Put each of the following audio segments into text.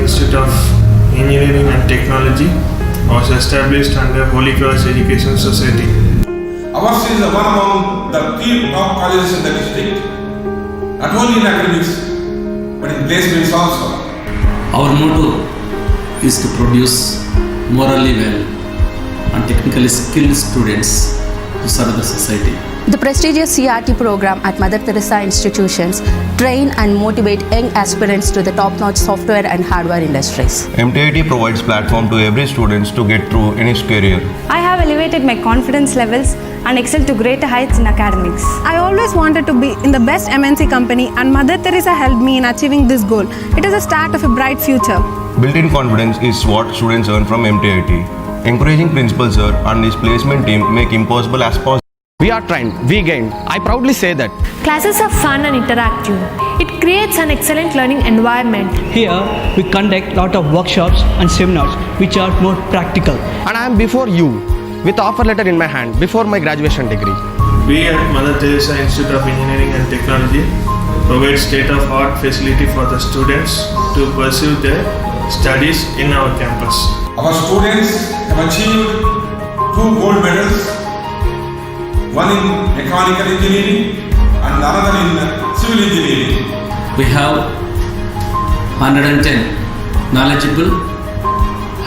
Institute of Engineering and Technology was established under Holy Cross Education Society. Ours is one among the three top colleges in the district, not only in academics, but in placements also. Our motto is to produce morally well and technically skilled students to serve the society. The prestigious CRT program at Mother Teresa institutions train and motivate young aspirants to the top-notch software and hardware industries. MTIET provides platform to every student to get through any career. I have elevated my confidence levels and excelled to greater heights in academics. I always wanted to be in the best MNC company, and Mother Teresa helped me in achieving this goal. It is the start of a bright future. Built-in confidence is what students earn from MTIET. Encouraging principal sir and his placement team make impossible as possible. We are trained, we gained. I proudly say that. Classes are fun and interactive. It creates an excellent learning environment. Here, we conduct lot of workshops and seminars which are more practical. And I am before you with offer letter in my hand before my graduation degree. We at Mother Teresa Institute of Engineering and Technology provide state-of-art facility for the students to pursue their studies in our campus. Our students have achieved 2 gold medals, one in mechanical engineering and another in civil engineering. We have 110 knowledgeable,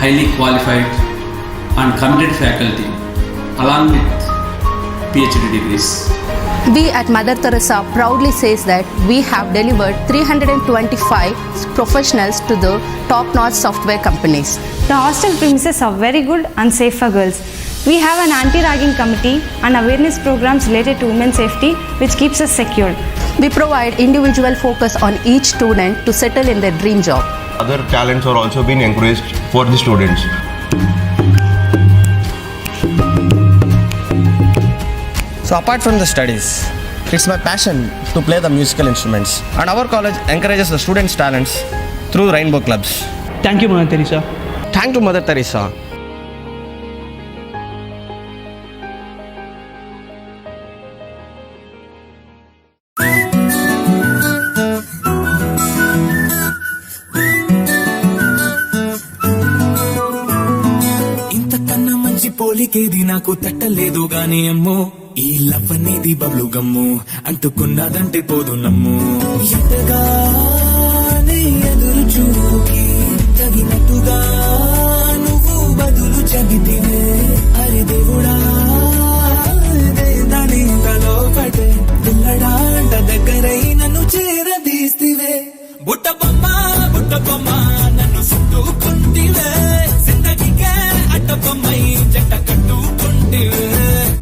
highly qualified and committed faculty along with PhD degrees. We at Mother Teresa proudly says that we have delivered 325 professionals to the top-notch software companies. The hostel premises are very good and safe for girls. We have an anti-ragging committee and awareness programs related to women's safety which keeps us secure. We provide individual focus on each student to settle in their dream job. Other talents are also being encouraged for the students. So apart from the studies, it's my passion to play the musical instruments. And our college encourages the students' talents through rainbow clubs. Thank you, Mother Teresa. Thank you, Mother Teresa. పోలికేది నాకు తట్టలేదు గాని అమ్మో ఈ love అనేది బబ్లు గమ్ము అంటుకున్నదంటే పోదు నమ్ము ఎంతగానే ఎదురు చూకి తగినట్టుగా నువ్వు బదులు చెబితివే అరే దేవుడా దాని తలో పటే పిల్లడా అంట దగ్గరై నన్ను చేరదీస్తివే బుట్ట బొమ్మ నన్ను చుట్టుకుంటివే జిందగీకే అడ్డ బొమ్మై జంట కట్టుకుంటివే.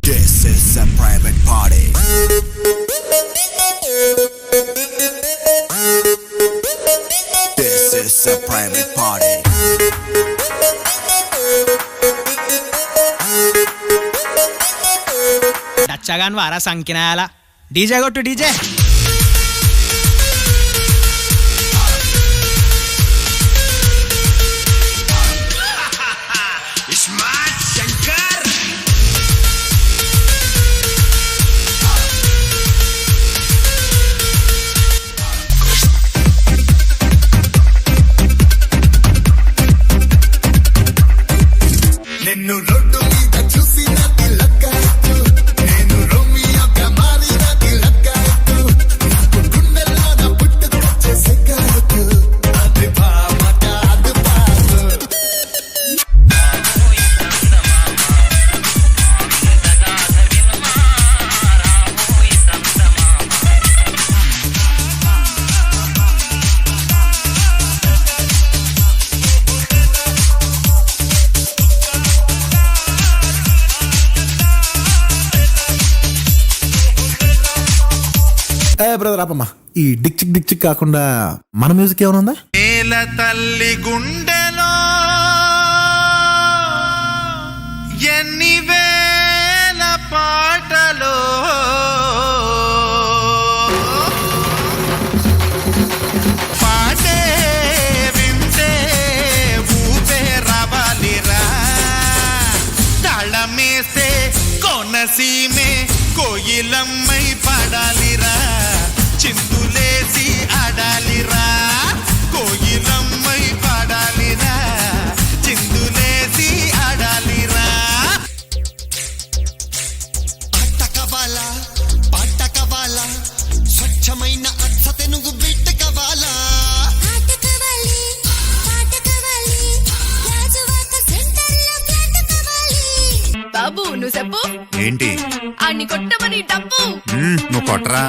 This is a private party. This is a private party. డచ్చగాన్ వారా సంకినాయాల డీజే కొట్టు డీజే. నిన్ను రోడ్డు మీద చూసి నాకి లక్కాయితు నేను రోమియోగా మారి నాకి లక్కాయితు నాకు గుండెల్లో నా పుట్టుకొచ్చే సెక్కాయితు అది భామక అది పాసు. బ్రదర్ ఆపమ్మా, ఈ డిక్ చిక్ కాకుండా మన మ్యూజిక్ ఏమైనా ఉందా? నేల తల్లి గుండెలో ఎన్ని వేల పాటలో పాటే వింటే ఊపే రావాలిరా తాళమేసే కోనసీమే కోయిలమ్మై పాడాలిరా చిందులేసి ఆడాలిరా కోయిలమ్మై పాడాలి. నువ్వు చెప్పు ఏంటి అన్ని కొట్టమని డబ్బు నువ్వు కొట్టరా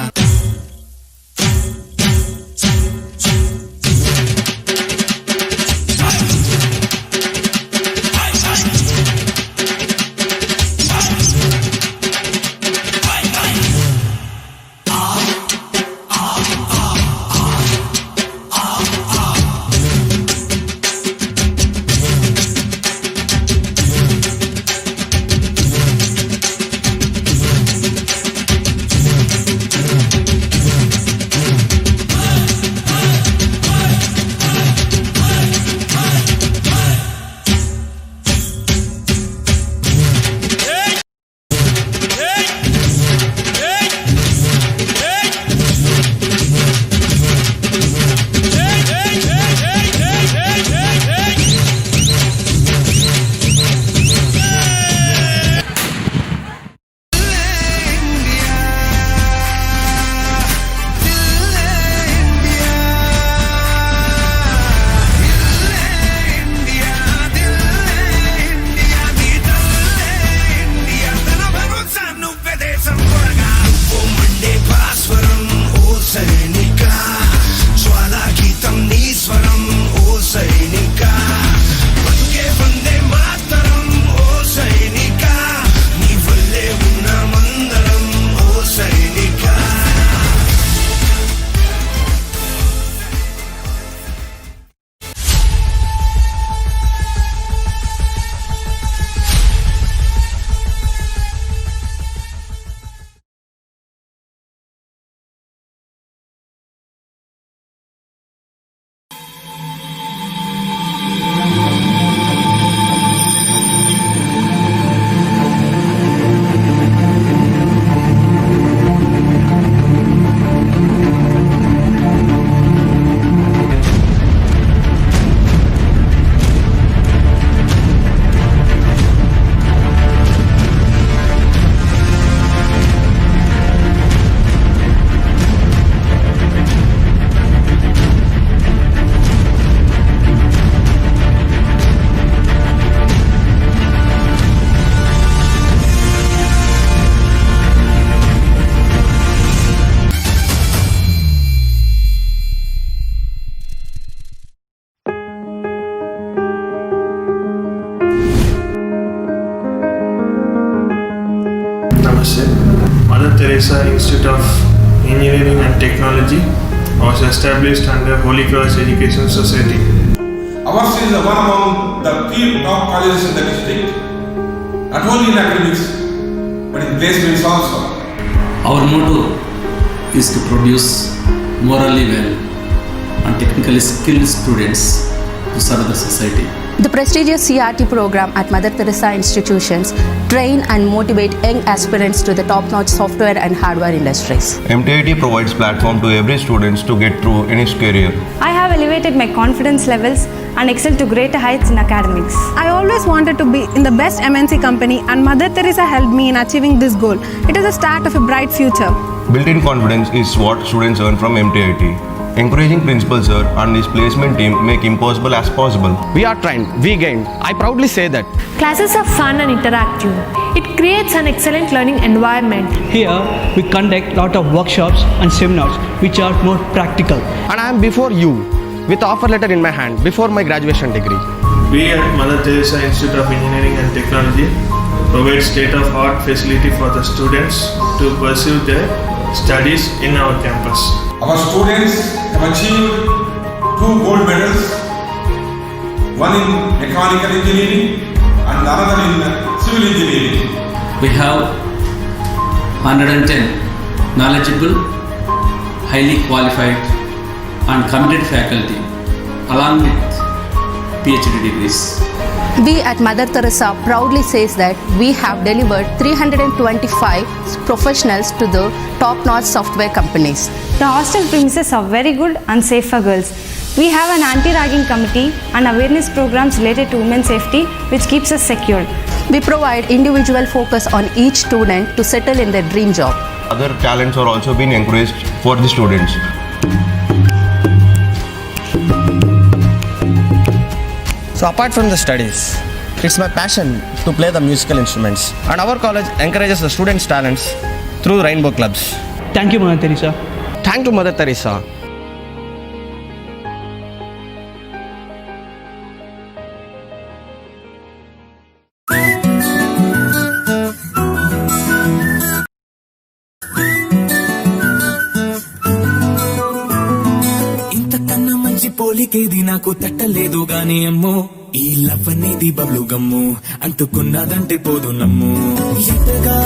Mother Teresa Institute of Engineering and Technology was established under Holy Cross Education Society. Ours is one among the three top colleges in the district, not only in academics, but in placements also. Our motto is to produce morally well and technically skilled students to serve the society. The prestigious CRT program at Mother Teresa institutions train and motivate young aspirants to the top-notch software and hardware industries. MTIET provides platform to every student to get through in his career. I have elevated my confidence levels and excelled to greater heights in academics. I always wanted to be in the best MNC company, and Mother Teresa helped me in achieving this goal. It is the start of a bright future. Built-in confidence is what students earn from MTIET. Encouraging principal sir and his placement team make impossible as possible. We are trained, we gained. I proudly say that. Classes are fun and interactive. It creates an excellent learning environment. Here, we conduct lot of workshops and seminars which are more practical. And I am before you with offer letter in my hand before my graduation degree. We at Mother Teresa Institute of Engineering and Technology provide state-of-art facility for the students to pursue their studies in our campus. Our students have achieved 2 gold medals, one in mechanical engineering and another in civil engineering. We have 110 knowledgeable, highly qualified and committed faculty along with PhD degrees. We at Mother Teresa proudly says that we have delivered 325 professionals to the top-notch software companies. The hostel premises are very good and safe for girls. We have an anti-ragging committee and awareness programs related to women's safety which keeps us secure. We provide individual focus on each student to settle in their dream job. Other talents are also being encouraged for the students. So apart from the studies, It's my passion to play the musical instruments, and our college encourages the students' talents through rainbow clubs. Thank you, Mother Teresa. Thank you, Mother Teresa. ఇంతకన్నా మంచి పోలికేది నాకు తట్టలేదు గాని అమ్మో ఈ love అనేది బబ్లు గమ్ము అంటుకున్నదంటే పోదు నమ్ము ఎంతగా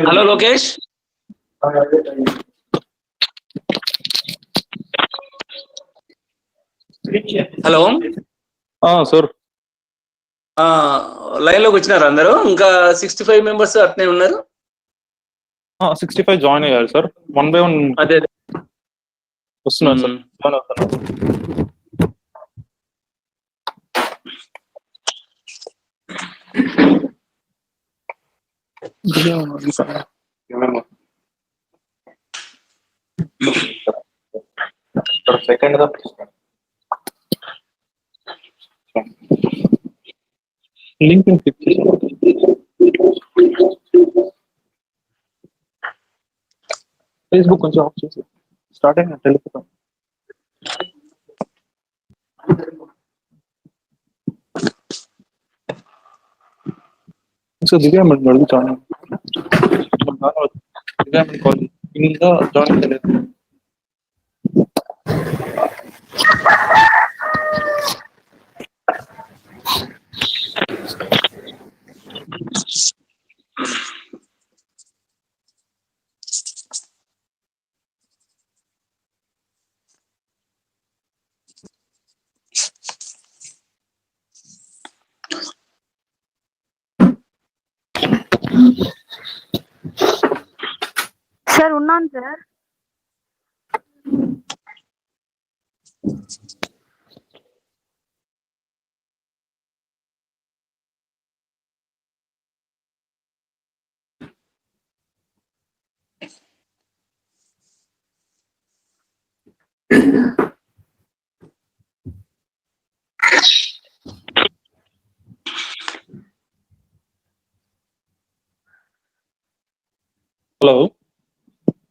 hello Lokesh, hello sir line లోకి వచ్చినారు అందరూ? ఇంకా 65 మెంబర్స్ అట్నే ఉన్నారు. 65 జాయిన్ అయ్యారు సార్. 1 by 1 అదే వస్తున్నారు సార్. జాయిన్ అవుతున్నారు. సెకండ్ లింక్ క్లిక్ ఫేస్బుక్ కొంచెం ఆఫ్ చేసి స్టార్టింగ్ వెళ్ళిపోతాం. సో దివ్యా మేడం అడుగుతాను. దివ్యా మేడం కాల్ ఇంకా జాయిన్ చేయలేదు. సార్ ఉన్నాను sir. Hello.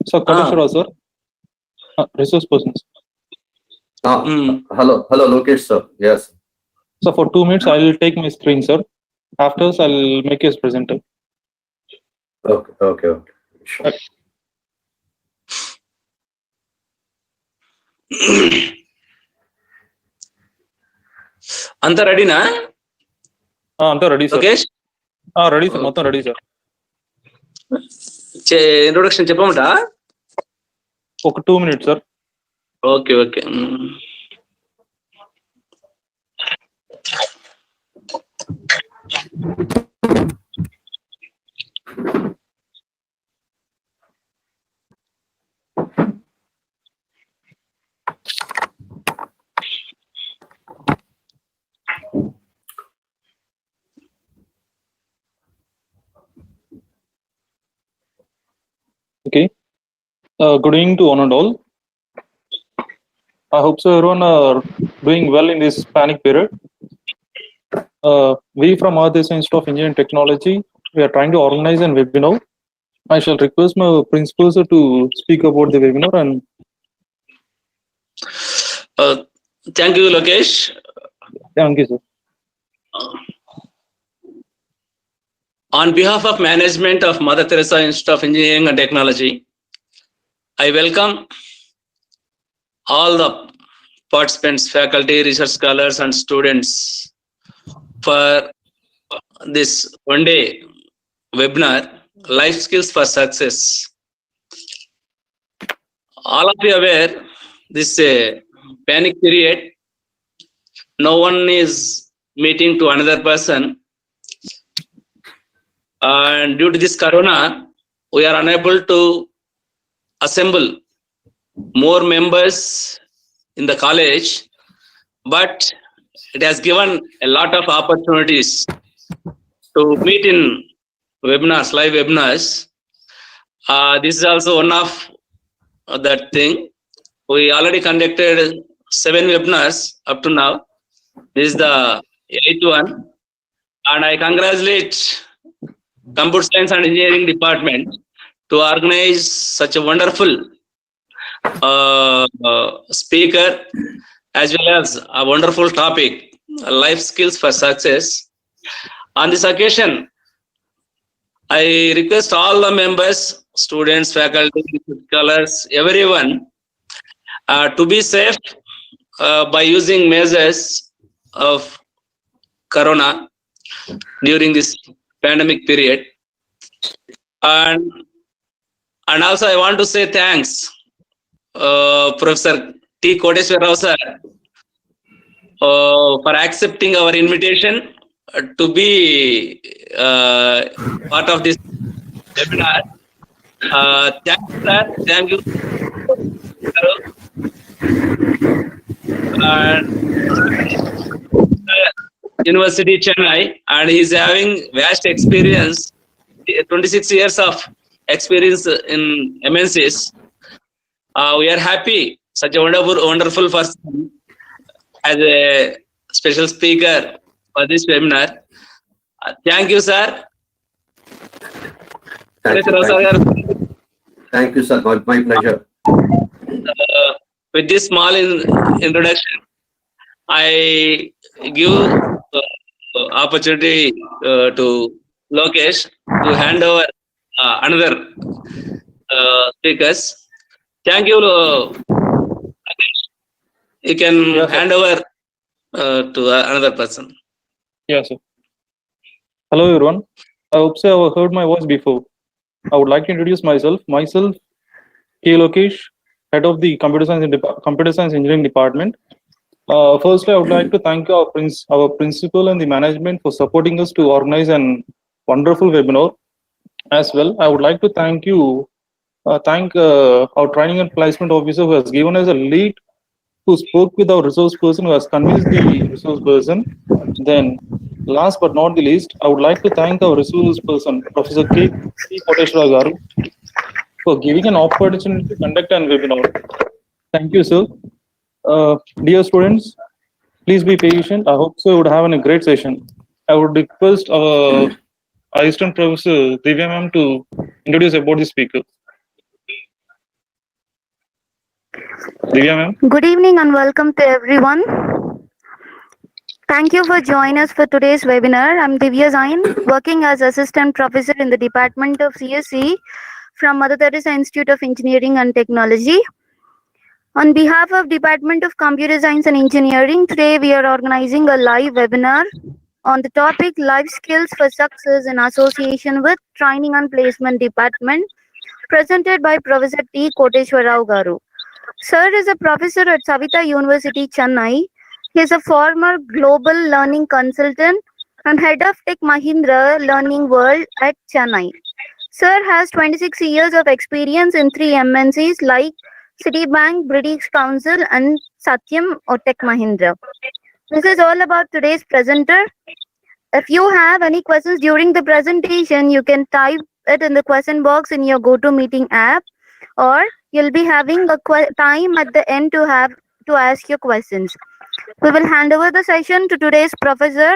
Sir, Kodeshwara, sir. Resource persons. Hello, Lokesh, sir. Yes. So for 2 minutes, I'll take my screen, sir. After, I'll make you as presenter. Okay. Sure. అంతా రెడీనా? అంతా ready sir. Lokesh ready sir, మొత్తం ready sir. Introduction చెప్పమంటా? ఒక 2 minutes sir. Okay. Good evening to one and all. I hope so everyone are doing well in this panic period. We from Madhya Institute of Engineering Technology, we are trying to organize a webinar. I shall request my principal sir to speak about the webinar and. Thank you, Lokesh. Thank you, sir. On behalf of management of Mother Teresa Institute of Engineering and Technology, I welcome all the participants, faculty, research scholars, and students for this one-day webinar, Life Skills for Success. All of you are aware, this is a panic period. No one is meeting to another person. And due to this corona, we are unable to assemble more members in the college, but it has given a lot of opportunities to meet in webinars, live webinars. This is also one of that thing. We already conducted 7 webinars up to now. This is the 8th one, and I congratulate Computer Science and Engineering Department to organize such a wonderful speaker as well as a wonderful topic, life skills for success. On this occasion, I request all the members, students, faculty, scholars, everyone to be safe by using measures of corona during this pandemic period. And also I want to say thanks Professor T. Koteshwar Rao sir for accepting our invitation to be part of this webinar. Thank you, sir. Thank you. University Chennai, and he's having vast experience, 26 years of experience in MNCs. We are happy such a wonderful person as a special speaker for this webinar. Thank you, sir. Thank you, sir. My pleasure. With this small introduction, I give opportunity to Lokesh to hand over another speakers. Thank you. You can hand over to another person. Yes, sir. Hello, everyone. I hope so you have heard my voice before. I would like to introduce myself. Myself, K. Lokesh, head of the Computer Science Engineering Department. Firstly, I would like to thank our principal and the management for supporting us to organize a wonderful webinar. As well, I would like to thank our training and placement officer who has given us a lead, who spoke with our resource person, who has convinced the resource person. Then, last but not the least, I would like to thank our resource person, Professor K. Koteshwar Garu, for giving an opportunity to conduct a webinar. Thank you, sir. Dear students, please be patient. I hope so you would have a great session. I would request our Assistant Professor Divya ma'am to introduce about the speaker. Divya ma'am. Good evening and welcome to everyone. Thank you for joining us for today's webinar. I'm Divya Zain, working as Assistant Professor in the Department of CSE from Mother Teresa Institute of Engineering and Technology. On behalf of Department of Computer Science and Engineering, today we are organizing a live webinar on the topic Life Skills for Success in association with Training and Placement Department, presented by Professor T. Koteshwar Rao Garu. Sir is a professor at Savita University, Chennai. He is a former global learning consultant and head of Tech Mahindra Learning World at Chennai. Sir has 26 years of experience in 3 MNCs like Citibank, British Council, and Satyam or Tech Mahindra. This is all about today's presenter. If you have any questions during the presentation, you can type it in the question box in your GoToMeeting app, or you'll be having a time at the end to ask your questions. We will hand over the session to today's professor,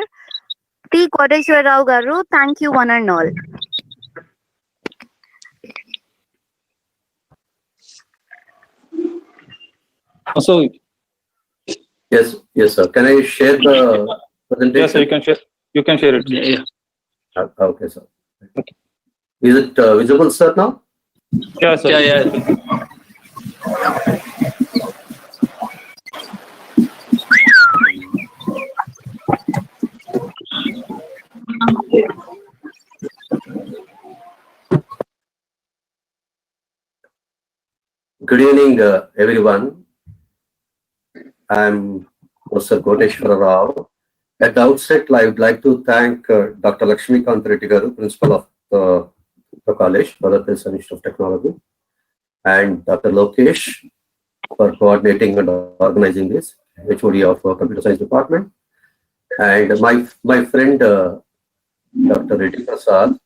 T. Koteshwar Rao Garu. Thank you, one and all. So, Yes, sir. Can I share the presentation? yes, sir, you can share it. Yeah. Okay, sir. Is it visible, sir, now? Yeah, sir. Yeah. Good evening, everyone. I'm Professor Koteshwara Rao. At the outset, I would like to thank Dr. Lakshmikant Reddy Garu, Principal of the college, Mother Teresa Institute of Technology, and Dr. Lokesh for coordinating and organizing this, HOD of Computer Science Department, and my friend Dr. Reddy Prasad,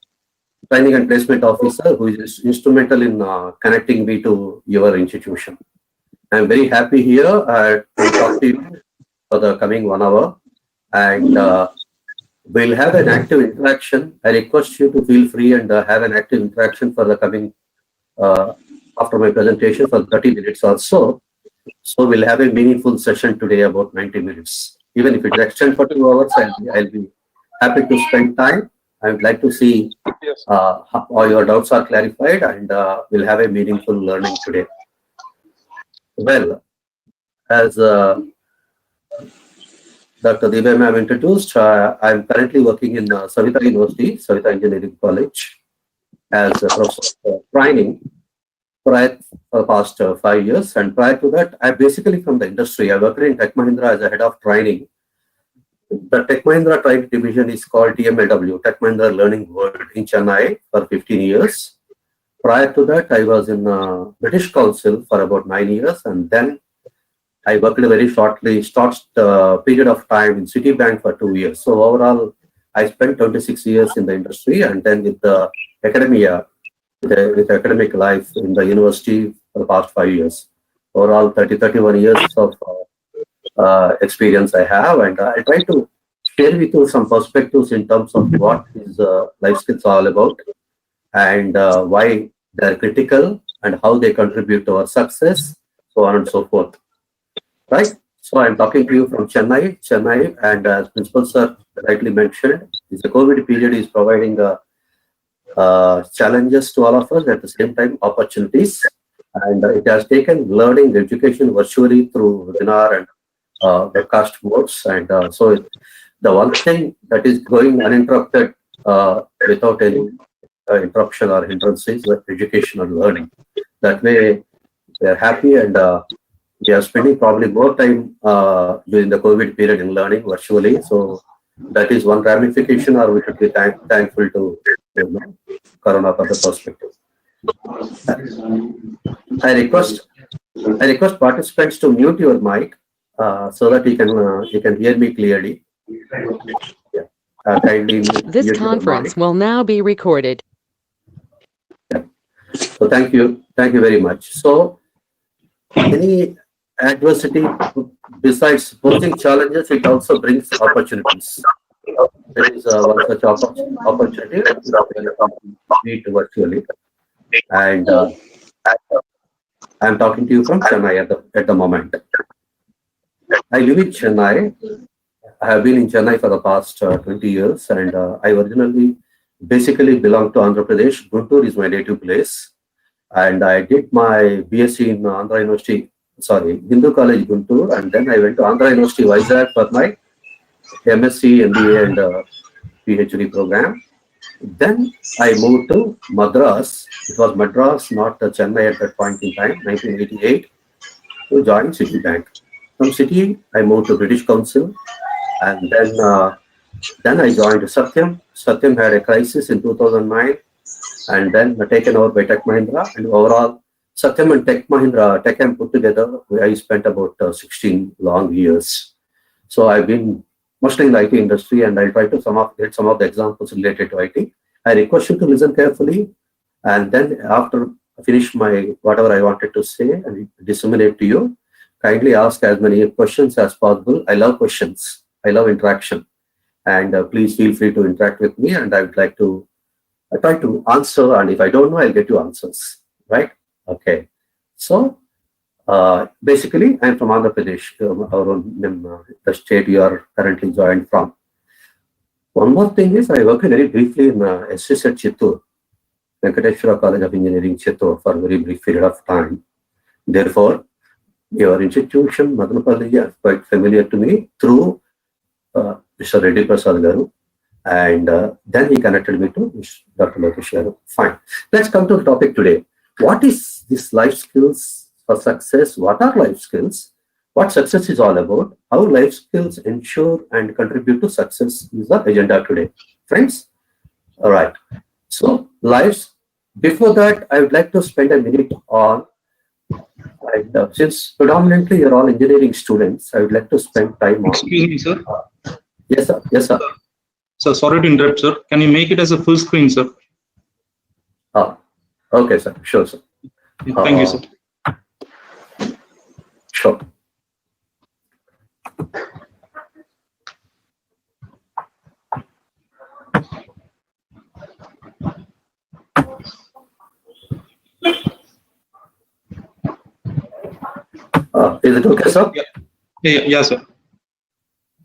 Training and Placement Officer, who is instrumental in connecting me to your institution. I'm very happy here to talk to you for the coming 1 hour, and we'll have an active interaction. I request you to feel free and have an active interaction for the coming, after my presentation, for 30 minutes or so. So we'll have a meaningful session today, about 90 minutes. Even if it extends for 2 hours, I'll be happy to spend time. I would like to see how all your doubts are clarified, and we'll have a meaningful learning today. Well, as Dr. Divya ma'am introduced, I'm currently working in Savita University, Savita Engineering College, as a professor of training for the past 5 years. And prior to that, I'm basically from the industry. I worked in Tech Mahindra as a head of training. The Tech Mahindra training division is called TMLW, Tech Mahindra Learning World, in Chennai for 15 years. Prior to that, I was in British Council for about 9 years, and then I worked a very short period of time in Citibank for 2 years. So overall, I spent 26 years in the industry, and then with the academia, with academic life in the university for the past 5 years. Overall, 31 years of experience I have, and I try to share with you some perspectives in terms of what is life skills all about, and why they're critical and how they contribute to our success, so on and so forth. Right? So I'm talking to you from Chennai, and as Principal Sir rightly mentioned, the COVID period is providing challenges to all of us, at the same time opportunities, and it has taken learning education virtually through webinar and webcast modes, and so the one thing that is going uninterrupted without any interruption or hindrances with education and learning. That way, we are happy, and we are spending probably more time during the COVID period in learning virtually. So that is one ramification, or we should be thankful to Corona for the perspective. I request participants to mute your mic so that you can hear me clearly. This conference will now be recorded. So thank you very much. So any adversity, besides posing challenges, it also brings opportunities. There is one such opportunity to meet virtually, and I'm talking to you from Chennai at the moment. I live in Chennai. I have been in Chennai for the past 20 years, and I originally basically belong to Andhra Pradesh. Guntur is my native place, and I did my BSc in Hindu College Guntur, and then I went to Andhra University Vizag for my MSc, MBA, and PhD program. Then I moved to Madras. It was Madras, not Chennai at that point in time, 1988, to join Citibank. From Citi, I moved to British Council, and then I joined Satyam. Satyam had a crisis in 2009, and then taken over by Tech Mahindra. And overall, Satyam and Tech Mahindra, Tech M put together, I spent about 16 long years. So I've been mostly in the IT industry, and I'll try to get some of the examples related to IT. I request you to listen carefully, and then after finish my whatever I wanted to say and disseminate to you. Kindly ask as many questions as possible. I love questions. I love interaction. And please feel free to interact with me. And I would like to I try to answer. And if I don't know, I'll get you answers. Right? Okay. So basically, I'm from Andhra Pradesh, the state you are currently joined from. One more thing is I worked very briefly in SSC at Chittoor, Venkateshwara College of Engineering, Chittoor, for a very brief period of time. Therefore, your institution, Madanapalli, is quite familiar to me through Mr. Reddy Prasad Garu, and then he connected me to Dr. Lokesh Garu. Fine. Let's come to the topic today. What is this life skills for success? What are life skills? What success is all about? How life skills ensure and contribute to success is the agenda today. Friends? All right. So, lives. Before that, I would like to spend a minute on, and since predominantly you're all engineering students, I would like to spend time on. Excuse me, sir. Yes, sir. Yes, sir. So sorry to interrupt, sir. Can you make it as a full screen, sir? Okay, sir. Sure, sir. Thank you, sir. Sure. Is it okay, sir? Yeah, sir.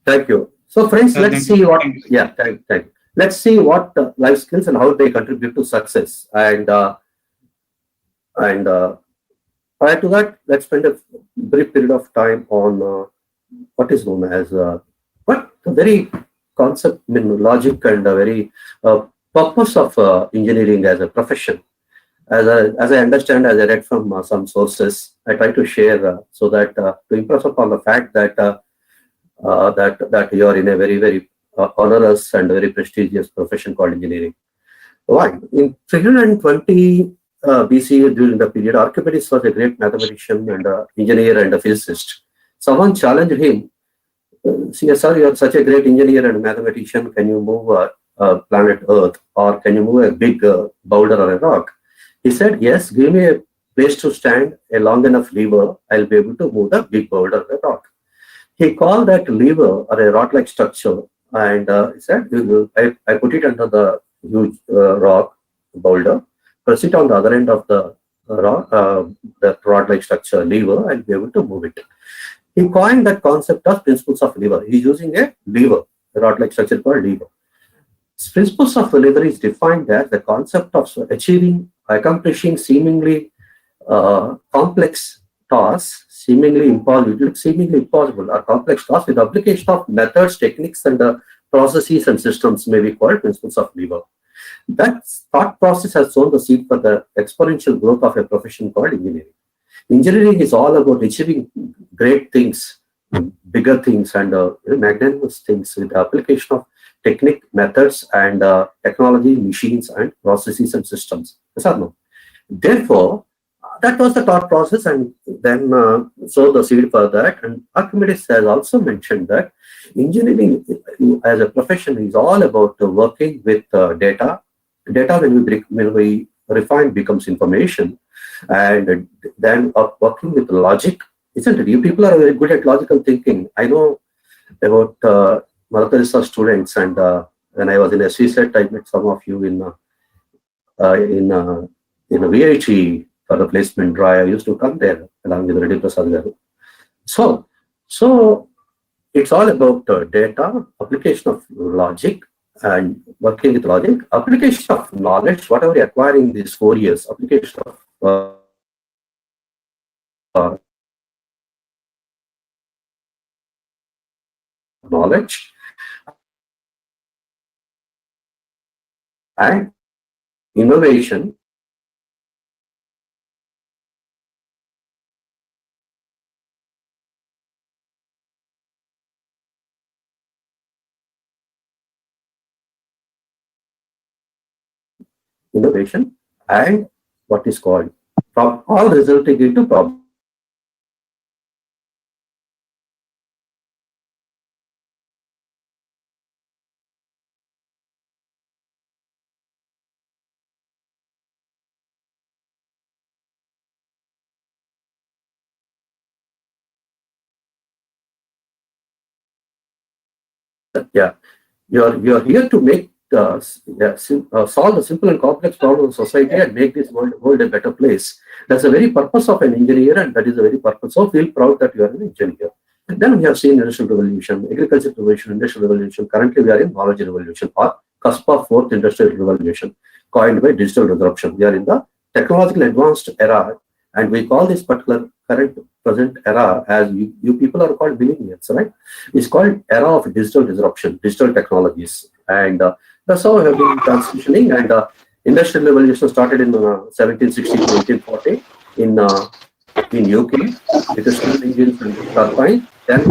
Thank you. So, friends, let's see what. Yeah, thank you. Let's see what life skills and how they contribute to success. And prior to that, let's spend a brief period of time on what is known as what the very concept, logic, and very purpose of engineering as a profession. As I understand, as I read from some sources, I try to share so that to impress upon the fact that that you are in a very, very onerous and very prestigious profession called engineering. Why? In 320 BC, during the period, Archimedes was a great mathematician and engineer and a physicist. Someone challenged him, "See, sir, you are such a great engineer and mathematician. Can you move planet Earth, or can you move a big boulder or a rock?" He said, "Yes, give me a place to stand, a long enough lever, I'll be able to move the big boulder or a rock." He called that lever or a rod-like structure, and he said, I put it under the huge rock boulder, press it on the other end of the rod-like structure lever, and be able to move it." He coined that concept of principles of lever. He's using a lever, a rod-like structure called lever. Principles of lever is defined as the concept of accomplishing seemingly complex tasks, seemingly impossible or complex tasks with application of methods, techniques, and processes and systems may be called principles of lever. That thought process has sown the seed for the exponential growth of a profession called engineering. Engineering is all about achieving great things, bigger things, and magnanimous things with the application of technique, methods, and technology, machines, and processes and systems. Yes or no? Therefore, that was the thought process, and then sow the seed for that. And Archimedes has also mentioned that engineering as a profession is all about working with data. Data, when we refine, becomes information, and then working with logic. Isn't it? You people are very good at logical thinking. I know about Mother Teresa students, and when I was in SVSET, I met some of you in a VIT for the placement drive. I used to come there along with Reddy Prasad Garu. So it's all about data, application of logic, and working with logic, application of knowledge, whatever you're acquiring these 4 years, application of knowledge, and innovation. Innovation and what is called all resulting into problem Yeah, you're here to make solve the simple and complex problems of society and make this world a better place. That's the very purpose of an engineer, and that is the very purpose. So feel proud that you are an engineer. And then we have seen industrial revolution, agricultural revolution, industrial revolution. Currently, we are in knowledge revolution, or cusp of fourth industrial revolution, coined by digital disruption. We are in the technological advanced era, and we call this particular current present era as you people are called millennials, right? It's called era of digital disruption, digital technologies, and that's how we have been transitioning. And industrial revolution started in 1760 to 1840 in UK with the steam engines and turbines. Then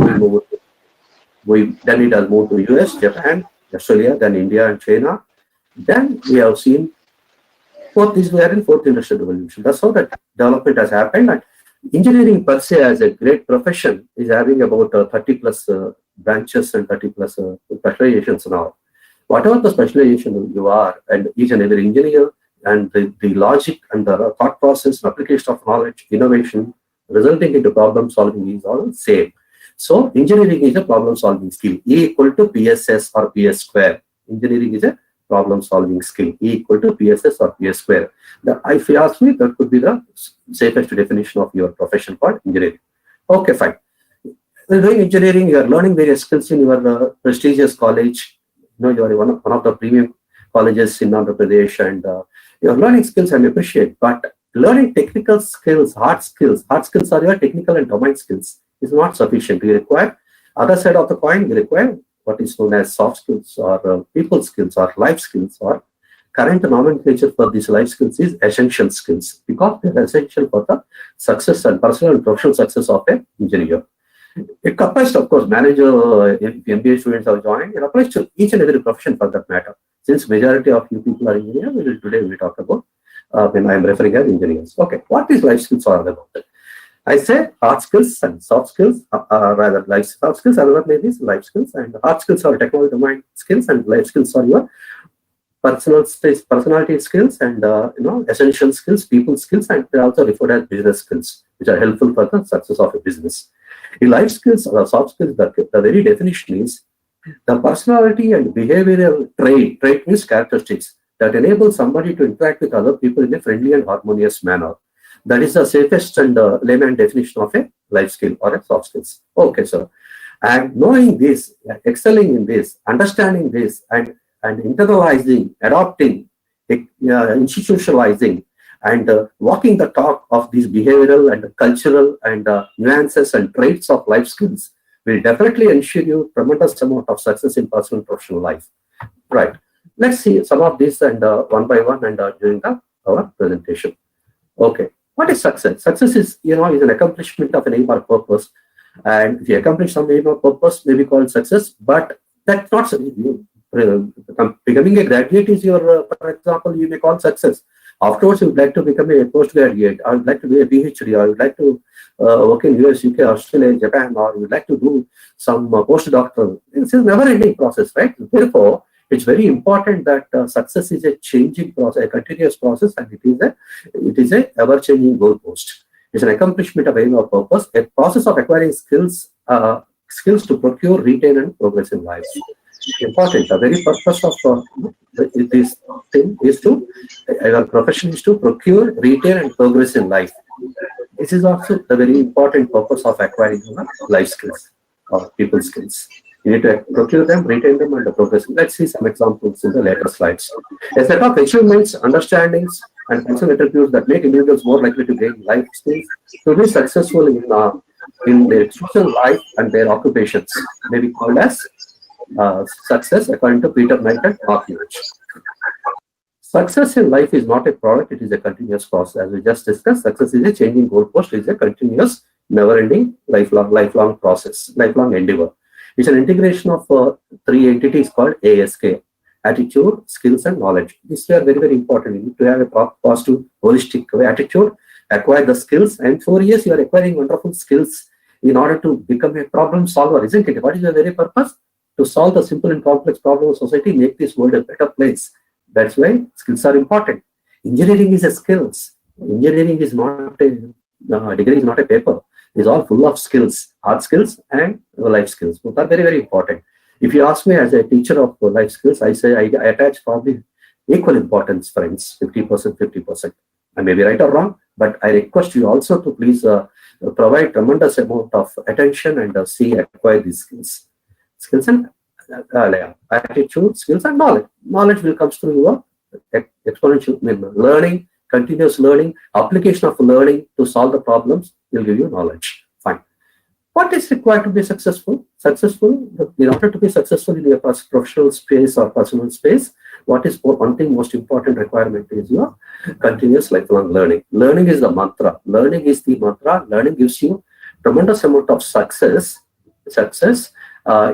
then it has moved to US, Japan, Australia, then India and China. Then we have seen we are in fourth industrial revolution. That's how that development has happened. And engineering per se as a great profession is having about 30 plus branches and 30 plus specializations now. Whatever the specialization you are, and each and every engineer, and the logic and the thought process, application of knowledge, innovation, resulting into problem solving is all the same. So engineering is a problem solving skill. E equal to PSS or PS square. Engineering is a problem solving skill. E equal to PSS or PS square. If you ask me, that could be the safest definition of your profession called engineering. Okay, fine. When doing engineering, you are learning various skills in your prestigious college. You are one of the premium colleges in Andhra Pradesh, and you are learning skills and appreciate. But learning technical skills, hard skills are your technical and domain skills is not sufficient. You require other side of the coin. You require what is known as soft skills or people skills or life skills, or current nomenclature for these life skills is essential skills, because they are essential for the success and personal and professional success of an engineer. It applies to, of course, manager, if MBA students have joined, it applies to each and every profession for that matter. Since majority of you people are engineers, today we talk about when I am referring as engineers. Okay, what these life skills are about? I say hard skills and soft skills, rather life soft skills, another name is life skills, and hard skills are technology domain skills, and life skills are your personality skills and essential skills, people skills, and they are also referred as business skills, which are helpful for the success of a business. In life skills or soft skills, the very definition is the personality and behavioral trait means characteristics that enable somebody to interact with other people in a friendly and harmonious manner. That is the safest and layman definition of a life skill or a soft skills. Okay, sir. And knowing this, excelling in this, understanding this, and internalizing, adopting, institutionalizing, and walking the talk of these behavioral and cultural and nuances and traits of life skills will definitely ensure you tremendous amount of success in personal and professional life. Right. Let's see some of these and one by one and during our presentation. Okay. What is success? Success is an accomplishment of an aim or purpose. And if you accomplish some aim or purpose, may be called success, but that's not becoming a graduate is your, for example, you may call success. Afterwards, you would like to become a postgraduate, I would like to do a PhD, I would like to work in US, UK, Australia, Japan, or you would like to do some postdoctoral. This is a never-ending process, right? Therefore, it's very important that success is a changing process, a continuous process, and it is a ever-changing goalpost. It's an accomplishment of aim or purpose, a process of acquiring skills to procure, retain, and progress in life. Important. The very purpose of this thing is to, our profession is to procure, retain, and progress in life. This is also the very important purpose of acquiring life skills or people skills. You need to procure them, retain them, and progress. Let's see some examples in the later slides. A set of achievements, understandings, and personal attributes that make individuals more likely to gain life skills to be successful in their social life and their occupations may be called as success, according to Peter Knight and Mark Newich. Success in life is not a product, it is a continuous process. As we just discussed, success is a changing goalpost, it is a continuous, never-ending, lifelong process, lifelong endeavor. It's an integration of three entities called ASK, attitude, skills, and knowledge. These are very, very important. You need to have a positive, holistic attitude, acquire the skills, and 4 years you are acquiring wonderful skills in order to become a problem solver, isn't it? What is the very purpose? To solve the simple and complex problems of society, make this world a better place. That's why skills are important. Engineering is a skills. Engineering is not a degree, is not a paper. It's all full of skills, hard skills and life skills. Both are very, very important. If you ask me as a teacher of life skills, I say I attach probably equal importance, friends, 50%, 50%. I may be right or wrong, but I request you also to please provide tremendous amount of attention and acquire these skills. Skills and attitude, skills and knowledge. Knowledge will come through your exponential learning, continuous learning, application of learning to solve the problems will give you knowledge. Fine. What is required to be successful? In order to be successful in your professional space or personal space, what is one thing most important requirement is your continuous lifelong learning. Learning is the mantra. Learning is the mantra. Learning gives you tremendous amount of success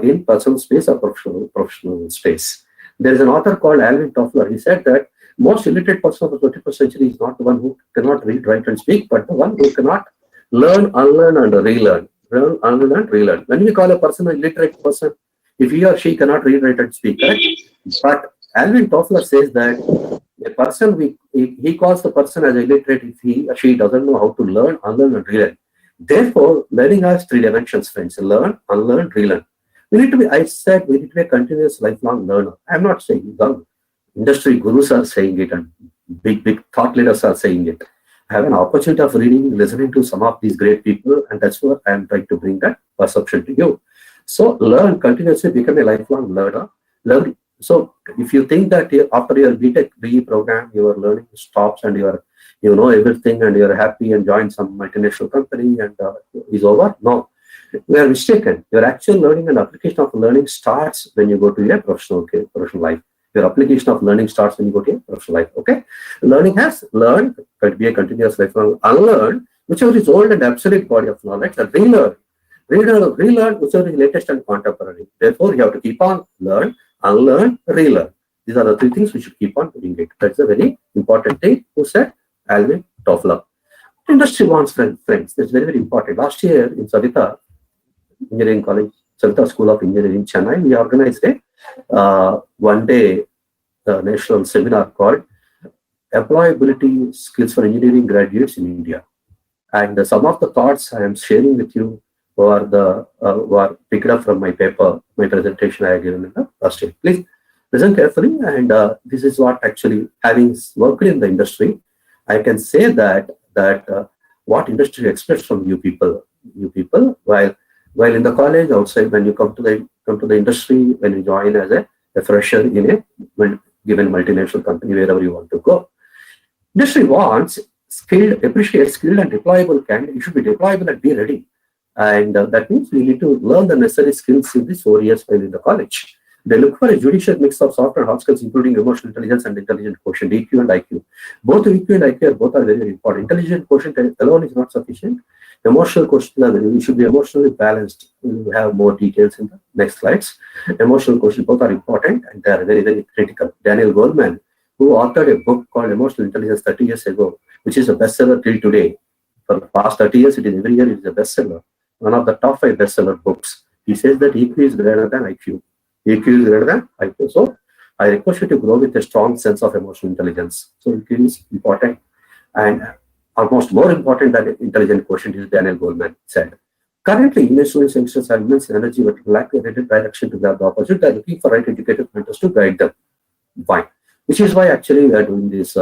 in personal space or professional space. There is an author called Alvin Toffler. He said that most illiterate person of the 21st century is not the one who cannot read, write, and speak, but the one who cannot learn, unlearn, and relearn. Learn, unlearn, and relearn. When we call a person an illiterate person, if he or she cannot read, write, and speak, correct? But Alvin Toffler says that a person, he calls the person as illiterate if he or she doesn't know how to learn, unlearn, and relearn. Therefore, learning has three dimensions, friends: learn, unlearn, relearn. We need to be a continuous lifelong learner. I'm not saying the industry gurus are saying it and big thought leaders are saying it. I have an opportunity of reading, listening to some of these great people, and that's what I'm trying to bring that perception to you. So learn continuously, become a lifelong learner. Learn. So if you think that after your BTech BE program, your learning stops and you know everything and you're happy and join some multinational company and is over, no. We are mistaken. Your actual learning and application of learning starts when you go to your professional life. Your application of learning starts when you go to your professional life. Okay? Learning has learned, can be a continuous lifelong. Unlearn, whichever is old and absolute body of knowledge, and relearn. Relearn, whichever is latest and contemporary. Therefore, you have to keep on learn, unlearn, relearn. These are the three things we should keep on doing it. That's a very important thing. Who said? Alvin Toffler. Industry wants friends. That's very, very important. Last year in Savita Engineering College, Savita School of Engineering, Chennai, we organized a one-day national seminar called Employability Skills for Engineering Graduates in India. And some of the thoughts I am sharing with you were picked up from my paper, my presentation I have given in the last year. Please listen carefully. And this is what actually, having worked in the industry, I can say that what industry expects from you people, while in the college, outside, when you come to the industry, when you join as a fresher in a given multinational company, wherever you want to go. Industry wants appreciate skilled and deployable candidates. You should be deployable and be ready. And that means we need to learn the necessary skills in these 4 years while in the college. They look for a judicious mix of soft and hard skills, including emotional intelligence and intelligent quotient, EQ and IQ. Both EQ and IQ are very, very important. Intelligent quotient alone is not sufficient. Emotional quotient, you should be emotionally balanced. We will have more details in the next slides. Emotional quotient, both are important and they are very, very critical. Daniel Goleman, who authored a book called Emotional Intelligence 30 years ago, which is a bestseller till today. For the past 30 years, every year it is a bestseller. One of the top 5 bestseller books. He says that EQ is greater than IQ. EQ is greater than IQ. So I request you to grow with a strong sense of emotional intelligence. So EQ is important. And almost more important than intelligent quotient is Daniel Goleman said. Currently, Indian students and youngsters have immense energy but lack a direction to grab the opportunity. They are looking for right educated mentors to guide them. Fine. Which is why actually we are doing this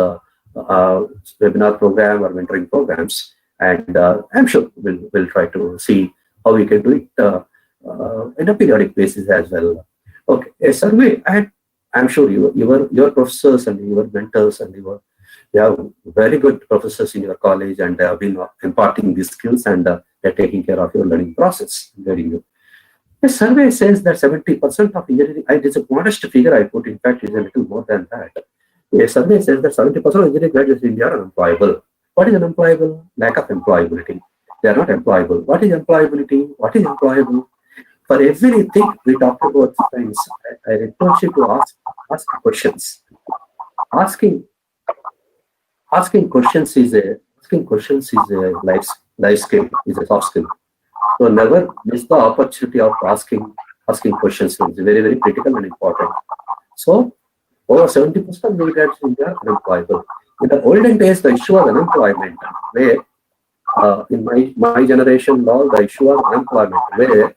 webinar program or mentoring programs. And I'm sure we'll try to see how we can do it in a periodic basis as well. Okay, a survey, and I'm sure your professors and your mentors and you have very good professors in your college and they have been imparting these skills and they're taking care of your learning process, guiding you. A survey says that 70% of engineering, it's a modest figure I put, in fact, it's a little more than that. A survey says that 70% of engineering graduates in India are unemployable. What is unemployable? Lack of employability. They are not employable. What is employability? What is employable? For everything we talk about, friends, I request you to ask questions. Asking questions is a life skill, is a soft skill. So never miss the opportunity of asking questions. It's very, very critical and important. So over 70% of graduates in India are unemployable. In the olden days, the issue of unemployment, where in my generation now, the issue of unemployment, where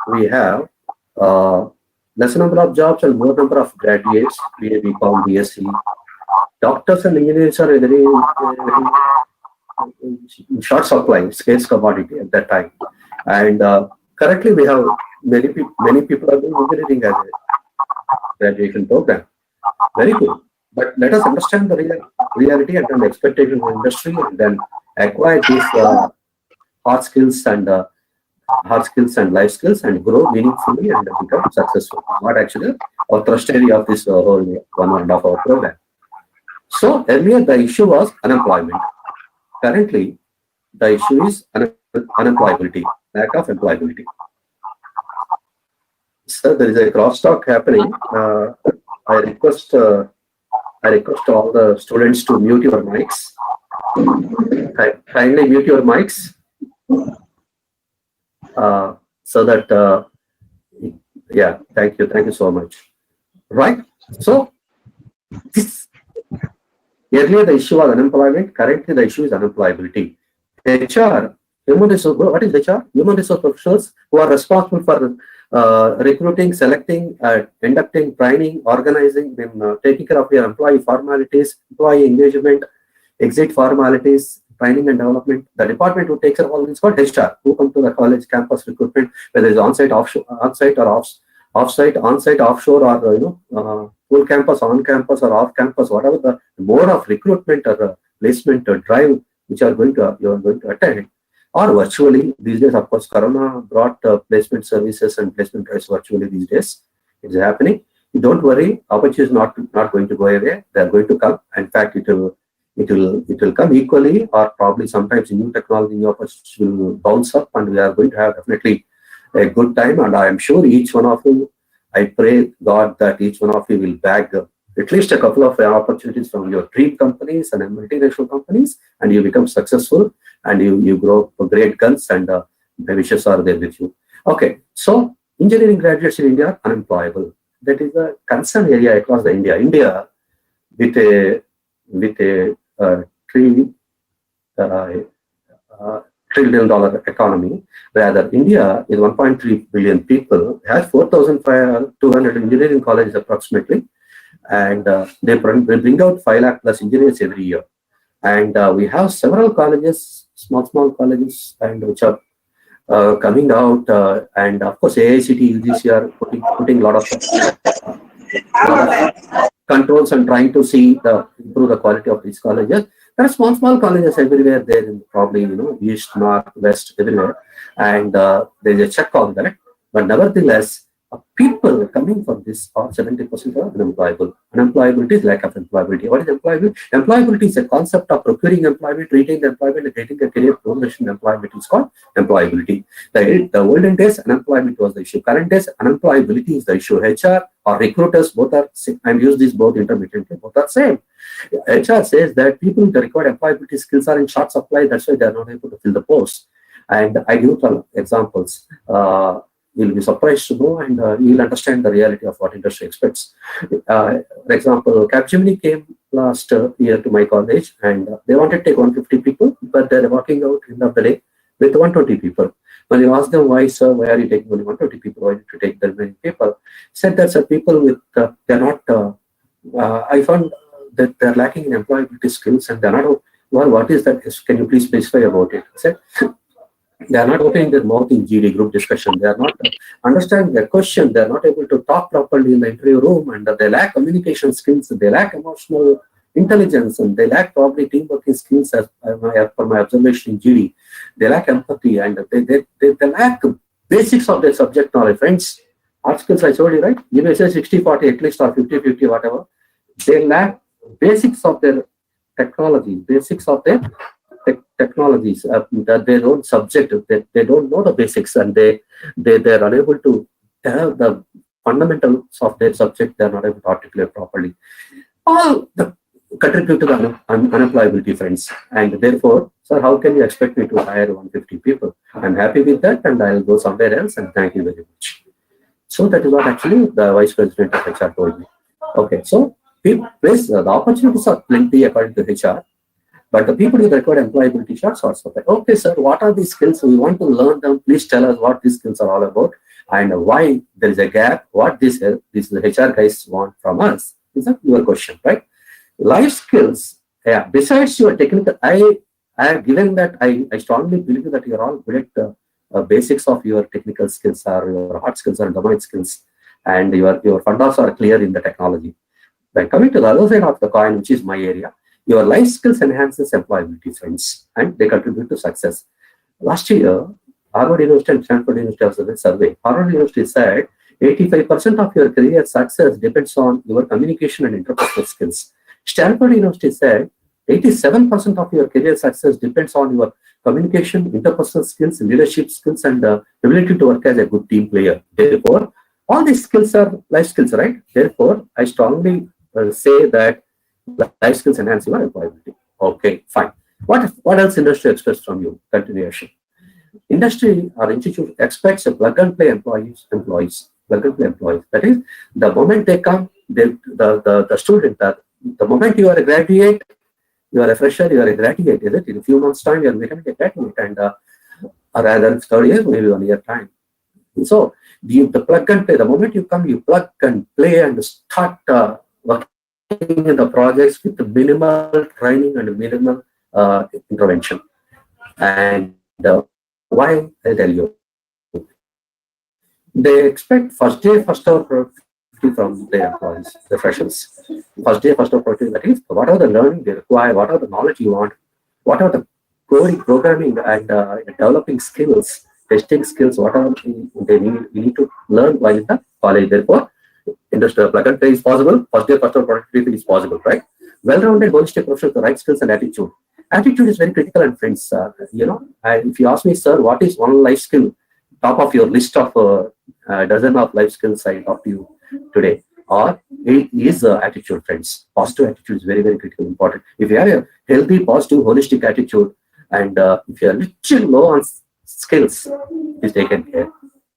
we have Less number of jobs and more number of graduates, we call BSc. Doctors and engineers are very in short supply, scarce commodity at that time. And currently we have many people are doing engineering as a graduation program. Very good. But let us understand the reality and the expectation of the industry, and then acquire these hard skills and life skills, and grow meaningfully and become successful. What actually our thrust area of this whole 1.5 hour program. So earlier the issue was unemployment. Currently the issue is unemployability, lack of employability. So there is a crosstalk happening. I request all the students to mute your mics. Kindly mute your mics. So that yeah, thank you so much. Right. So this earlier the issue was unemployment. Currently the issue is unemployability. HR, human resource. What is HR? Human resource professionals who are responsible for recruiting, selecting, inducting, training, organizing, then taking care of your employee formalities, employee engagement, exit formalities, training and development. The department who takes care of all this is called HR, who come to the college campus recruitment, whether it's on-site, offshore, on-site or off-site, on-site, offshore, or full campus, on-campus or off-campus, whatever the mode of recruitment or placement or drive which you are going to attend. Or virtually, these days, of course, Corona brought placement services and placement drives virtually these days. It's happening. Don't worry, opportunity is not going to go away. They are going to come. In fact, it will come equally, or probably sometimes new technology, new opportunities will bounce up, and we are going to have definitely a good time. And I am sure each one of you, I pray God that each one of you will bag at least a couple of opportunities from your dream companies and multinational companies, and you become successful, and you grow great guns, and the wishes are there with you. Okay, so engineering graduates in India are unemployable. That is a concern area across the India. India, with a $3 trillion economy, rather India is 1.3 billion people, has 4,200 engineering colleges approximately, and they bring out 5 lakh plus engineers every year. And we have several colleges, small colleges, and which are coming out, and of course AICT, UGC are putting a lot of controls and trying to see improve the quality of these colleges. There are small colleges everywhere there, in probably east, north, west, everywhere, and there's a check on that. But nevertheless, people coming from this are 70% are unemployable. Unemployability is lack of employability. What is employability? Employability is a concept of procuring employment, retaining employment, and getting a career progression. Employment is called employability. The olden days, unemployment was the issue. Current days, unemployability is the issue. HR or recruiters, both are, I'm using these both intermittently, both are same. HR says that people with the required employability skills are in short supply, that's why they are not able to fill the post. And I give some examples. You'll be surprised to know, and you'll understand the reality of what industry expects. For example, Capgemini came last year to my college, and they wanted to take 150 people, but they're working out end of the day with 120 people. When you ask them, why, sir, why are you taking only 120 people? Why did you take that many people? Said that people with, they're not, I found that they're lacking in employability skills, and they're not, well, what is that? Can you please specify about it? I said, they are not opening their mouth in GD group discussion. They are not understanding their question. They are not able to talk properly in the interview room, and they lack communication skills. They lack emotional intelligence, and they lack probably teamwork skills as per my observation in GD. They lack empathy, and they lack basics of their subject knowledge. Friends, art skills I showed you, right? You may say 60-40 at least, or 50-50, whatever. They lack basics of their technology, basics of their technologies, that their own subject, they don't know the basics, and they're unable to have the fundamentals of their subject. They're not able to articulate properly. All contribute to the unemployability, friends. And therefore, sir, how can you expect me to hire 150 people? I'm happy with that, and I'll go somewhere else, and thank you very much. So that is what actually the Vice President of HR told me. Okay, so please, the opportunities are plenty according to HR. But the people who record employability charts also say, okay, sir, what are these skills? We want to learn them. Please tell us what these skills are all about and why there is a gap, what these HR guys want from us. Is that your question, right? Life skills, yeah, besides your technical, I have given that I strongly believe that you're all good at the basics of your technical skills or your hard skills or domain skills, and your fundamentals are clear in the technology. Then coming to the other side of the coin, which is my area, your life skills enhances employability, friends, and they contribute to success. Last year, Harvard University and Stanford University also did a survey. Harvard University said 85% of your career success depends on your communication and interpersonal skills. Stanford University said 87% of your career success depends on your communication, interpersonal skills, leadership skills, and ability to work as a good team player. Therefore, all these skills are life skills, right? Therefore, I strongly say that life skills enhance your employability. Okay, fine. What else industry expects from you? Continuation. Industry or institute expects a plug and play employees. Plug and play employees. That is, the moment they come, the student, the moment you are a graduate, you are a fresher, you are a graduate, is it? In a few months' time, you are becoming a graduate, and or rather 30 years, maybe 1 year time. So the plug and play, the moment you come, you plug and play and start working in the projects with minimal training and minimal intervention. And why? I tell you, they expect first day, first hour productivity from their employees, the freshers. First day, first hour productivity, that is, what are the learning they require, what are the knowledge you want, what are the coding, programming, and developing skills, testing skills, what are they need, you need to learn while in the college. Therefore, industrial plug and play is possible, first day, first hour productivity is possible, right? Well-rounded, holistic professional, the right skills and attitude. Attitude is very critical, and friends, if you ask me, sir, what is one life skill, top of your list of a dozen of life skills I talk to you today, or it is attitude, friends. Positive attitude is very, very critical, important. If you have a healthy, positive, holistic attitude, and if you are little low on skills, is taken care.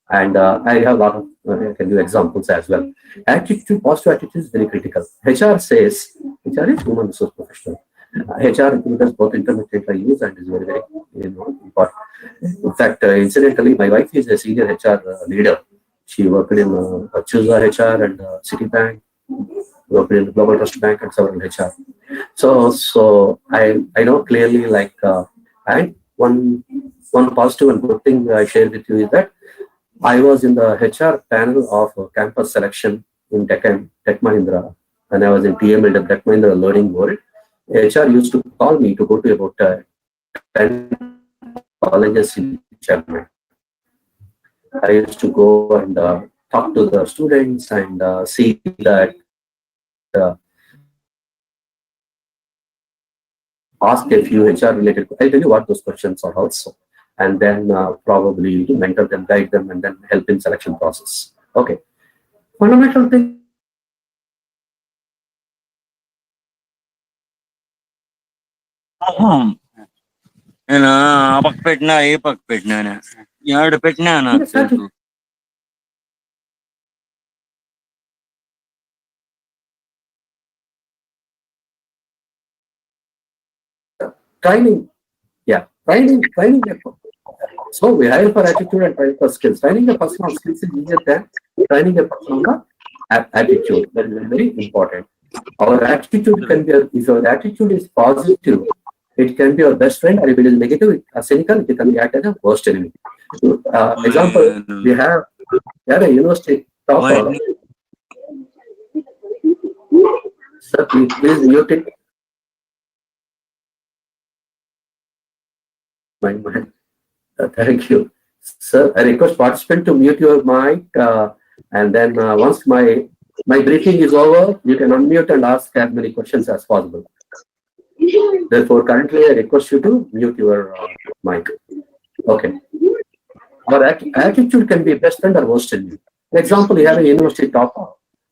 And I have a lot of I can give examples as well. Attitude, positive attitude is very critical. HR says, HR is human resource professional. HR includes both internet use and is very, very important. In fact, incidentally, my wife is a senior HR leader. She worked in Chusa HR and Citibank, worked in Global Trust Bank and several HR. So I know clearly, and one positive and good thing I share with you is that I was in the HR panel of campus selection in Tech Mahindra, and I was in TML, Tech Mahindra Learning Board. HR used to call me to go to about 10 colleges in Chennai. I used to go and talk to the students and see that, ask a few HR related. I'll tell you what those questions are also, and then probably mentor them, guide them, and then help in selection process. Okay, fundamental thing. నేను ఆ పక్క పెట్టినా ఏ పక్క పెట్టినా ఎవడు పెట్టినా నాకు తెలుసు. Training. So we hire for attitude and train for skills. Training a person on skills is easier than training a person on the attitude. That is very important. Our attitude can be, if your attitude is positive, it can be your best friend, or if it is negative, cynical, it can be acted as a worst enemy. Example, we have a university topper. Sir, please mute it. Thank you. Sir, I request participant to mute your mic, and then once my briefing is over, you can unmute and ask as many questions as possible. Therefore, currently, I request you to mute your mic. Okay. Our attitude can be best friend or worst enemy. For example, you have a university topper,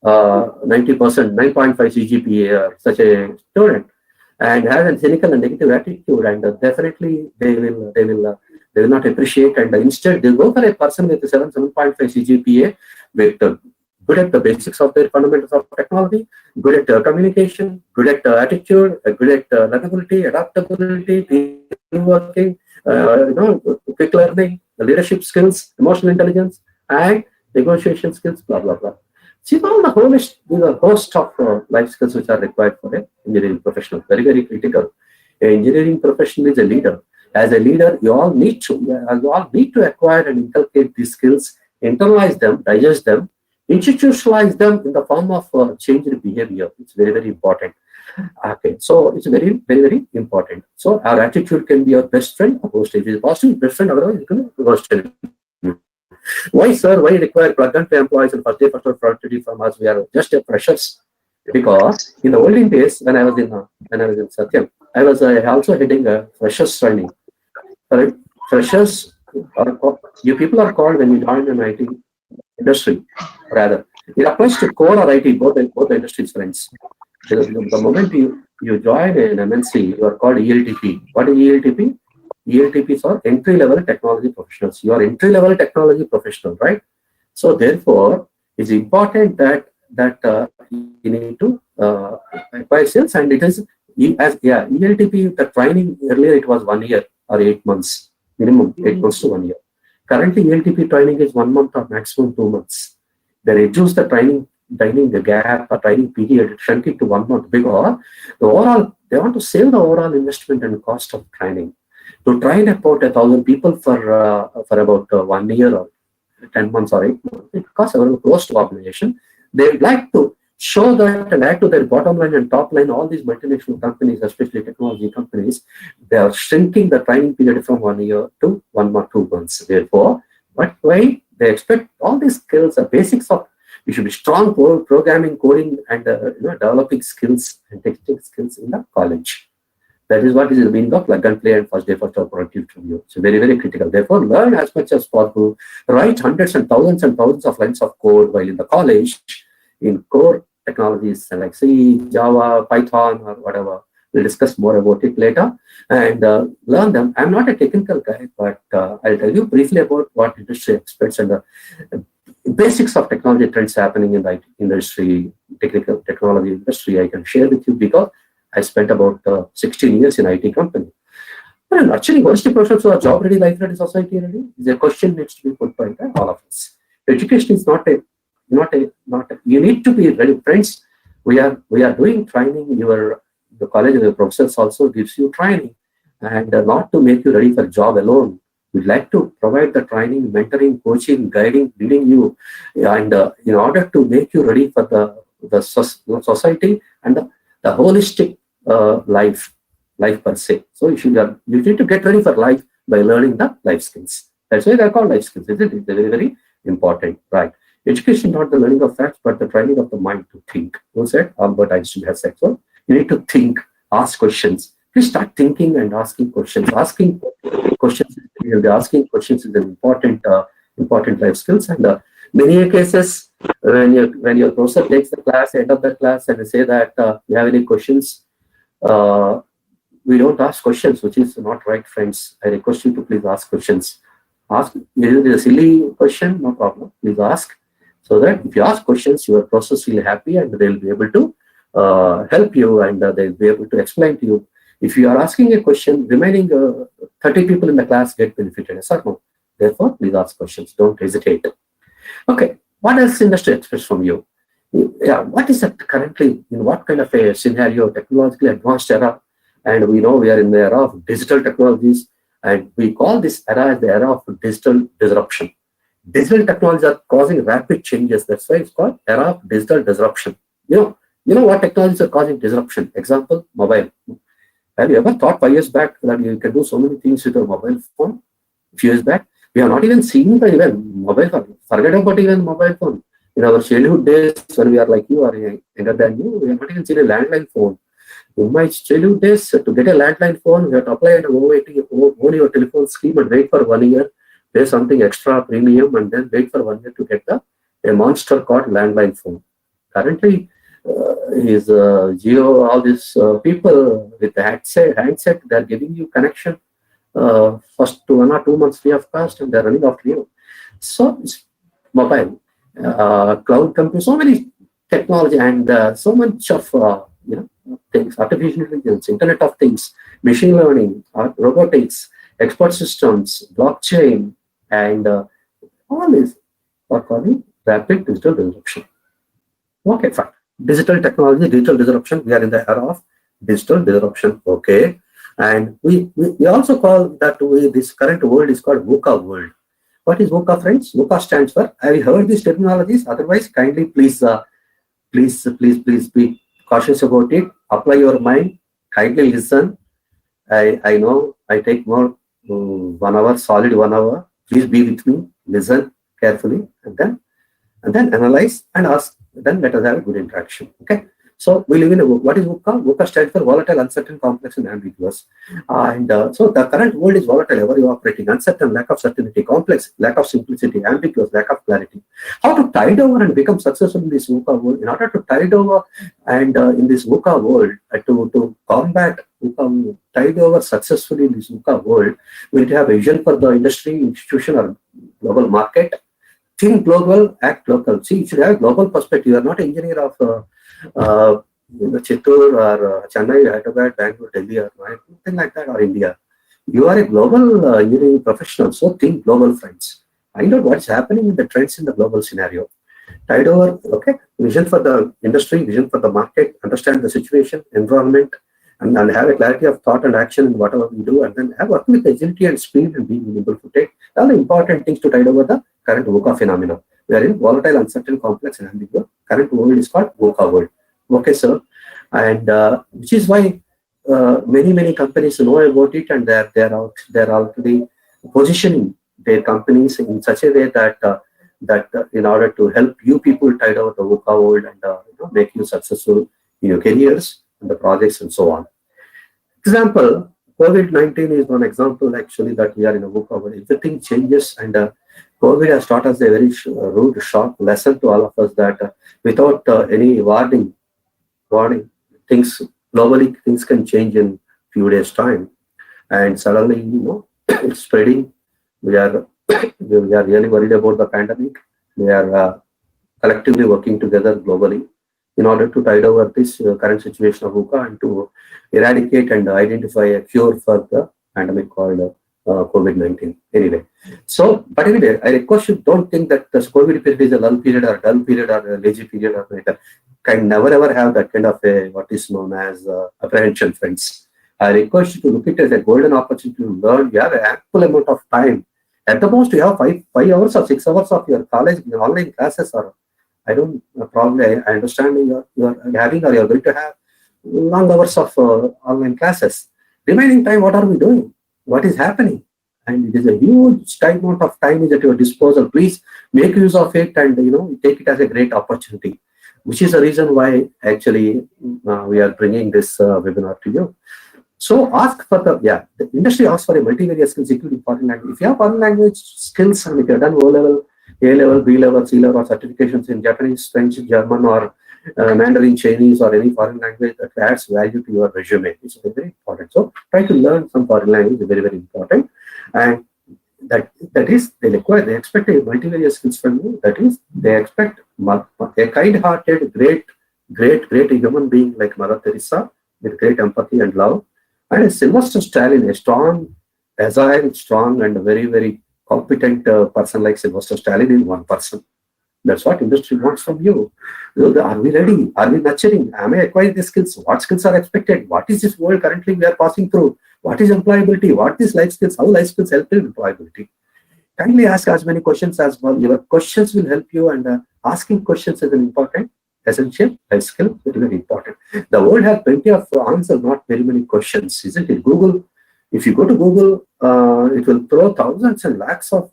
90%, 9.5 CGPA, such a student, and has a cynical and negative attitude, and definitely they will not appreciate, and instead they go for a person with 7.5 CGPA with good at the basics of their fundamentals of technology, good at communication, good at attitude, good at learnability, adaptability, team working, quick learning, leadership skills, emotional intelligence, and negotiation skills, blah, blah, blah. See, all the host of life skills which are required for an engineering professional, very, very critical. An engineering professional is a leader. As a leader, you all need to acquire and inculcate these skills, internalize them, digest them, institutionalize them in the form of change in behavior. It's very, very important. Okay, so it's very, very, very important. So our attitude can be our best friend, opposed to positive best friend, otherwise it can be worst enemy. Why, sir? Why require plug-and-play employees and first day, first productivity from us? We are just freshers. Because in the olden days, when I was in Satyam, I was also heading a freshers training. Right? Freshers, you people are called when you join an IT industry. Rather, it applies to core or IT, both the industries, friends. The moment you join an MNC, you are called ELTP. What is ELTP? ELTPs are entry-level technology professionals. You are entry-level technology professional, right? So therefore, it's important that you need to acquire skills, and it is ELTP. The training earlier it was 1 year or 8 months minimum, 8 months to 1 year. Currently, ELTP training is 1 month or maximum 2 months. They reduce the training gap or training period, shrink it to 1 month because they want to save the overall investment and cost of training. To train about 1,000 people for about 1 year or 10 months or 8 months, it costs a close to organization. They would like to show that and add to their bottom line and top line. All these multinational companies, especially technology companies, they are shrinking the training period from 1 year to 1 or 2 months. Therefore, but why they expect all these skills, the basics of you should be strong programming, coding, and developing skills and technical skills in the college. That is what is being the plug and play and first day, first productive from you. So very, very critical. Therefore, learn as much as possible. Write hundreds and thousands of lines of code while in the college in core technologies like C, Java, Python, or whatever. We'll discuss more about it later and learn them. I'm not a technical guy, but I'll tell you briefly about what industry experts and the basics of technology trends happening in the industry, technology industry. I can share with you because I spent about 16 years in IT company. And actually, holistic professionals who are job ready, life ready, society ready is a question needs to be put by all of us. Education is not a. You need to be ready, friends. We are doing training. The college, the professors also gives you training, and not to make you ready for job alone. We'd like to provide the training, mentoring, coaching, guiding, leading you, and in order to make you ready for the society and the holistic life per se. So you need to get ready for life by learning the life skills. That's why they're called life skills, isn't it? They're very, very important, right? Education is not the learning of facts, but the training of the mind to think. Who said? Albert Einstein has said so. You need to think, ask questions. Please start thinking and asking questions. Asking questions is an important life skills. And many cases, when your professor takes the class, end of the class, and say that you have any questions, we don't ask questions, which is not right, friends. I request you to please ask questions. Ask. If it is a silly question, no problem. Please ask. So that if you ask questions, your process will be happy and they'll be able to help you and they'll be able to explain to you. If you are asking a question, remaining 30 people in the class get benefited. Yes or no? Therefore, please ask questions. Don't hesitate. Okay. What else industry expects from you? Yeah. What is that currently? In what kind of a scenario? Technologically advanced era, and we know we are in the era of digital technologies, and we call this era as the era of digital disruption. Digital technologies are causing rapid changes. That's why it's called era of digital disruption. You know what technologies are causing disruption? Example, mobile. Have you ever thought 5 years back that you can do so many things with your mobile phone? A few years back, we have not even seen the even mobile phone. Forget about even mobile phone. In our childhood days, when we are like you or younger than you, we have not even seen a landline phone. In my childhood days, to get a landline phone, we have to apply and own your telephone scheme and wait for 1 year, pay something extra premium, and then wait for 1 year to get a monster called landline phone. Currently, is Geo, all these people with the handset, they are giving you connection first to 1 or 2 months free of cost, and they are running after you. So it's mobile. cloud computing, so many technology and so much of things, artificial intelligence, Internet of Things, machine learning, robotics, expert systems, blockchain, and all these are called rapid digital disruption. Okay, fine. Digital technology, digital disruption. We are in the era of digital disruption. Okay, and we also call that this current world is called VUCA world. What is VUCA, friends? VUCA stands for, have you heard these terminologies? Otherwise, kindly please be cautious about it. Apply your mind. Kindly listen. I know I take more 1 hour, solid 1 hour. Please be with me. Listen carefully, and then analyze and ask. Then let us have a good interaction. Okay. So we live in what is VUCA? VUCA stands for volatile, uncertain, complex, and ambiguous. So the current world is volatile, ever operating, uncertain, lack of certainty, complex, lack of simplicity, ambiguous, lack of clarity. How to tide over and become successful in this VUCA world? In order to tide over and in this VUCA world, to combat VUCA, tide over successfully in this VUCA world, we need to have a vision for the industry, institution, or global market. Think global, act local. See, you should have a global perspective. You are not an engineer of Chittoor or Chennai, Hyderabad, Bangalore, Delhi, or anything like that, or India. You are a global engineering professional, so think global, friends. Find out what's happening in the trends in the global scenario. Tide over, okay, vision for the industry, vision for the market, understand the situation, environment, and have a clarity of thought and action in whatever we do, and then have work with agility and speed and being able to take all the important things to tide over the current VUCA phenomena. We are in volatile, uncertain, complex, and ambiguous. Current world is called VUCA world. Okay, sir. And which is why many companies know about it, and they're already positioning their companies in such a way that in order to help you people tide over the VUCA world and make you successful in your careers and the projects and so on. Example, COVID-19 is one example actually that we are in a VUCA world. Everything changes, and COVID has taught us a very rude, sharp lesson to all of us that without any warning, things globally, things can change in few days' time, and suddenly, it's spreading. We are really worried about the pandemic. We are collectively working together globally in order to tide over this current situation of VUCA and to eradicate and identify a cure for the pandemic called COVID-19. Anyway, but anyway, I request you don't think that this COVID period is a lull period or dull period or a lazy period or like that. Can never ever have that kind of a what is known as apprehension, friends. I request you to look at it as a golden opportunity to learn. You have an ample amount of time. At the most, you have 5 hours or 6 hours of your college online classes, or I don't probably I understand you're having or you're going to have long hours of online classes. Remaining time, what are we doing? What is happening? And it is a huge amount of time is at your disposal. Please make use of it and take it as a great opportunity, which is the reason why actually we are bringing this webinar to you. So ask for the industry asks for a multivariate skills, including foreign language. If you have foreign language skills and if you have done O-level, A-level, B-level, C-level or certifications in Japanese, French, German or Mandarin, Chinese or any foreign language that adds value to your resume, it's very important. So try to learn some foreign language is very, very important. And that is they expect a multivariate skills from you. That is they expect a kind-hearted, great human being like Mother Teresa with great empathy and love, and a Sylvester Stalin, a strong, agile, strong and very, very competent person like Sylvester Stalin in one person. That's what industry wants from you. Are we ready? Are we nurturing? Am I acquiring the skills? What skills are expected? What is this world currently we are passing through? What is employability? What is life skills? How life skills help in employability? Kindly ask as many questions as well. Your questions will help you, and asking questions is an important, essential life skill, very, very important. The world has plenty of answers, not very many questions, isn't it? Google, if you go to Google, it will throw thousands and lakhs of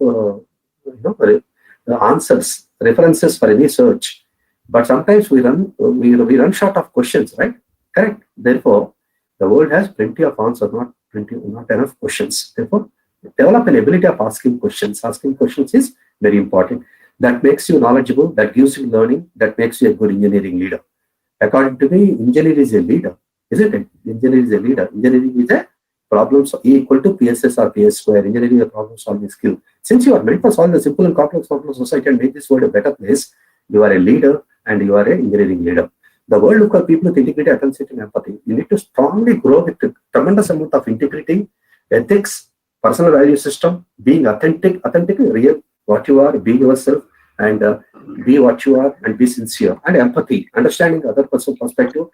answers, references for any search. But sometimes we run short of questions, right? Correct. Therefore, the world has plenty of answers, not enough questions. Therefore, develop an ability of asking questions. Asking questions is very important. That makes you knowledgeable, that gives you learning, that makes you a good engineering leader. According to me, engineer is a leader, isn't it? Engineer is a leader. Engineering is a problems E equal to PSS or PS square, engineering a problem solving skill. Since you are meant for solving the simple and complex problems of society and make this world a better place, you are a leader and you are an engineering leader. The world look at people with integrity, authenticity, and empathy. You need to strongly grow with a tremendous amount of integrity, ethics, personal value system, being authentic, real, what you are, be yourself, and be what you are, and be sincere. And empathy, understanding other person's perspective,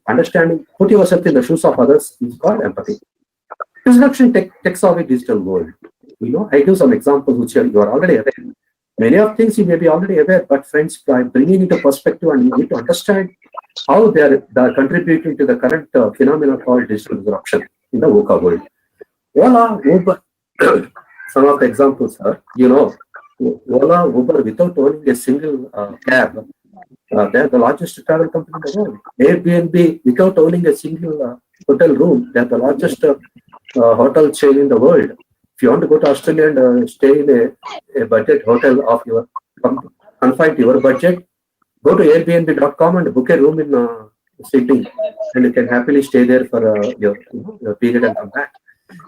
understanding, put yourself in the shoes of others is called empathy. Disruption takes off a digital world. I give some examples which you are already aware. Many of things you may be already aware, but friends, by bringing into perspective, and you need to understand how they are contributing to the current phenomena called digital disruption in the VUCA world. Ola, Uber, some of the examples are, Ola, Uber, without owning a single cab, they are the largest travel company in the world. Airbnb, without owning a single hotel room, they are the largest hotel chain in the world. If you want to go to Australia and stay in a budget hotel of your confined to your budget, go to Airbnb.com and book a room in Sydney, and you can happily stay there for your period and come back.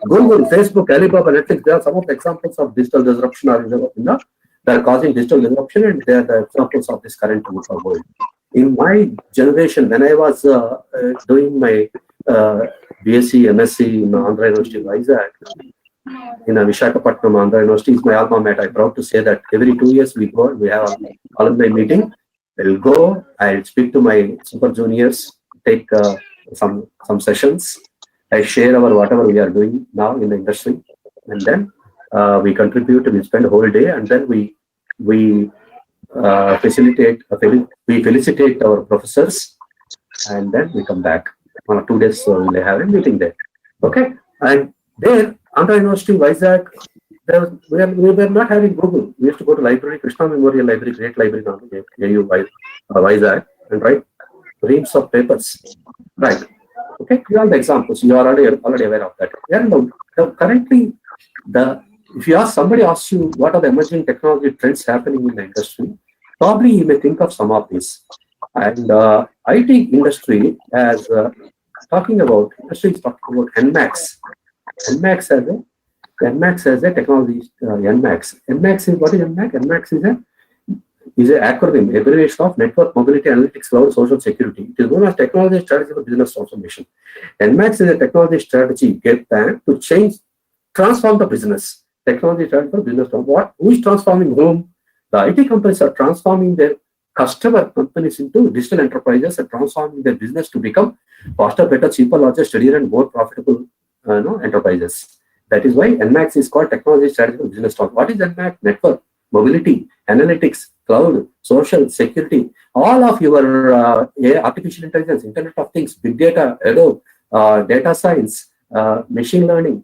Google, Facebook, Alibaba, Netflix, there are some of the examples of digital disruption that are causing digital disruption, and they are the examples of this current world. In my generation, when I was doing my BSc, MSc in Andhra University, Vizag, in Visakhapatnam, Andhra University is my alma mater. I'm proud to say that every 2 years we have an alumni meeting. I'll go, I'll speak to my super juniors, take some sessions. I share whatever we are doing now in the industry, and then we contribute. We spend a whole day, and then we felicitate our professors, and then we come back on 2 days. So we'll have a meeting there. Okay, and there, Andhra University, Vizag, we were not having Google. We used to go to library, Krishna Memorial Library, great library now, AU Vizag, and write reams of papers. Right. Okay, here are the examples. You are already aware of that. And currently, if somebody asks you what are the emerging technology trends happening in the industry, probably you may think of some of these. And IT industry is talking about NMAX. NMAX as a technology. NMAX. NMAX is what is NMAX? NMAX is an acronym, abbreviation of Network Mobility Analytics Cloud Social Security. It is known as Technology Strategy for Business Transformation. NMAX is a technology strategy plan to transform the business. Technology strategy for business transformation. Who is transforming whom? The IT companies are transforming their customer companies into digital enterprises and transforming their business to become faster, better, cheaper, larger, steadier, and more profitable enterprises. That is why NMAX is called Technology Strategy for Business Transformation. What is NMAX? Network, mobility, analytics, cloud, social, security, all of your artificial intelligence, Internet of Things, big data, data science, machine learning,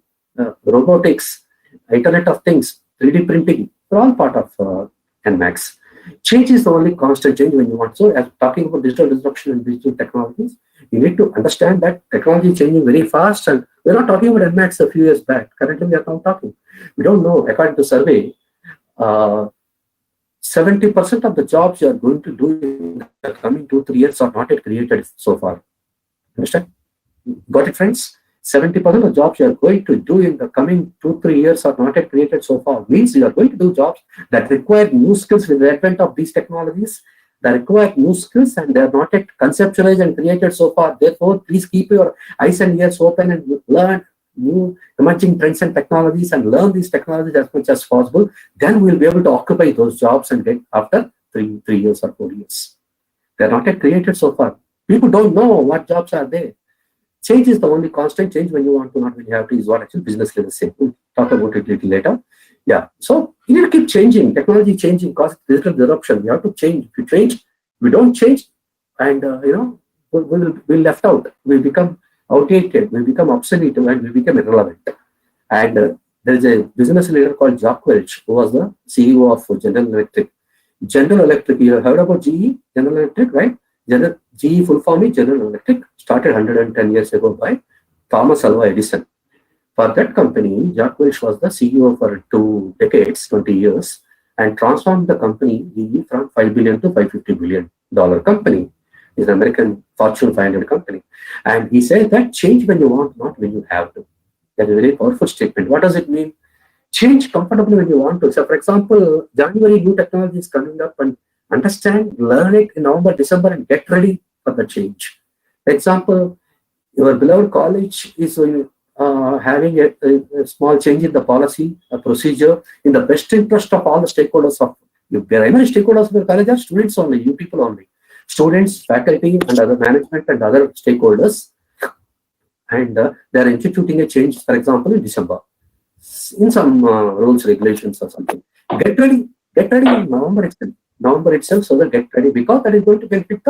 robotics, Internet of Things, 3D printing, they're all part of NMAX. Change is the only constant change when you want. So, as talking about digital disruption and digital technologies, you need to understand that technology is changing very fast, and we're not talking about NMAX a few years back. Currently, we are now talking. We don't know, according to survey, 70% of the jobs you are going to do in the coming 2-3 years are not yet created so far. Understand? Got it, friends? 70% of jobs you are going to do in the coming 2-3 years are not yet created so far. Means you are going to do jobs that require new skills with the advent of these technologies, that require new skills, and they are not yet conceptualized and created so far. Therefore, please keep your eyes and ears open and learn new emerging trends and technologies, and learn these technologies as much as possible. Then we'll be able to occupy those jobs and get after 3 years or 4 years. They are not yet created so far. People don't know what jobs are there. Change is the only constant. Change when you want to, not when you have to, is what actually business leaders say. We'll talk about it a little later. Yeah. So you need to keep changing. Technology changing causes digital disruption. You have to change. If you change, we don't change, and we'll left out. We become outdated. We become obsolete, and we become irrelevant. And there is a business leader called Jack Welch, who was the CEO of General Electric. General Electric, you have heard about GE, General Electric, right? GE full form is General Electric, started 110 years ago by Thomas Alva Edison. For that company, Jack Welch was the CEO for 2 decades, 20 years, and transformed the company GE from $5 billion to $550 billion company. It's an American Fortune 500 company. And he said that change when you want, not when you have to. That is a very powerful statement. What does it mean? Change comfortably when you want to. So, for example, January, new technology is coming up, and understand, learn it in November, December, and get ready for the change. For example, your beloved college is having a small change in the policy, a procedure, in the best interest of all the stakeholders of you. Primary stakeholders of the college are students only, you people only. Students, faculty, and other management and other stakeholders. And they are instituting a change, for example, in December, in some rules, regulations, or something. Get ready in November itself, so that get ready, because that is going to benefit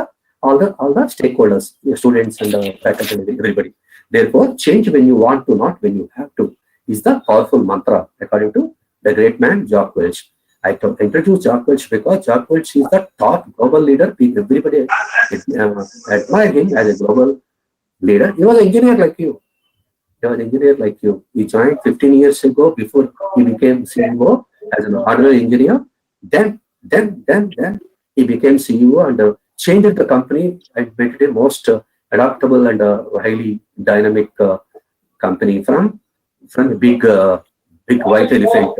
all the stakeholders, the students and the faculty and everybody. Therefore, change when you want to, not when you have to, is the powerful mantra, according to the great man Jack Welch. I introduced Jack Welch because Jack Welch is the top global leader. Everybody admire him as a global leader. He was an engineer like you. He joined 15 years ago before he became CEO as an ordinary engineer. Then he became CEO and changed the company and made it a most adaptable and highly dynamic company from a big white elephant.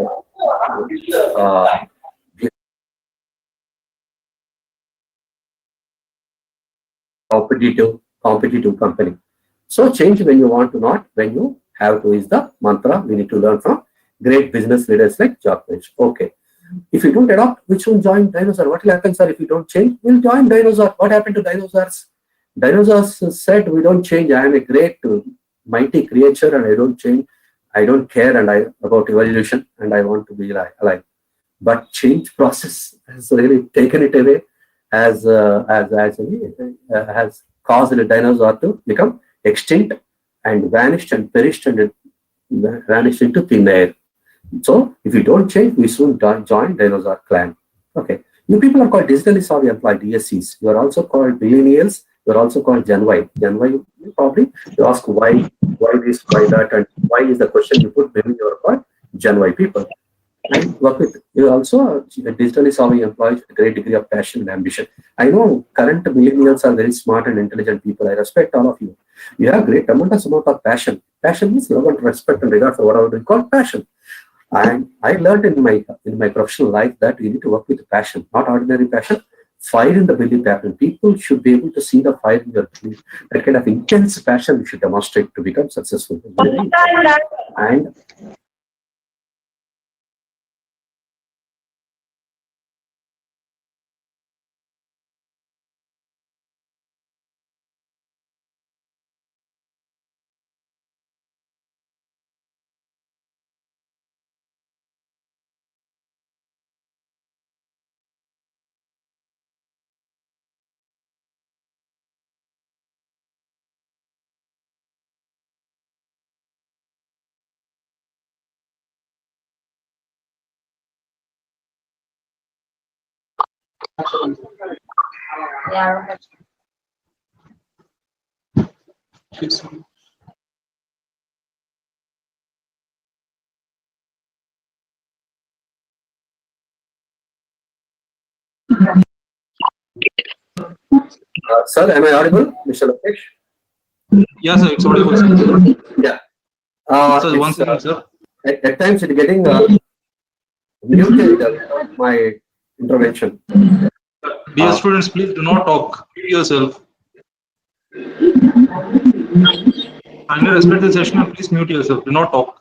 Competitive company. So change when you want to, not when you have to, is the mantra we need to learn from great business leaders like Jack Welch. Okay. If you don't adopt, we should join dinosaur. What will happen, sir, if you don't change? We'll join dinosaur. What happened to dinosaurs? Dinosaurs said, we don't change. I am a great, mighty creature and I don't change. I don't care about evolution and I want to be alive. But change process has really taken it away, has caused the dinosaur to become extinct and vanished and perished and vanished into thin air. So if you don't change, we soon join dinosaur clan. Okay. You people are called digitally savvy employed, DSCs. You are also called millennials. You are also called Gen Y. Gen Y, you probably you ask why this, why that, and why is the question you put. Maybe you are called Gen Y people. And work with you also digitally savvy employees with a great degree of passion and ambition. I know current millennials are very smart and intelligent people. I respect all of you. You have great tremendous amount of passion. Passion means love and respect and regard for whatever we call passion. And I learned in my professional life that you need to work with passion, not ordinary passion. Fire in the belly passion. People should be able to see the fire in your belly. That kind of intense passion you should demonstrate to become successful. And sir, am I audible, Mr. Lokesh? Yes, sir, it's audible, sir. Yeah. Sir, one second, sir. At times it's getting muted my intervention. Dear students, please do not talk. Mute yourself. Kindly respect the session and please mute yourself. Do not talk.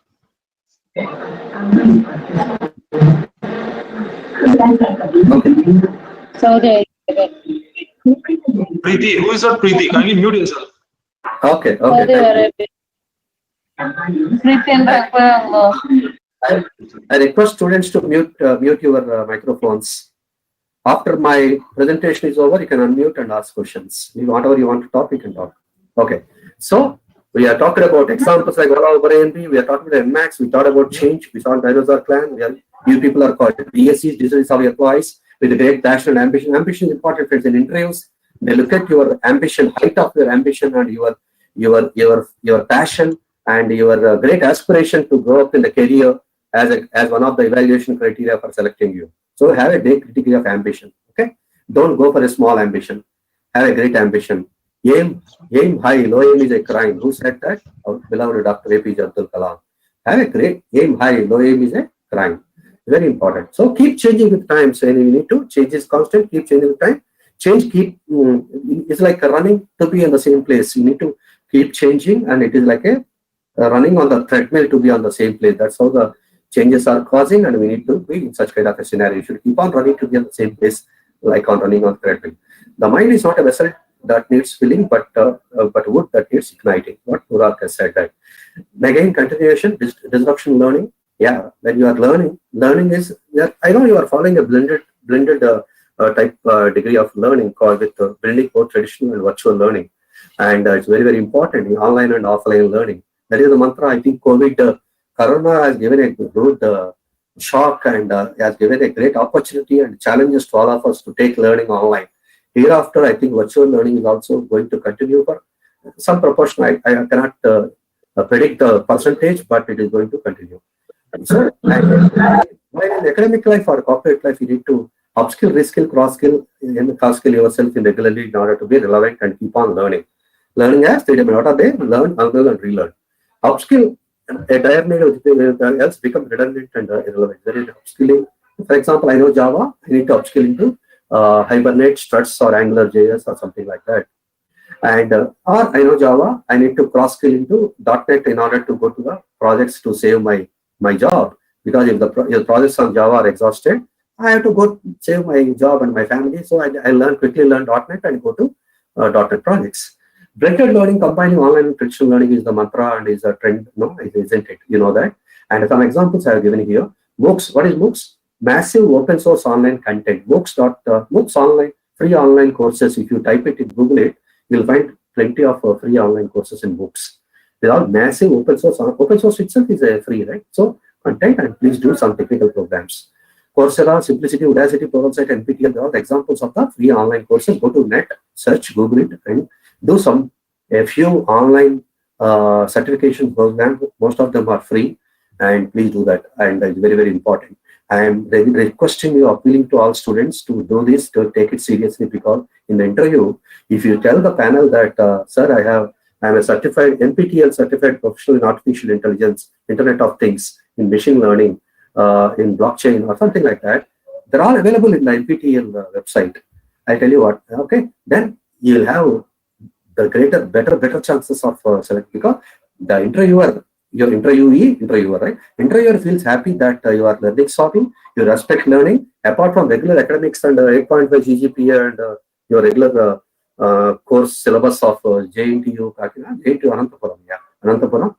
Okay. Preeti, who is that Preeti? Kindly mute yourself. Okay. I request students to mute your microphones. After my presentation is over, you can unmute and ask questions. Whatever you want to talk, you can talk. Okay. So we are talking about examples like NB. We are talking about NMAX. We talked about change. We saw dinosaur clan. You people are called DSCs, digital savvy employees, with a great passion and ambition. Ambition is important, friends. In interviews, they look at your ambition, height of your ambition, and your passion and your great aspiration to grow up in the career as one of the evaluation criteria for selecting you. So have a great degree of ambition. Okay, don't go for a small ambition. Have a great ambition. Aim high, low aim is a crime. Who said that? Our beloved Dr. APJ Abdul Kalam. Have a great aim high, low aim is a crime. Very important. So keep changing with time. So you need to change is constant. Keep changing with time. Change it's like running to be in the same place. You need to keep changing, and it is like a running on the treadmill to be on the same place. That's how the changes are causing, and we need to be in such kind of a scenario. You should keep on running to be on the same place, like on running on the treadmill. The mind is not a vessel that needs filling, but wood that needs igniting. What Murak has said that. And again, continuation, disruption learning. Yeah, when you are learning is, I know you are following a blended type degree of learning called with building both traditional and virtual learning. And it's very, very important in online and offline learning. That is the mantra. I think Corona has given a good shock and has given a great opportunity and challenges to all of us to take learning online. Hereafter, I think virtual learning is also going to continue for some proportion. I cannot predict the percentage, but it is going to continue. So, while in academic life or corporate life, you need to upskill, reskill, cross-skill yourself regularly in order to be relevant and keep on learning. Learning as 3 dimensions. What are they? Learn, unlearn, and relearn. Upskill, else become redundant and irrelevant. There is upskilling. For example, I know Java. I need to upskill into Hibernate, Struts, or AngularJS, or something like that. And or I know Java. I need to cross-skill into .NET in order to go to the projects to save my job. Because if the projects on Java are exhausted, I have to go save my job and my family. So I quickly learn .NET and go to .NET projects. Blended learning, combining online and traditional learning is the mantra and is a trend. No, isn't it? You know that. And some examples I have given here. MOOCs. What is MOOCs? Massive open source online content. MOOCs online, free online courses. If you type it in Google it, you'll find plenty of free online courses in MOOCs. They are massive open source. Open source itself is free, right? So content, and please do some technical programs. Coursera, Simplicity, Udacity, Pluralsight, NPTEL, they are the examples of the free online courses. Go to net, search, Google it, and do a few online certification programs. Most of them are free, and please do that. And it's very, very important. I am requesting you, appealing to all students to do this, to take it seriously, because in the interview, if you tell the panel that, sir, I am a certified NPTEL certified professional in artificial intelligence, Internet of Things, in machine learning, in blockchain, or something like that, they're all available in the NPTEL website. I tell you what, okay, then you will have the better chances of select, because the interviewer, right? Interviewer feels happy that you are learning something, you respect learning, apart from regular academics and 8.5 GGPA and your regular course syllabus of JNTU, Anantapuram.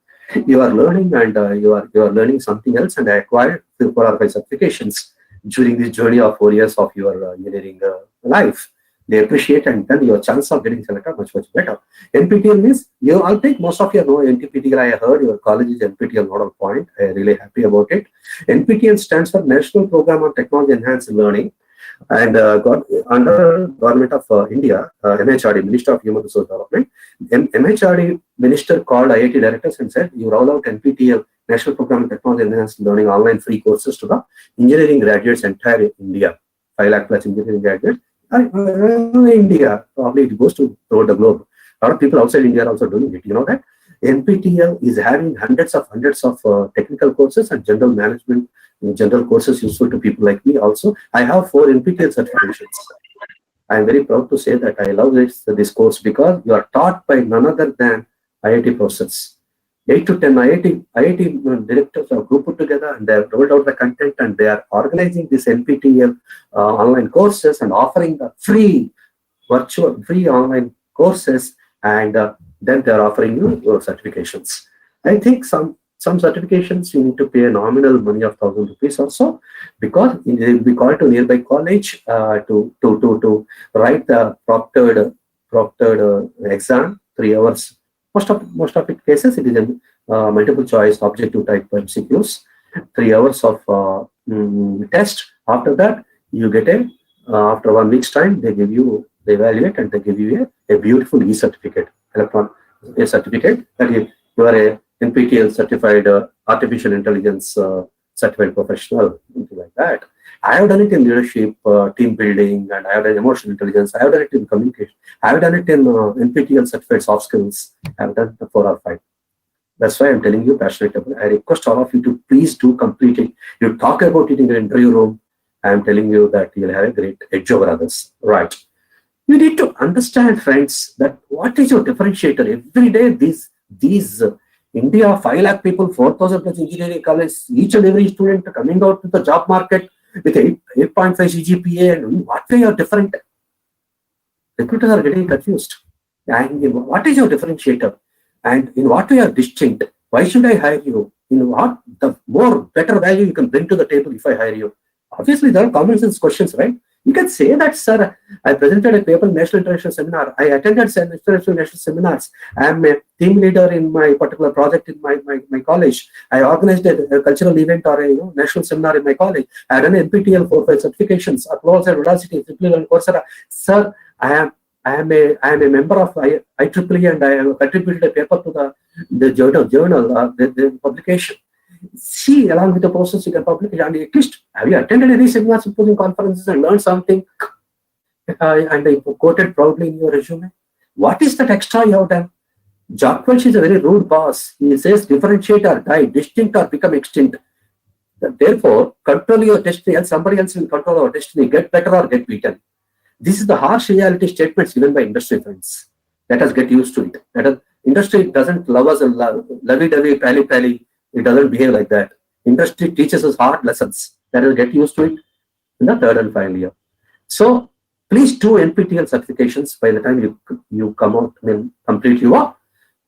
You are learning, and you are learning something else, and I acquired 4 or 5 certifications during this journey of 4 years of your engineering life. They appreciate, and then your chance of getting selected much better. NPTEL means, I think most of you know NPTEL. I heard your college is NPTEL Model Point. I am really happy about it. NPTEL stands for National Program on Technology Enhanced Learning, and under Government of India, MHRD, Minister of Human Resource Development. MHRD Minister called IIT directors and said, you roll out NPTEL, National Program on Technology Enhanced Learning, online free courses to the engineering graduates entire India, 5 lakh plus engineering graduates. India, probably it goes to throughout the globe. A lot of people outside India are also doing it. You know that NPTEL is having hundreds of technical courses and general management, general courses useful to people like me. Also, I have 4 NPTEL certifications. I am very proud to say that I love this course, because you are taught by none other than IIT professors. 8 to 10 IIT directors are grouped together, and they have rolled out the content, and they are organizing this NPTEL online courses and offering the free online courses, and then they are offering you your certifications. I think some certifications you need to pay a nominal money of 1,000 rupees or so, because you will be called to nearby college to write the proctored exam, 3 hours. Most of it cases, it is a multiple choice objective type MCQs, 3 hours of test. After that, you get after 1 week's time, they evaluate, and they give you a beautiful e-certificate, a certificate that you are a NPTEL certified artificial intelligence certified professional, something like that. I have done it in leadership, team building, and I have done emotional intelligence. I have done it in communication. I have done it in NPTEL certified soft skills. I have done the 4 or 5. That's why I'm telling you passionately. I request all of you to please do complete it. You talk about it in the interview room. I'm telling you that you'll have a great edge over others. Right. You need to understand, friends, that what is your differentiator? Every day, these India, 5 lakh people, 4,000 plus engineering colleges, each and every student coming out to the job market with 8.5 CGPA, and what way you're different? Recruiters are getting confused. And what is your differentiator? And in what way you are distinct? Why should I hire you? In what the more better value you can bring to the table if I hire you? Obviously, there are common sense questions, right? You can say that, sir, I presented a paper in National International Seminar. I attended national seminars. I am a team leader in my particular project in my college. I organized a cultural event or a national seminar in my college. I had an NPTEL 4-5 certifications, Applause and Audacity, Simply and Coursera. Sir, I am a member of IEEE, and I have contributed a paper to the journal, the publication. See, along with the process, you can publish it. And at least, have you attended any seminars, symposium, conferences, and learned something? And I quoted proudly in your resume. What is that extra you have done? Jack Welch is a very rude boss. He says, differentiate or die, distinct or become extinct. Therefore, control your destiny, and somebody else will control our destiny. Get better or get beaten. This is the harsh reality statements given by industry friends. Let us get used to it. That is, industry doesn't love us and lovey-dovey, pally-pally. It doesn't behave like that. Industry teaches us hard lessons. Let us get used to it in the 3rd and final year. So please do NPTEL certifications by the time you come out and complete your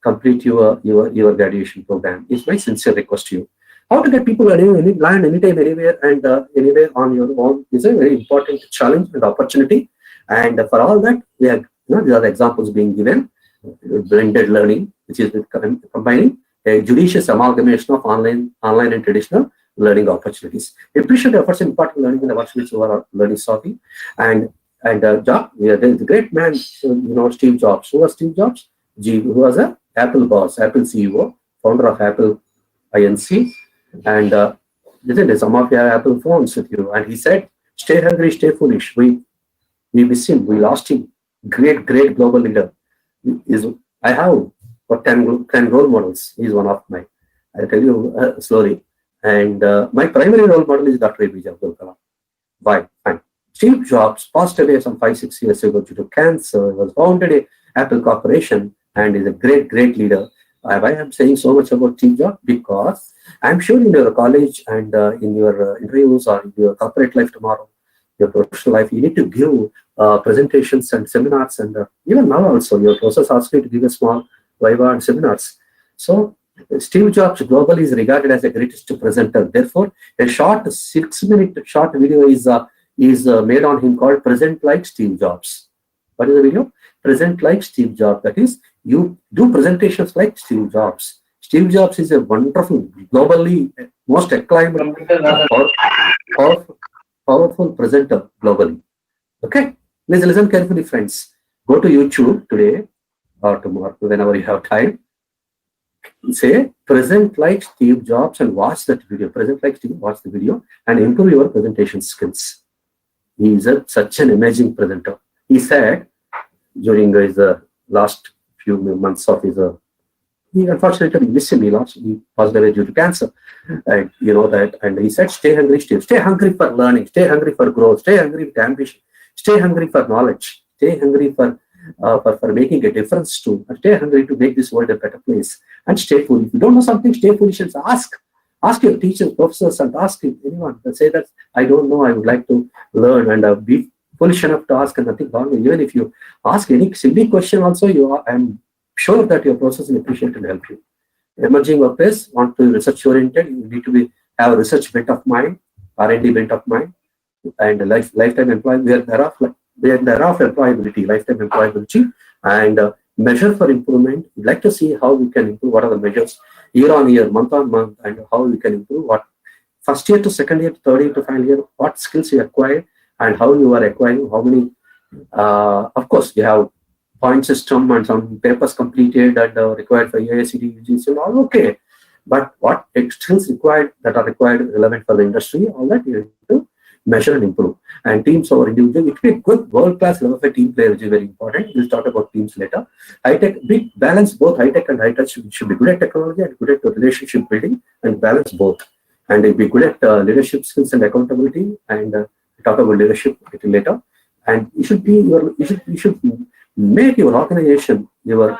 graduation program. It's my sincere request to you. How to get people learn anytime, anywhere, and anywhere on your own is a very important challenge and opportunity. And for all that, we have these are the examples being given. Blended learning, which is combining a judicious amalgamation of online and traditional learning opportunities. Appreciate efforts in part of learning in the virtual which are learning savvy. And Job, there is a great man, Steve Jobs. Who was Steve Jobs? Who was a Apple boss, Apple CEO, founder of Apple Inc. And listen, some of you have Apple phones with you. And he said, stay hungry, stay foolish. We miss him. We lost him. Great global leader. I have 10 role models. He's one of my. I'll tell you slowly. And my primary role model is Dr. APJ Abdul Kalam. Why? Fine. Steve Jobs passed away some 5-6 years ago due to cancer. He was founded a Apple Corporation and is a great leader. Why I'm saying so much about Steve Jobs? Because I'm sure in your college and in your interviews or in your corporate life tomorrow, your professional life, you need to give presentations and seminars. And even now also, your process asks you to give a small viva and seminars. So Steve Jobs globally is regarded as the greatest presenter. Therefore, a short 6-minute short video is made on him called Present Like Steve Jobs. What is the video? Present Like Steve Jobs. That is, you do presentations like Steve Jobs. Steve Jobs is a wonderful, globally most acclaimed, powerful presenter globally. Okay? Please listen carefully, friends. Go to YouTube today or tomorrow, whenever you have time. Say, present like Steve Jobs and watch that video. Present like Steve, watch the video and improve your presentation skills. He is such an amazing presenter. He said during his last few months of his, he unfortunately missed him. He passed away due to cancer. And you know that. And he said, stay hungry, Steve. Stay hungry for learning. Stay hungry for growth. Stay hungry with ambition. Stay hungry for knowledge. Stay hungry for making a difference to. Stay hungry to make this world a better place. And stay foolish. If you don't know something, stay foolish and ask. Ask your teachers, professors, and ask anyone. Say that I don't know. I would like to learn, and be foolish enough to ask, and nothing wrong. Even if you ask any silly question, also I'm sure that your process will appreciate and help you. Emerging workplace, want to research oriented. You need to have a research bent of mind, R&D bent of mind, and lifetime employee. We are there of employability, lifetime employability, and measure for improvement. We'd like to see how we can improve. What are the measures year on year, month on month, and how we can improve. What first year to second year to third year to final year, what skills you acquire and how you are acquiring. How many? Of course, you have point system and some papers completed and required for AICTE, UGC, and all okay. But what skills required that are required relevant for the industry, all that you need to measure and improve. And teams or individual, it can be a good world-class level of a team player, which is very important. We'll talk about teams later. High-tech, big balance both high-tech and high-touch. Should be good at technology and good at relationship building, and balance both. And be good at leadership skills and accountability. And talk about leadership a little later. And you should make your organization your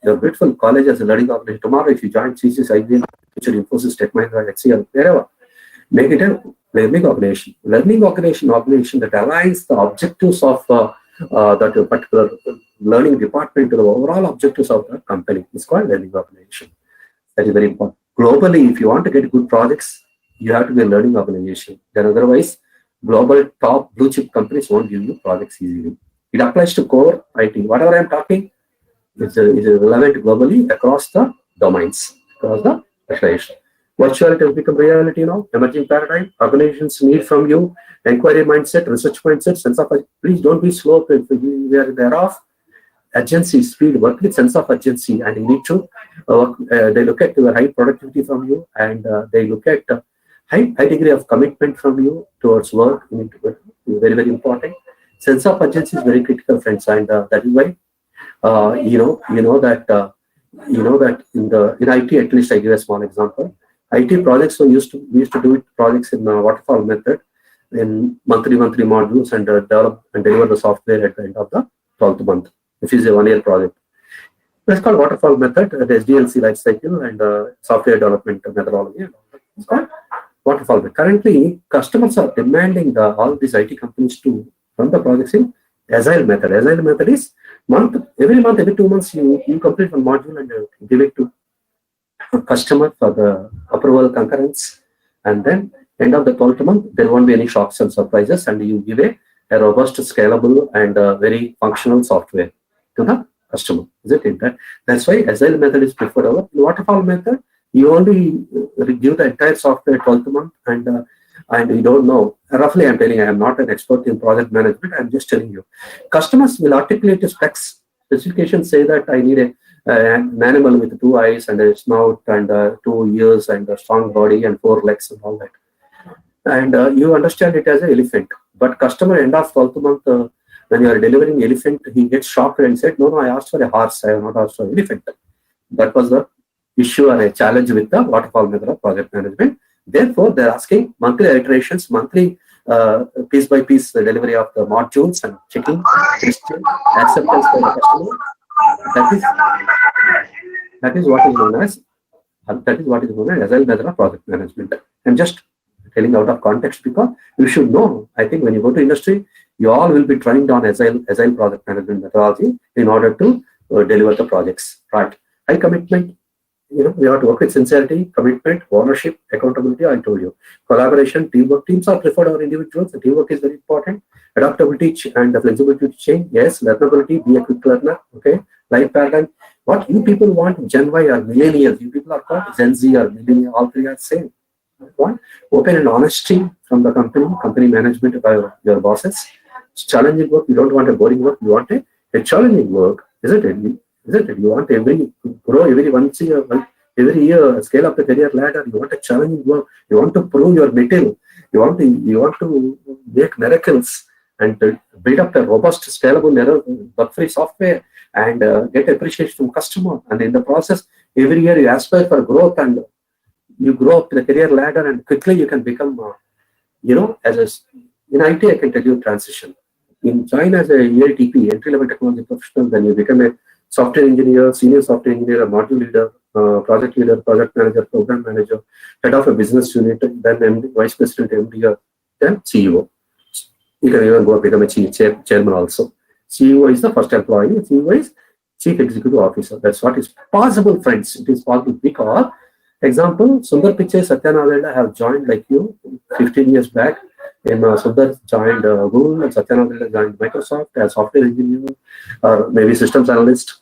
beautiful college as a learning organization. Tomorrow, if you join CCS, IBM, Infosys, Tech Mahindra, HCL, wherever, make it a learning organization. Learning organization that aligns the objectives of that particular learning department to the overall objectives of the company. It's called learning organization. That is very important. Globally, if you want to get good projects, you have to be a learning organization. Then otherwise, global top blue chip companies won't give you projects easily. It applies to core IT. Whatever I'm talking is relevant globally across the domains, across the specialization. Virtuality has become reality now, emerging paradigm. Organizations need from you inquiry mindset, research mindset, sense of please don't be slow. We are thereof. Urgency, speed, work with sense of urgency, and you need to they look at your high productivity from you, and they look at high degree of commitment from you towards work. You need to very, very important. Sense of urgency is very critical, friends, and that is why you know that in IT, at least I give a small example. IT projects we used to do it projects in waterfall method in monthly modules and develop and deliver the software at the end of the 12th month, which is a 1-year project. It's called waterfall method, the SDLC life cycle and software development methodology. It's called waterfall method. Currently, customers are demanding all these IT companies to run the projects in agile method. Agile method is every 2 months you complete one module and give it to a customer for the approval concurrence, and then end of the 12th month there won't be any shocks and surprises, and you give a robust, scalable and very functional software to the customer. Is it that? That's why agile method is preferred over waterfall method. You only give the entire software 12th month, and you don't know. Roughly, I'm telling you, I am not an expert in project management. I'm just telling you. Customers will articulate the specs. Specifications say that I need an animal with 2 eyes and a snout and 2 ears and a strong body and 4 legs and all that. And you understand it as an elephant. But customer end of 12th month, when you are delivering elephant, he gets shocked and said, no, I asked for a horse. I have not asked for an elephant. That was the issue or a challenge with the waterfall method of project management. Therefore, they're asking monthly iterations, monthly piece by piece delivery of the modules and checking acceptance by the customer. That is what is known as agile method of project management. I'm just telling out of context because you should know. I think when you go to industry, you all will be trained on agile project management methodology in order to deliver the projects. Right? High commitment. We have to work with sincerity, commitment, ownership, accountability. I told you. Collaboration, teamwork. Teams are preferred over individuals. The teamwork is very important. Adaptability and the flexibility to change. Yes. Learnability. Be a quick learner. Okay. Life paradigm. What you people want, Gen Y or millennials. You people are called Gen Z or millennial. All three are same. What? Open and honesty from the company management by your bosses. It's challenging work. You don't want a boring work. You want a challenging work. Isn't it? You want grow every every year, scale up the career ladder. You want a challenging work. You want to prove your mettle. You want to make miracles and build up a robust, scalable, bug-free software and get appreciation from customer. And in the process, every year you aspire for growth and you grow up the career ladder and quickly you can become, in IT, I can tell you transition. In China as a ELTP, entry-level technology professional, then you become a software engineer, senior software engineer, a module leader, project leader, project manager, program manager, head of a business unit, then MD, vice president, MD, then CEO. You can even go become a chairman also. CEO is the first employee. CEO is chief executive officer. That's what is possible, friends. It is possible because, example, Sundar Pichai, Satya Nadella have joined like you 15 years back. Sundar joined Google and Satya Nadella joined Microsoft as software engineer or maybe systems analyst.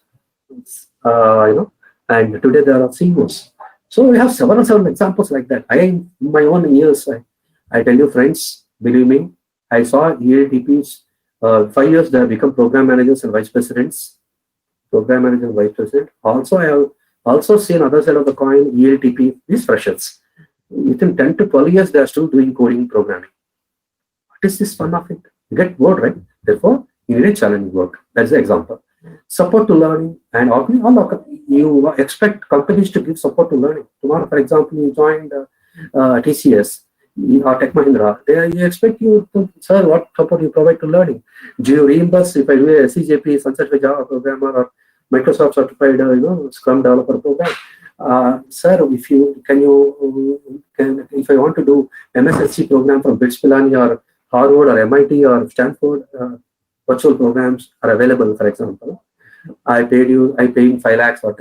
And today there are CEOs. So we have several examples like that. In my own years, I tell you, friends, believe me, I saw ELTPs. 5 years they have become program managers and vice presidents. Program manager and vice president. Also, I have also seen other side of the coin, ELTP, these freshers. Within 10 to 12 years, they are still doing coding programming. is this fun of it? You get bored, right? Therefore, you need a challenging work. That's the example. Support to learning, and you expect companies to give support to learning. Tomorrow, for example, you joined TCS or Tech Mahindra. You expect you to, sir, what support you provide to learning? Do you reimburse if I do a CJP, Sunset Java programmer, or Microsoft certified, Scrum developer program? Sir, if I want to do MSSC program from BITS Pilani or Harvard or MIT or Stanford, virtual programs are available, for example. I paid 5 lakhs or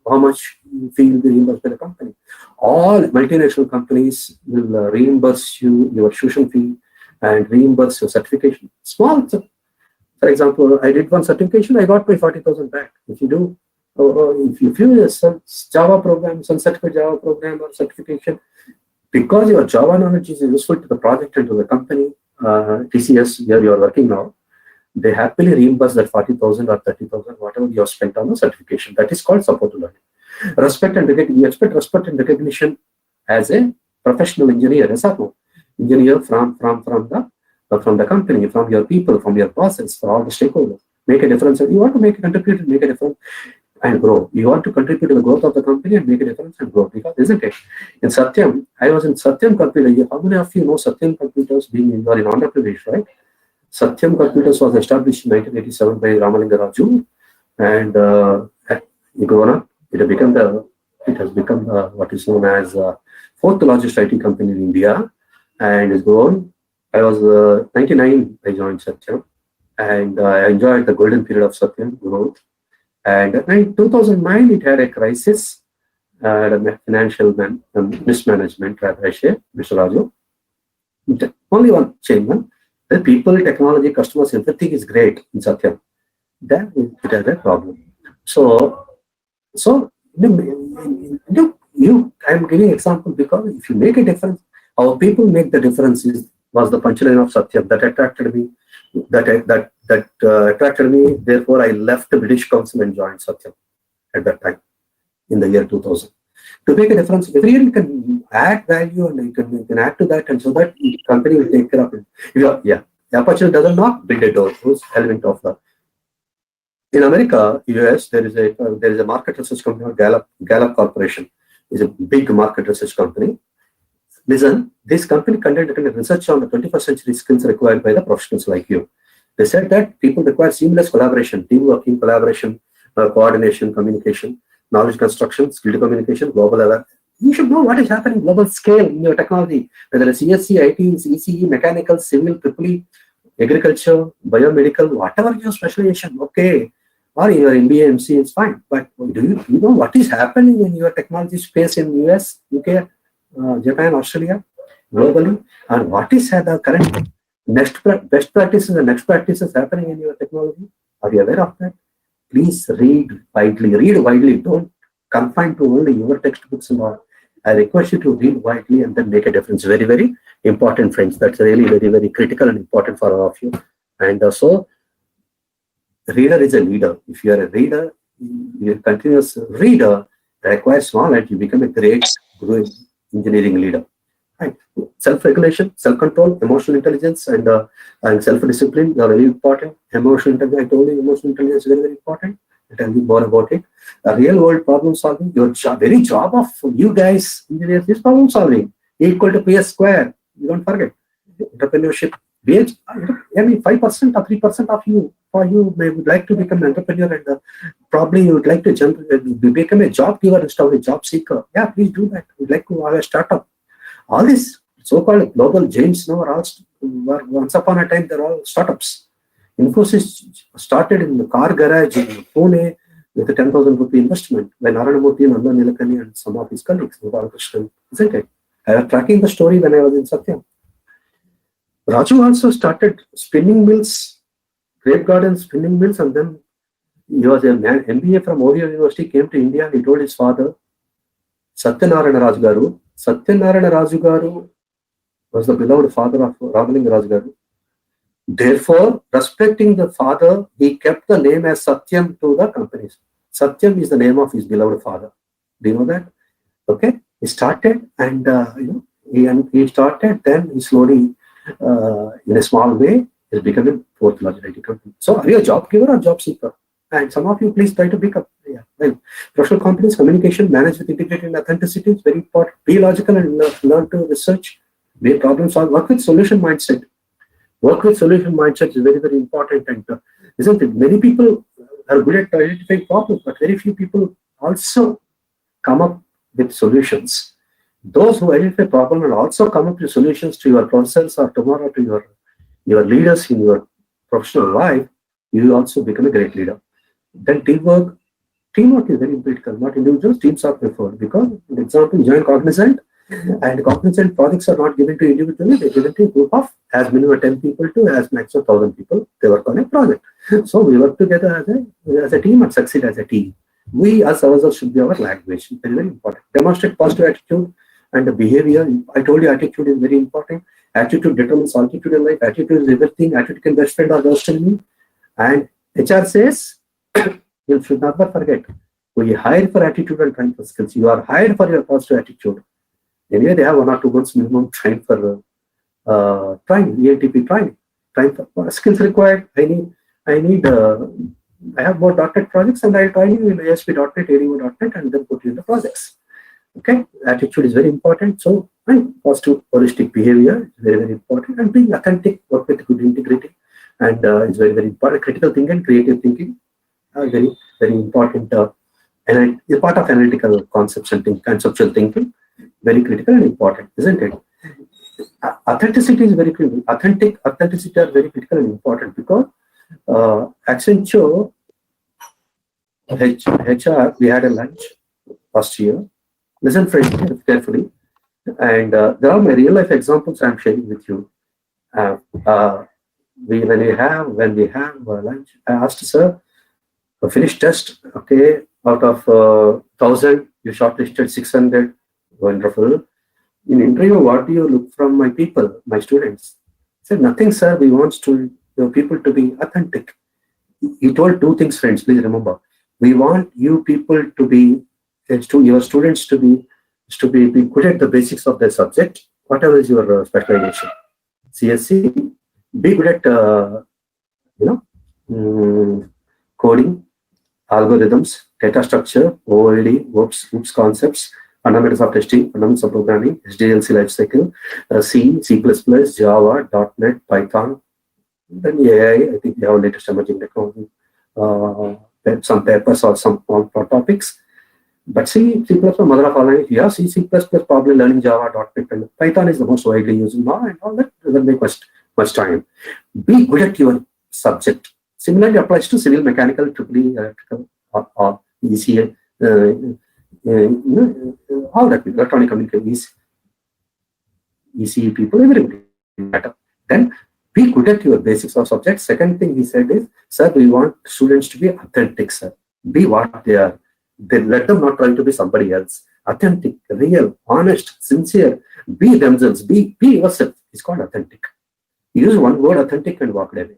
how much fee will be reimbursed by the company. All multinational companies will reimburse you your tuition fee and reimburse your certification. Small, for example, I did one certification, I got my 40,000 back. If you do, if you do some Java program, some certificate Java program or certification, because your Java knowledge is useful to the project and to the company, TCS, where you are working now, they happily reimburse that 40,000 or 30,000, whatever you have spent on the certification. That is called support to learning. Respect and recognition. You expect respect and recognition as a professional engineer, engineer from the company, from your people, from your bosses, from all the stakeholders. Make a difference. You want to make a difference and grow. You want to contribute to the growth of the company and make a difference and grow. Because, isn't it? In Satyam, I was in Satyam Computer. How many of you know Satyam Computers being in Andhra Pradesh, right? Satyam Computers was established in 1987 by Ramalinga Raju, and grown up. It has become what is known as fourth largest IT company in India, and is grown. I was 99. I joined Satyam, and I enjoyed the golden period of Satyam growth. And in 2009, it had a crisis, financial mismanagement, rather, Mr. Raju. Only one chairman. The people, technology, customers, everything is great in Satyam. Then it has a problem. So I'm giving example because if you make a difference, our people make the difference was the punchline of Satyam that attracted me. That attracted me. Therefore, I left the British Council and joined Satyam at that time in the year 2000. To make a difference, every year you can add value and you can add to that, and so that the company will take care of it. The opportunity does not build a door. Those element of the. In America, US, there is a market research company called Gallup Corporation. Is a big market research company. Listen, this company conducted research on the 21st century skills required by the professionals like you. They said that people require seamless collaboration, team working, collaboration, coordination, communication, knowledge construction, skill communication, global awareness. You should know what is happening global scale in your technology, whether it's CSE, IT, ECE, mechanical, civil, EEE, agriculture, biomedical, whatever your specialization, okay, or your MBA, MC, it's fine. But do you know what is happening in your technology space in US, UK, Japan, Australia, globally, and what is the current best practices and next practices happening in your technology? Are you aware of that? Please read widely. Don't confine to only your textbooks and all. I request you to read widely and then make a difference. Very, very important, friends. That's really very, very critical and important for all of you. And so, the reader is a leader. If you are a reader, you're a continuous reader that requires knowledge, you become a great engineering leader. Right. Self-regulation, self-control, emotional intelligence, and self-discipline are very important. Emotional intelligence, I told you, emotional intelligence is very, very important. I'll tell you more about it. Real-world problem solving, your very job of you guys, engineers, is problem solving. Equal to PS square. You don't forget. Entrepreneurship. I mean, 5% or 3% of you, or you would like to become an entrepreneur, and probably you would like to become a job giver instead of a job seeker. Yeah, please do that. You'd like to have a startup. All these so-called global giants now are all, once upon a time, they're all startups. Infosys started in the car garage in Pune with a 10,000 rupee investment when Naranamurthy and Nanda Nilakani and some of his colleagues, isn't it? I was tracking the story when I was in Satyam. Raju also started spinning mills, grape garden spinning mills, and then he was an MBA from Ohio University, came to India and he told his father, Satyanarayana Raju Garu was the beloved father of Ramalinga Raju Garu. Therefore, respecting the father, he kept the name as Satyam to the companies. Satyam is the name of his beloved father. Do you know that? Okay. He started and he started. Then he slowly in a small way, is becoming fourth largest IT company. So are you a job giver or job seeker? And some of you please try to pick up. Yeah, well, professional competence, communication, manage with integrity and authenticity is very important. Be logical and learn to research. Be a problem solver. Work with solution mindset. Work with solution mindset is very, very important. And isn't it? Many people are good at identifying problems, but very few people also come up with solutions. Those who identify problem and also come up with solutions to your concerns or tomorrow to your leaders in your professional life, you will also become a great leader. Then teamwork is very critical. Not individuals, teams are preferred because, for example, join Cognizant, and Cognizant projects are not given to individually, they're given to a group of as minimum 10 people to as maximum 1,000 people. They work on a project. So we work together as a team and succeed as a team. We as ourselves should be our language. Very, very important. Demonstrate positive attitude and behavior. I told you attitude is very important. Attitude determines altitude in life. Attitude is everything. Attitude can best friend or worst enemy. And HR says, you should never forget, we hire for attitude and transfer skills. You are hired for your positive attitude. Anyway, they have 1 or 2 months minimum time for training, ELTP training. Time for skills required. I have more .NET projects and I'll train you in ASP.NET, ADO.NET and then put you in the projects. Okay, attitude is very important. So, and positive holistic behavior is very, very important. And being authentic, work with good integrity, and it's very, very important. Critical thinking, creative thinking, very, very important. And it's part of analytical concepts and conceptual thinking. Very critical and important, isn't it? Authenticity is very critical. Authenticity are very critical and important because Accenture HR, we had a lunch last year. Listen friends carefully, and there are my real life examples I'm sharing with you. When we have lunch, I asked sir, finish test, okay, out of 1,000 you shortlisted 600, wonderful. In interview, what do you look from my people, my students? I said nothing sir, we want people to be authentic. He told 2 things friends, please remember. We want you people to be, your students to be good at the basics of their subject, whatever is your specialization. CSE, be good at coding, algorithms, data structure, OLD, OOPS concepts, fundamentals of testing, fundamentals of programming, SDLC lifecycle, C, C++, Java, .NET, Python. Then AI, I think they have latest emerging technology, some papers or some topics. But C++, mother of all language, yeah, C++, probably learning Java, .NET, and Python is the most widely used now, and all that doesn't make much time. Be good at your subject. Similarly applies to civil, mechanical, EEE, electrical, or ECA, all that, electronic communication, ECE people, everybody. Then be good at your basics of subject. Second thing he said is, sir, we want students to be authentic, sir. Be what they are. Then let them not try to be somebody else. Authentic, real, honest, sincere. Be themselves. Be yourself. It's called authentic. Use one word, authentic, and walk away.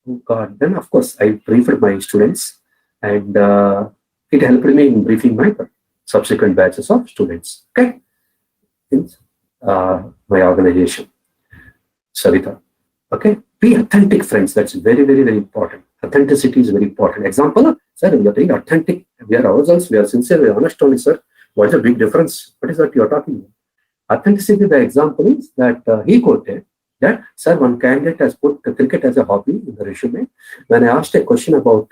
Oh God. Then of course I briefed my students, and it helped me in briefing my subsequent batches of students. Okay, in my organization, Savita. Okay, be authentic, friends. That's very, very, very important. Authenticity is very important. Example, sir, we are being authentic. We are ourselves. We are sincere. We are honest only, sir. What is the big difference? What is that you are talking about? Authenticity. The example is that he quoted that, sir, one candidate has put cricket as a hobby in the resume. When I asked a question about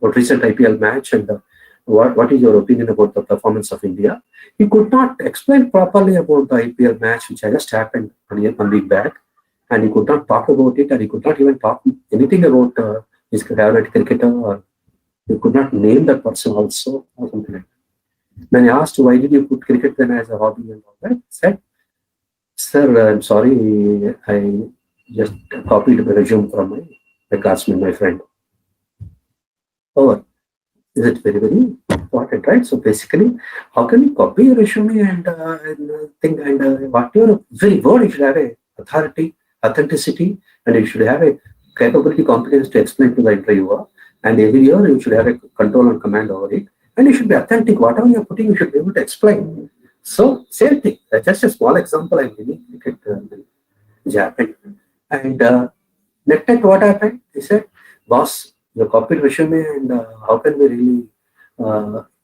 recent IPL match and what is your opinion about the performance of India, he could not explain properly about the IPL match which just happened 1 week back, and he could not talk about it, and he could not even talk anything about his favorite cricketer, or he could not name that person also, or something like that. When I asked why did you put cricket then as a hobby and all that, he said, sir, I'm sorry, I just copied the resume from my classmate, my friend. Over. Is it very, very important, right? So basically, how can you copy a resume and think, and whatever very word, you should have a authority, authenticity, and you should have a capability, competence to explain to the interviewer. And every year you should have a control and command over it. And you should be authentic. Whatever you are putting, you should be able to explain. So same thing. Just a small example I'm giving. Look at which happened. And next what happened? He said, boss, you copied resume and how can we really,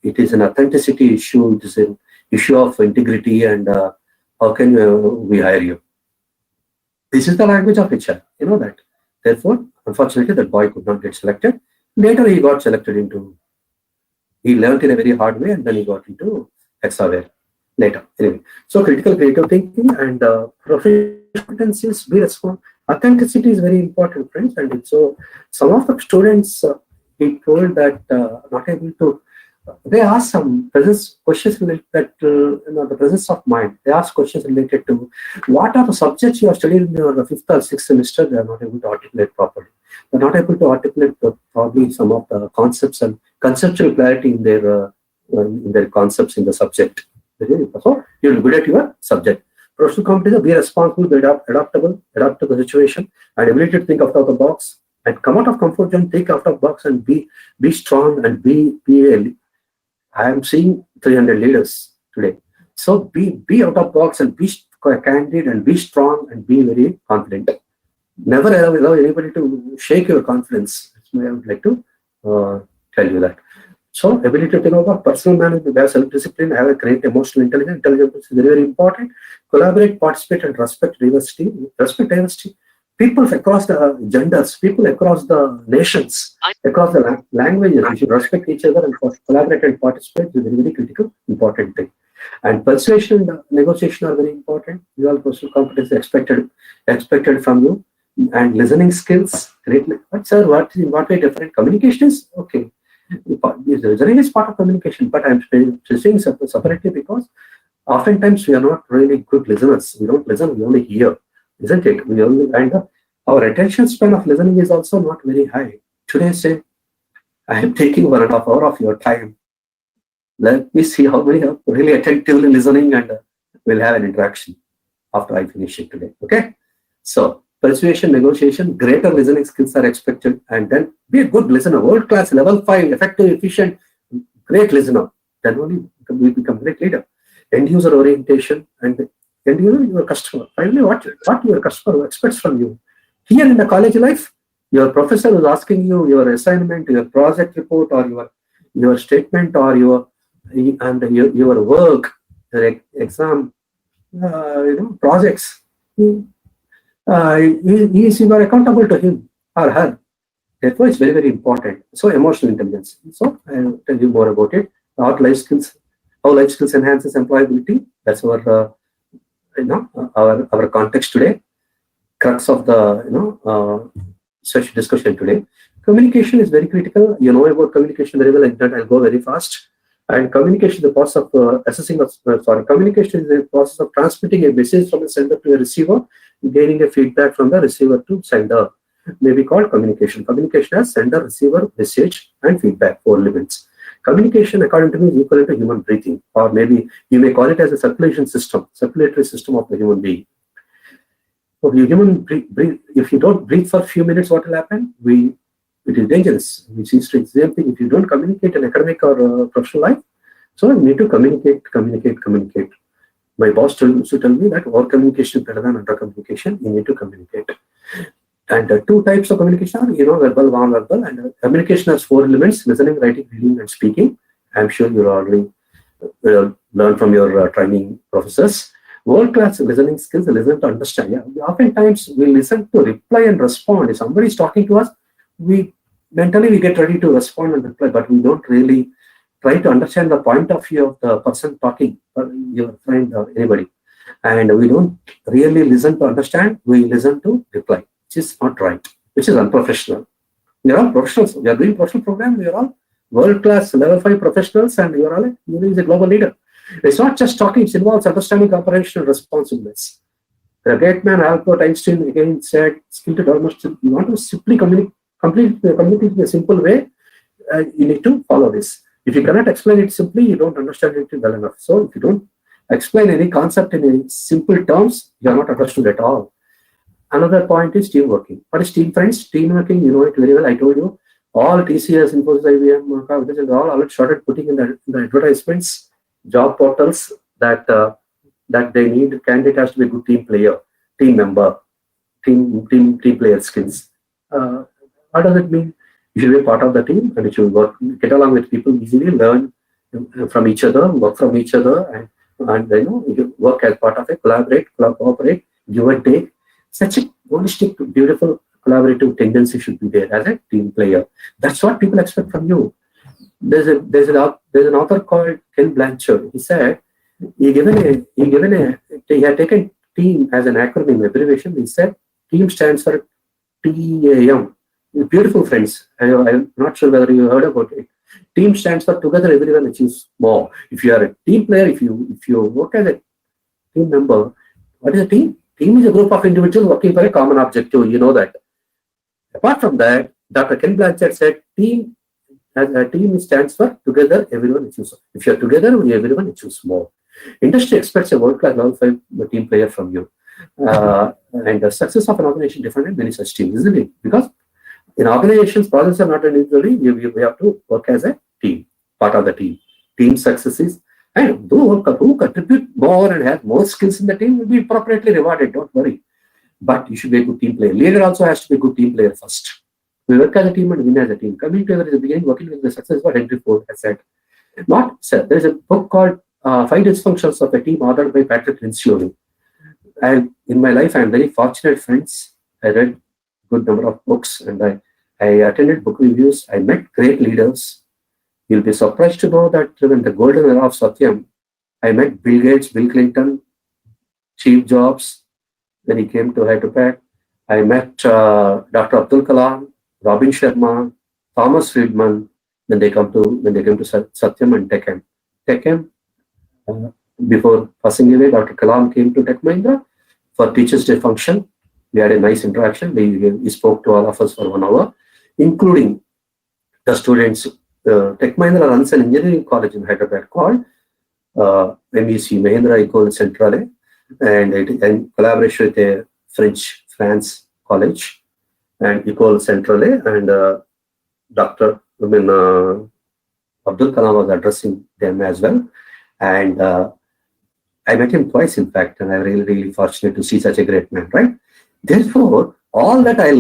it is an authenticity issue, it is an issue of integrity and how can we hire you? This is the language of HR, you know that. Therefore, unfortunately, that boy could not get selected. Later, he got selected into, he learned in a very hard way and then he got into Hexaware later. Anyway, so critical creative thinking and professional competencies, be responsible. Authenticity is very important, friends. And so some of the students, he told that not able to, they asked some questions related to the presence of mind. They asked questions related to what are the subjects you are studying in your 5th or 6th semester. They are not able to articulate properly. They are not able to articulate probably some of the concepts and conceptual clarity in their concepts in the subject. So you are good at your subject. Professional competence, be responsible, be adaptable, adapt to the situation, and ability to think out of the box and come out of comfort zone, think out of the box, and be strong and be I am seeing 300 leaders today. So be out of box and be candid and be strong and be very confident. Never allow anybody to shake your confidence. That's why I would like to tell you that. So ability to think about personal management, have self-discipline, have a great emotional intelligence. Intelligence is very, very important. Collaborate, participate, and respect diversity. Respect diversity. People across the genders, people across the nations, across the languages, we should respect each other and collaborate and participate is a very, very critical, important thing. And persuasion and negotiation are very important. These are personal competence expected from you. And listening skills, great. But sir, in what way different? Communication is okay. Listening is part of communication, but I'm saying separately because oftentimes we are not really good listeners. We don't listen, we only hear. Isn't it? We only our attention span of listening is also not very high. Today, say, I am taking 1.5 hours of your time. Let me see how many are really attentively listening and we'll have an interaction after I finish it today. Okay? So, persuasion, negotiation, greater listening skills are expected, and then be a good listener, world class, level 5, effective, efficient, great listener. Then only we become great leader. End user orientation and your customer. Finally, what your customer expects from you. Here in the college life, your professor is asking you your assignment, your project report, or your statement, or your work, your exam, projects. You are accountable to him or her. Therefore, it's very, very important. So, emotional intelligence. So, I'll tell you more about it. How life skills enhances employability. That's our our context today, crux of the such discussion today. Communication is very critical. You know about communication very well. I'll go very fast. And communication is the process of communication is the process of transmitting a message from a sender to a receiver, gaining a feedback from the receiver to sender. May be called communication. Communication has sender, receiver, message, and feedback, 4 elements. Communication, according to me, is equivalent to human breathing, or maybe you may call it as a circulatory system of the human being. So if you don't breathe for a few minutes, what will happen? It is dangerous. We see the same thing. If you don't communicate in academic or professional life, so you need to communicate. My boss used to tell me that over communication is better than under communication. You need to communicate. And 2 types of communication are, verbal, non-verbal, and communication has 4 elements: listening, writing, reading, and speaking. I'm sure you already learned from your training professors. World-class listening skills, listen to understand. Yeah, oftentimes we listen to reply and respond. If somebody is talking to us, we mentally get ready to respond and reply, but we don't really try to understand the point of view of the person talking, your friend or anybody. And we don't really listen to understand, we listen to reply, which is not right, which is unprofessional. We are all professionals. We are doing professional program. We are all world-class level 5 professionals, and you is a global leader. It's not just talking, it involves understanding operational responsiveness. The great man Albert Einstein again said, skill to almost, you want to simply communicate in a simple way, you need to follow this. If you cannot explain it simply, you don't understand it well enough. So if you don't explain any concept in simple terms, you are not understood at all. Another point is teamworking. What is team, friends? Teamworking, you know it very well. I told you, all TCS, Infosys, IBM, all started putting in the advertisements, job portals, that that they need. Candidate has to be a good team player, team member, team player skills. What does it mean? You should be a part of the team, and you should work, get along with people easily, learn from each other, work from each other, and you work as part of a cooperate, give and take. Such a holistic, beautiful, collaborative tendency should be there as a team player. That's what people expect from you. There's an author called Ken Blanchard. He said he had taken team as an acronym abbreviation. He said team stands for TAM. Beautiful friends. I'm not sure whether you heard about it. Team stands for together everyone achieves more. If you are a team player, if you work as a team member, what is a team? Team is a group of individuals working for a common objective. You know that. Apart from that, Dr. Ken Blanchard said team stands for together everyone achieves. If you are together, everyone achieves more. Industry expects a world-class level 5 team player from you. And the success of an organization depends on many such teams, isn't it? Because in organizations, projects are not individually. We have to work as a team, part of the team. Team successes, and who contribute more and have more skills in the team will be appropriately rewarded. Don't worry. But you should be a good team player. Leader also has to be a good team player first. We work as a team and win as a team. Coming together in the beginning, working with the success, what Henry Ford has said. Not said. There is a book called 5 Dysfunctions of a Team, authored by Patrick Lencioni. And in my life, I am very fortunate, friends. I read good number of books, and I attended book reviews. I met great leaders. You'll be surprised to know that in the golden era of Satyam, I met Bill Gates, Bill Clinton, Steve Jobs. When he came to Hyderabad, I met Dr. Abdul Kalam, Robin Sharma, Thomas Friedman. When they came to Satyam and Tech before passing away, Dr. Kalam came to Tech Mahindra for Teachers' Day function. We had a nice interaction. He spoke to all of us for 1 hour, including the students. Tech Mahindra runs an engineering college in Hyderabad called MEC, Mahindra École Centrale, and it in collaboration with a France college and École Centrale, and Dr. Abdul Kalam was addressing them as well. And I met him twice, in fact, and I'm really, really fortunate to see such a great man, right? Therefore, all that I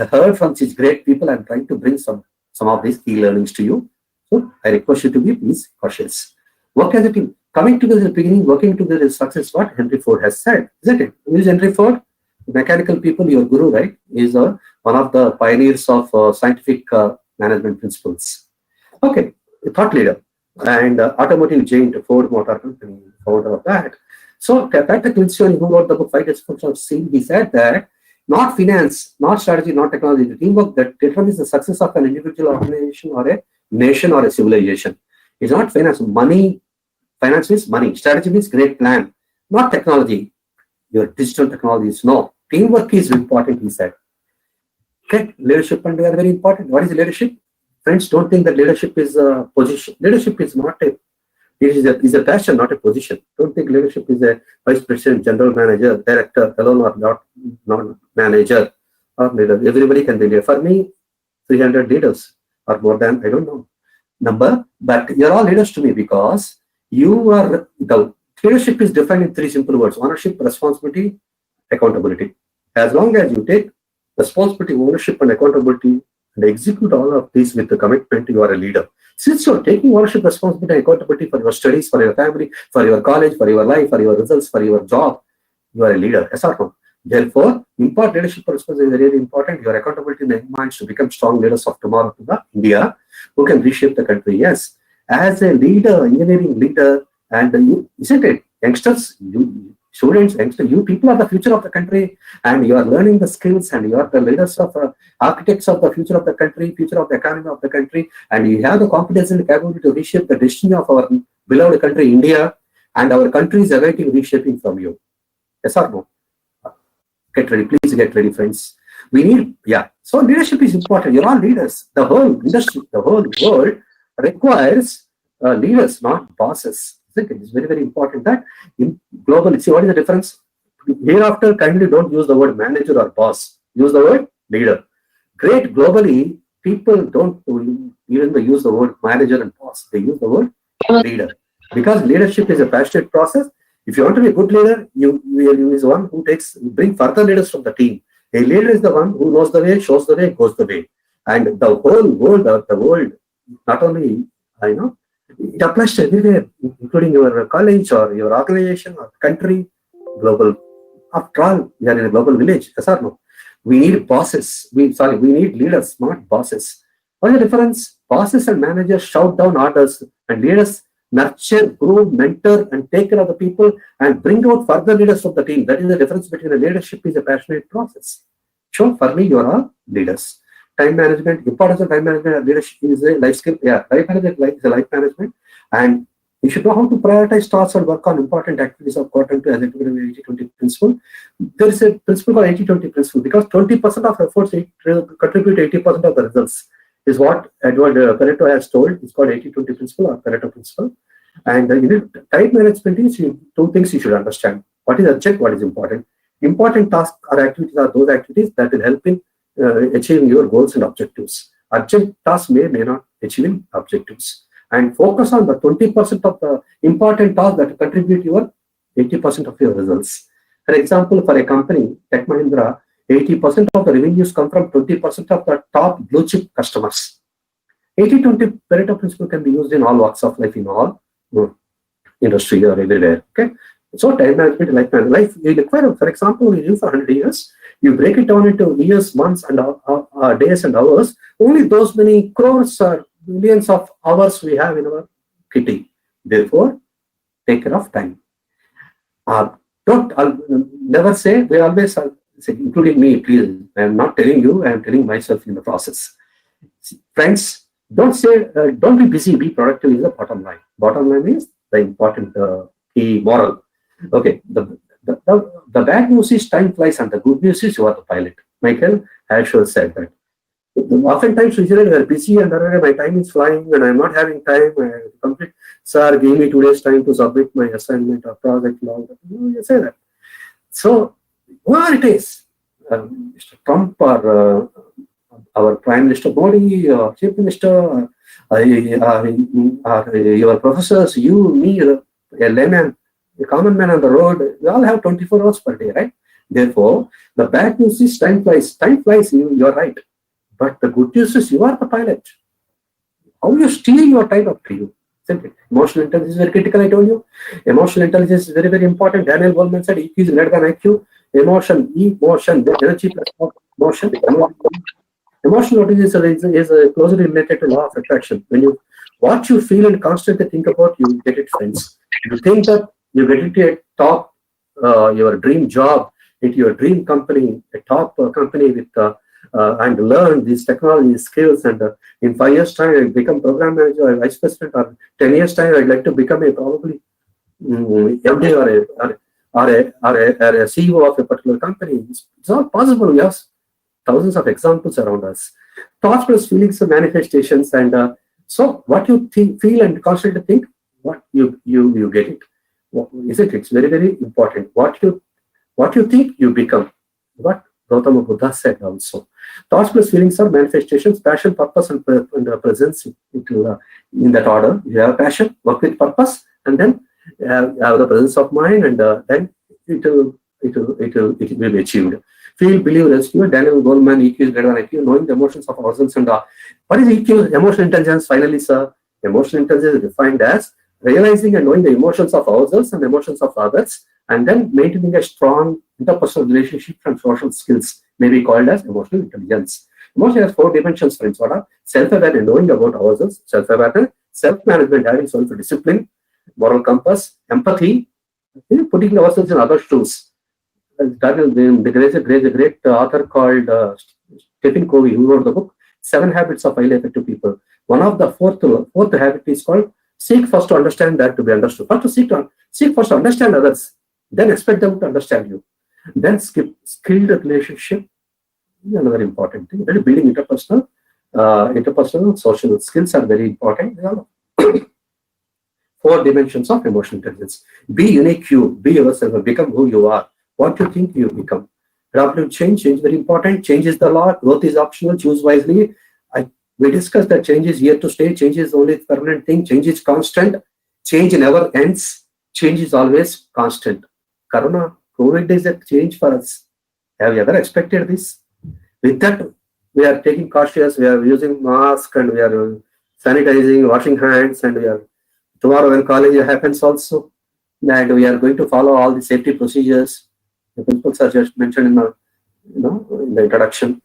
heard from these great people, I'm trying to bring some of these key learnings to you. So I request you to be please cautious. Work as a team. Coming together in the beginning, working together is success, what Henry Ford has said, isn't it? Who is Henry Ford? Mechanical people, your guru, right? Is one of the pioneers of scientific management principles. Okay, a thought leader and automotive giant Ford Motor Company, founder of that. So Patrick Lencioni, who wrote the book 5 Dysfunctions of Team, he said that not finance, not strategy, not technology, the teamwork that determines the success of an individual organization or a nation or a civilization. It's not finance. Money, finance means money. Strategy means great plan, not technology. Your digital technologies, no. Teamwork is important, he said. Okay, leadership and we are very important. What is leadership? Friends, don't think that leadership is a position. Leadership is not a, it is a passion, not a position. Don't think leadership is a vice president, general manager, director, alone or not manager or leader. Everybody can be leader. For me, 300 leaders or more than, I don't know, number, but you're all leaders to me because you are, the leadership is defined in 3 simple words: ownership, responsibility, accountability. As long as you take responsibility, ownership and accountability and execute all of these with the commitment, you are a leader. Since you're taking ownership, responsibility and accountability for your studies, for your family, for your college, for your life, for your results, for your job, you are a leader. Yes or no? Therefore, impart leadership responsibility is very important. Your accountability in the minds to become strong leaders of tomorrow to the India who can reshape the country. Yes, as a leader, engineering leader, and you, isn't it? Youngsters, you students, youngsters, you people are the future of the country, and you are learning the skills, and you are the leaders of architects of the future of the country, future of the economy of the country, and you have the competence and capability to reshape the destiny of our beloved country, India, and our country is awaiting reshaping from you. Yes or no? Get ready, please get ready, friends. We need, yeah. So leadership is important. You're all leaders. The whole industry, the whole world requires leaders, not bosses. It's very, very important that in global, see what is the difference? Hereafter, kindly don't use the word manager or boss. Use the word leader. Great globally, people don't even use the word manager and boss. They use the word leader. Because leadership is a passionate process. If you want to be a good leader, you is one who bring further leaders from the team. A leader is the one who knows the way, shows the way, goes the way. And the whole world, not only, it applies to everywhere, including your college or your organization or country, global. After all, we are in a global village, yes or no? We need bosses. We need leaders, smart bosses. What is the difference? Bosses and managers shout down orders, and leaders nurture, groom, mentor, and take care of the people and bring out further leaders from the team. That is the difference between a leadership is a passionate process. So for me, you are all leaders. Time management, importance of time management and leadership is a life skill. Yeah, life management is a life management. And you should know how to prioritize tasks and work on important activities according to as a 80-20 principle. There is a principle called 80-20 principle because 20% of efforts contribute 80% of the results. Is what Edward Pareto has told. It's called 80-20 principle or Pareto principle. And time management is two things you should understand. What is urgent, what is important. Important tasks or activities are those activities that will help in achieving your goals and objectives. Urgent tasks may not achieve objectives. And focus on the 20% of the important tasks that contribute your 80% of your results. For example, for a company, Tech Mahindra, 80% of the revenues come from 20% of the top blue chip customers. 80-20 Pareto principle can be used in all walks of life, in all industry or everywhere. Okay, so time management, life you require. For example, we live for 100 years. You break it down into years, months, and days and hours. Only those many crores or millions of hours we have in our kitty. Therefore, take care of time. I'll never say. We always. Including me, please. I am not telling you, I am telling myself in the process. Friends, don't be busy, be productive is the bottom line. Bottom line is the important key moral. Okay, the bad news is time flies and the good news is you are the pilot. Michael Ashwell said that. Oftentimes we are busy and my time is flying and I am not having time. Sir, give me 2 days time to submit my assignment or project. You say that. So, where it is, Mr. Trump or our Prime Minister Modi or Chief Minister, your professors, you, me, a layman, a common man on the road, we all have 24 hours per day, right? Therefore, the bad news is time flies. Time flies, you're right. But the good news is you are the pilot. How you steal your time up to you? Simply. Emotional intelligence is very critical, I told you. Emotional intelligence is very, very important. Daniel Goleman said EQ is greater than IQ. Emotion, energy plus motion. Emotional intelligence is closely related to law of attraction. What you feel and constantly think about, you get it, friends. You think that you get into a top, your dream job, into your dream company, a top company with and learn these technology skills, and in 5 years' time I become program manager or vice president, or 10 years' time I'd like to become a probably MD or a CEO of a particular company. It's all possible. We have thousands of examples around us. Thoughts plus feelings are manifestations, and so what you think, feel, and constantly think, what you get it. Isn't it? It's very, very important. What you think, you become. What Gautama Buddha said also. Thoughts plus feelings are manifestations, passion, purpose, and presence in that order. You have passion, work with purpose, and then you have the presence of mind, and then it will be achieved. Feel, believe, rescue. Daniel Goleman, EQ is greater than IQ, knowing the emotions of ourselves and what is EQ? Emotional intelligence. Finally, sir, emotional intelligence is defined as realizing and knowing the emotions of ourselves and the emotions of others, and then maintaining a strong interpersonal relationship and social skills may be called as emotional intelligence. Emotion has 4 dimensions, friends. What are self-awareness, knowing about ourselves, self-awareness, self-management, having self-discipline, moral compass, empathy, putting ourselves in others' shoes. There is a great author called Stephen Covey who wrote the book 7 Habits of Highly Effective People. One of the fourth habit is called seek first to understand that to be understood. First to seek first to understand others, then expect them to understand you. Then skilled relationship, another important thing. Building interpersonal social skills are very important. 4 dimensions of emotional intelligence. Be unique, be yourself, become who you are. What you think, you become. Rapid change very important. Change is the law. Growth is optional. Choose wisely. We discussed that change is here to stay. Change is only permanent thing. Change is constant. change never ends. Change is always constant. COVID is a change for us. Have you ever expected this? With that, we are taking cautious, we are using mask and we are sanitizing, washing hands, and we are tomorrow when college happens also, and we are going to follow all the safety procedures. The principles are just mentioned in the in the introduction.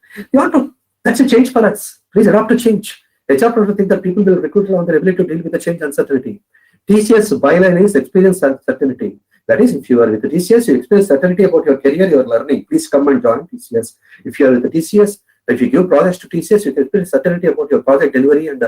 That's a change for us. Please adopt a change. HR people think that people will recruit on their ability to deal with the change uncertainty. TCS byline is experience certainty. That is, if you are with the TCS, you experience certainty about your career, your learning. Please come and join TCS. If you are with the TCS, if you give projects to TCS, you can experience certainty about your project delivery and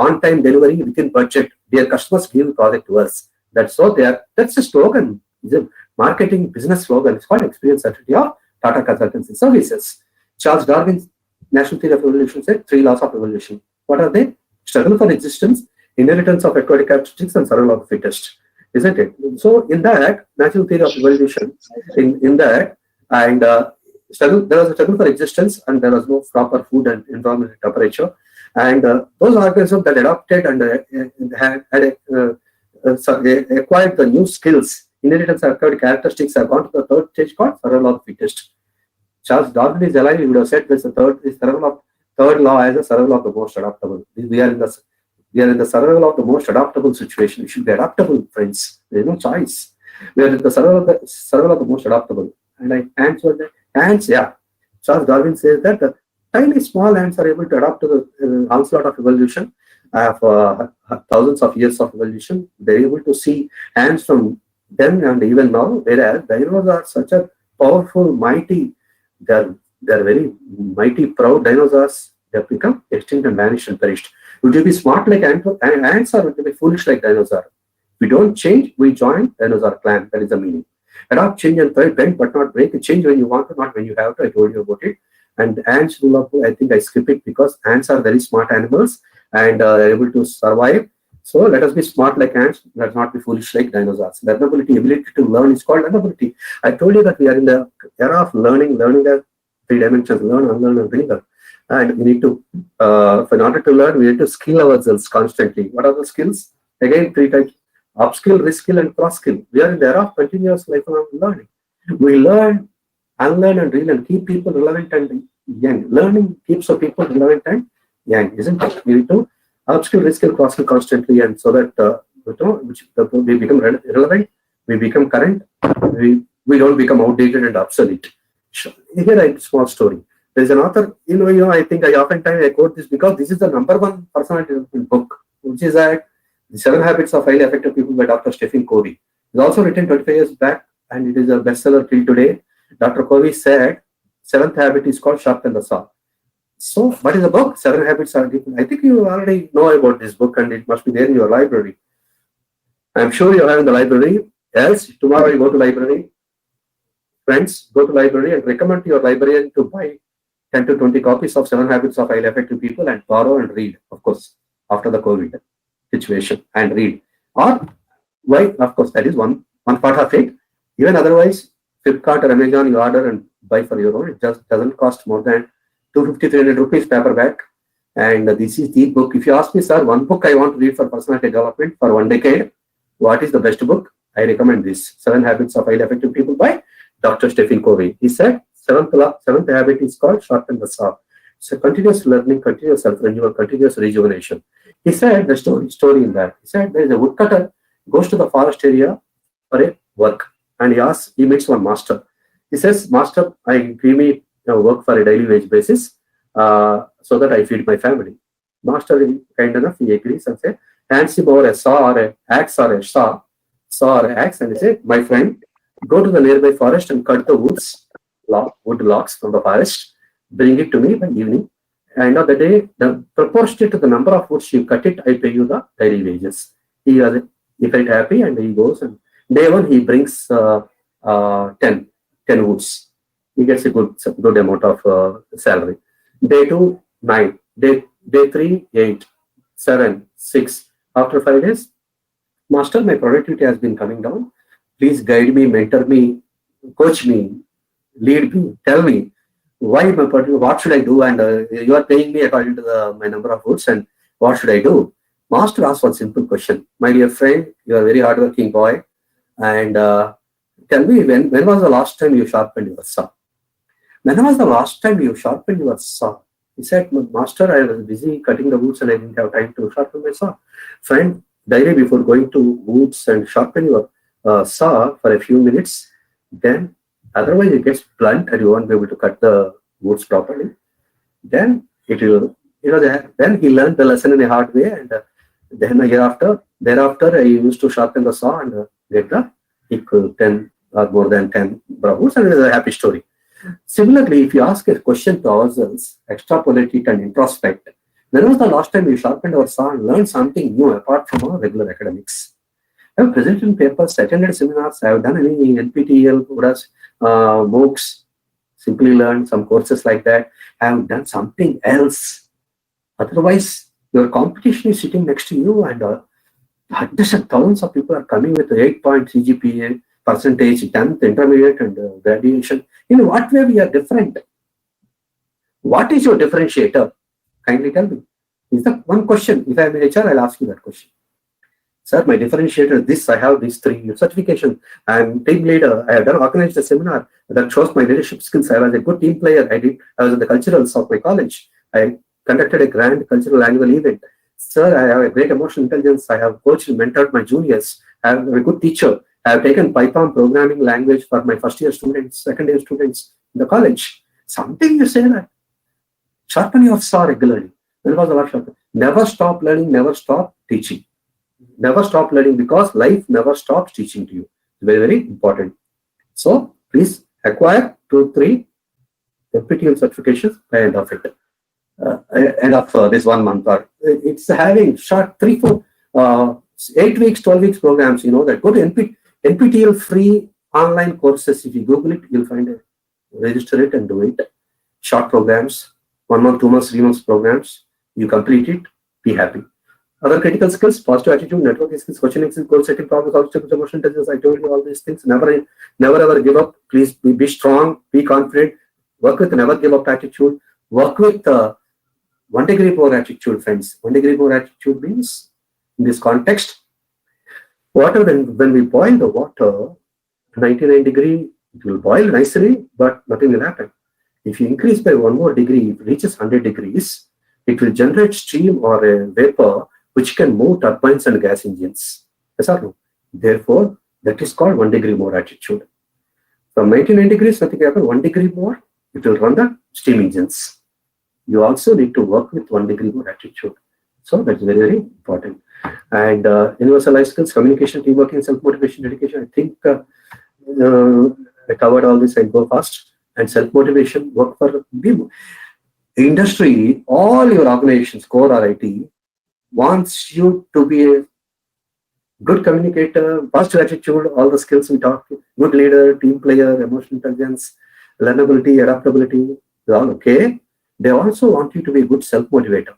on-time delivery within budget. Their customers give the project to us. That's so there. That's a slogan. It's a marketing business slogan. It's called experience certainty of Tata Consultancy Services. Charles Darwin's National Theory of Evolution said 3 laws of evolution. What are they? Struggle for existence, inheritance of aquatic characteristics, and survival of the fittest. Isn't it? So in that National Theory of Evolution, in that, and there was a struggle for existence, and there was no proper food and environment and temperature, and those organisms that adopted and acquired the new skills, inheritance of aquatic characteristics, have gone to the third stage called survival of the fittest. Charles Darwin is alive. He would have said this: the third law as a survival of the most adaptable. We are in the survival of the most adaptable situation. We should be adaptable, friends. There is no choice. We are in the survival of the most adaptable. And ants were the ants. Yeah, Charles Darwin says that the tiny small ants are able to adapt to the onslaught of evolution, of thousands of years of evolution. They are able to see ants from then and even now. Whereas dinosaurs are such a powerful, mighty. They're very mighty, proud dinosaurs. They have become extinct and vanished and perished. Would you be smart like ants, or would you be foolish like dinosaur? We don't change, we join dinosaur clan. That is the meaning. Adopt, change, and thrive, bend but not break. Change when you want to, not when you have to. I told you about it. And ants rule of, I think I skip it because ants are very smart animals and are able to survive. So let us be smart like ants. Let us not be foolish like dinosaurs. Learnability, ability to learn is called learnability. I told you that we are in the era of learning the 3 dimensions: learn, unlearn, and remember. And we need to, in order to learn, we need to skill ourselves constantly. What are the skills? Again, 3 types: upskill, reskill, and cross-skill. We are in the era of continuous lifelong learning. We learn, unlearn, and relearn. Keep people relevant and young. Learning keeps the people relevant and young, isn't it? We need to upskill, reskill, cross-skill constantly, and so that we become relevant, we become current, we don't become outdated and obsolete. Here, a small story. There is an author, I think I oftentimes quote this because this is the #1 personality development book, which is The 7 Habits of Highly Effective People by Dr. Stephen Covey. It's also written 25 years back, and it is a bestseller till today. Dr. Covey said, 7th habit is called sharpen the saw. So, what is the book? 7 Habits are different. I think you already know about this book, and it must be there in your library. I'm sure you have in the library. Else, tomorrow you go to library. Friends, go to library and recommend to your librarian to buy 10 to 20 copies of 7 Habits of Highly Effective People and borrow and read, of course, after the COVID situation, and read. Or why? Of course, that is one part of it. Even otherwise, Flipkart or Amazon, you order and buy for your own. It just doesn't cost more than 250-300 rupees paperback. And this is the book. If you ask me, sir, one book I want to read for personality development for 1 decade, what is the best book? I recommend this, 7 Habits of Highly Effective People by Dr. Stephen Covey. He said, 7th habit is called sharpen the saw. It's a continuous learning, continuous self-renewal, continuous rejuvenation. He said the story in that. He said there is a woodcutter goes to the forest area for a work, and he meets one master. He says, "Master, give me work for a daily wage basis, so that I feed my family." Master, kind enough, he agrees and says, hands him over a saw or an axe or a saw or an axe, and he said, "My friend, go to the nearby forest and cut the wood logs from the forest. Bring it to me by evening. End of the day, proportionate to the number of woods you cut it, I pay you the daily wages." He felt happy, and he goes, and day 1 he brings 10 woods. He gets a good amount of salary. Day 2, 9. Day 3, 8, 7, 6. After 5 days, "Master, my productivity has been coming down. Please guide me, mentor me, coach me, lead me, tell me what should I do, and you are paying me according to my number of woods, and what should I do?" Master asked one simple question. My dear friend, you are a very hardworking boy, and tell me, when was the last time you sharpened your saw? When was the last time you sharpened your saw? He said, Master, I was busy cutting the woods and I didn't have time to sharpen my saw. Friend, daily before going to woods and sharpen your saw for a few minutes, then otherwise it gets blunt and you won't be able to cut the woods properly. Then it will, then he learned the lesson in a hard way, and then a year thereafter I used to sharpen the saw and get the equal 10 or more than 10 bravos, and it is a happy story. Similarly, if you ask a question to ourselves, extrapolate it and introspect, when was the last time you sharpened our saw and learned something new apart from our regular academics? I have presented in papers, attended seminars, I have done any NPTEL, MOOCs, simply learned some courses like that. I have done something else. Otherwise, your competition is sitting next to you, and hundreds and thousands of people are coming with 8-point CGPA, percentage, 10th, intermediate, and graduation. In what way we are different? What is your differentiator? Kindly tell me. Is that one question? If I am in HR, I'll ask you that question. Sir, my differentiator is this. I have these 3 certifications. I am team leader. I have organized a seminar that shows my leadership skills. I was a good team player. I was in the culturals of my college. I conducted a grand cultural annual event. Sir, I have a great emotional intelligence. I have coached and mentored my juniors. I am a good teacher. I have taken Python programming language for my first year students, second year students in the college. Something you say that. Sharpen your saw regularly. When was the last sharpen? Never stop learning, never stop teaching. Never stop learning, because life never stops teaching to you. Very, very important. So please acquire 2-3 NPTEL certifications by end of it. End of this 1 month, or it's having short 3-4 8 weeks, 12 weeks programs. You know that. Go to NPTEL free online courses. If you Google it, you'll find it. Register it and do it. Short programs, 1 month, 2 months, 3 months programs. You complete it, be happy. Other critical skills: positive attitude, networking skills, questioning skills, goal setting, problem solving, emotional intelligence. I told you all these things. Never ever give up. Please be strong, be confident. Work with never give up attitude. Work with 1 degree more attitude, friends. 1 degree more attitude means, in this context, water, when we boil the water, 99 degree, it will boil nicely, but nothing will happen. If you increase by 1 more degree, if it reaches 100 degrees, it will generate steam or a vapor which can move turbines and gas engines. Yes or no? Therefore, that is called 1 degree more attitude. From 99 degrees, nothing happens. 1 degree more, it will run the steam engines. You also need to work with 1 degree more attitude. So that's very, very important. And universal life skills, communication, teamwork, self-motivation, dedication. I think I covered all this. I go fast. And self-motivation, work for industry. All your organizations, core or IT, wants you to be a good communicator, positive attitude, all the skills we talked, good leader, team player, emotional intelligence, learnability, adaptability, all okay. They also want you to be a good self-motivator.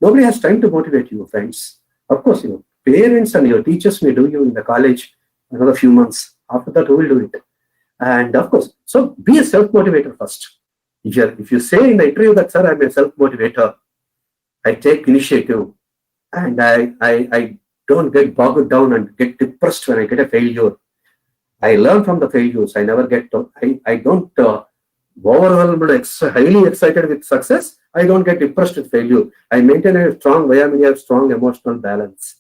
Nobody has time to motivate you, friends. Of course, parents and your teachers may do you in the college another few months. After that, who will do it? And of course, so be a self-motivator first. If you say in the interview that, sir, I'm a self-motivator, I take initiative, and I don't get bogged down and get depressed when I get a failure. I learn from the failures. I never get, I don't overwhelmed, highly excited with success. I don't get depressed with failure. I maintain a strong strong emotional balance.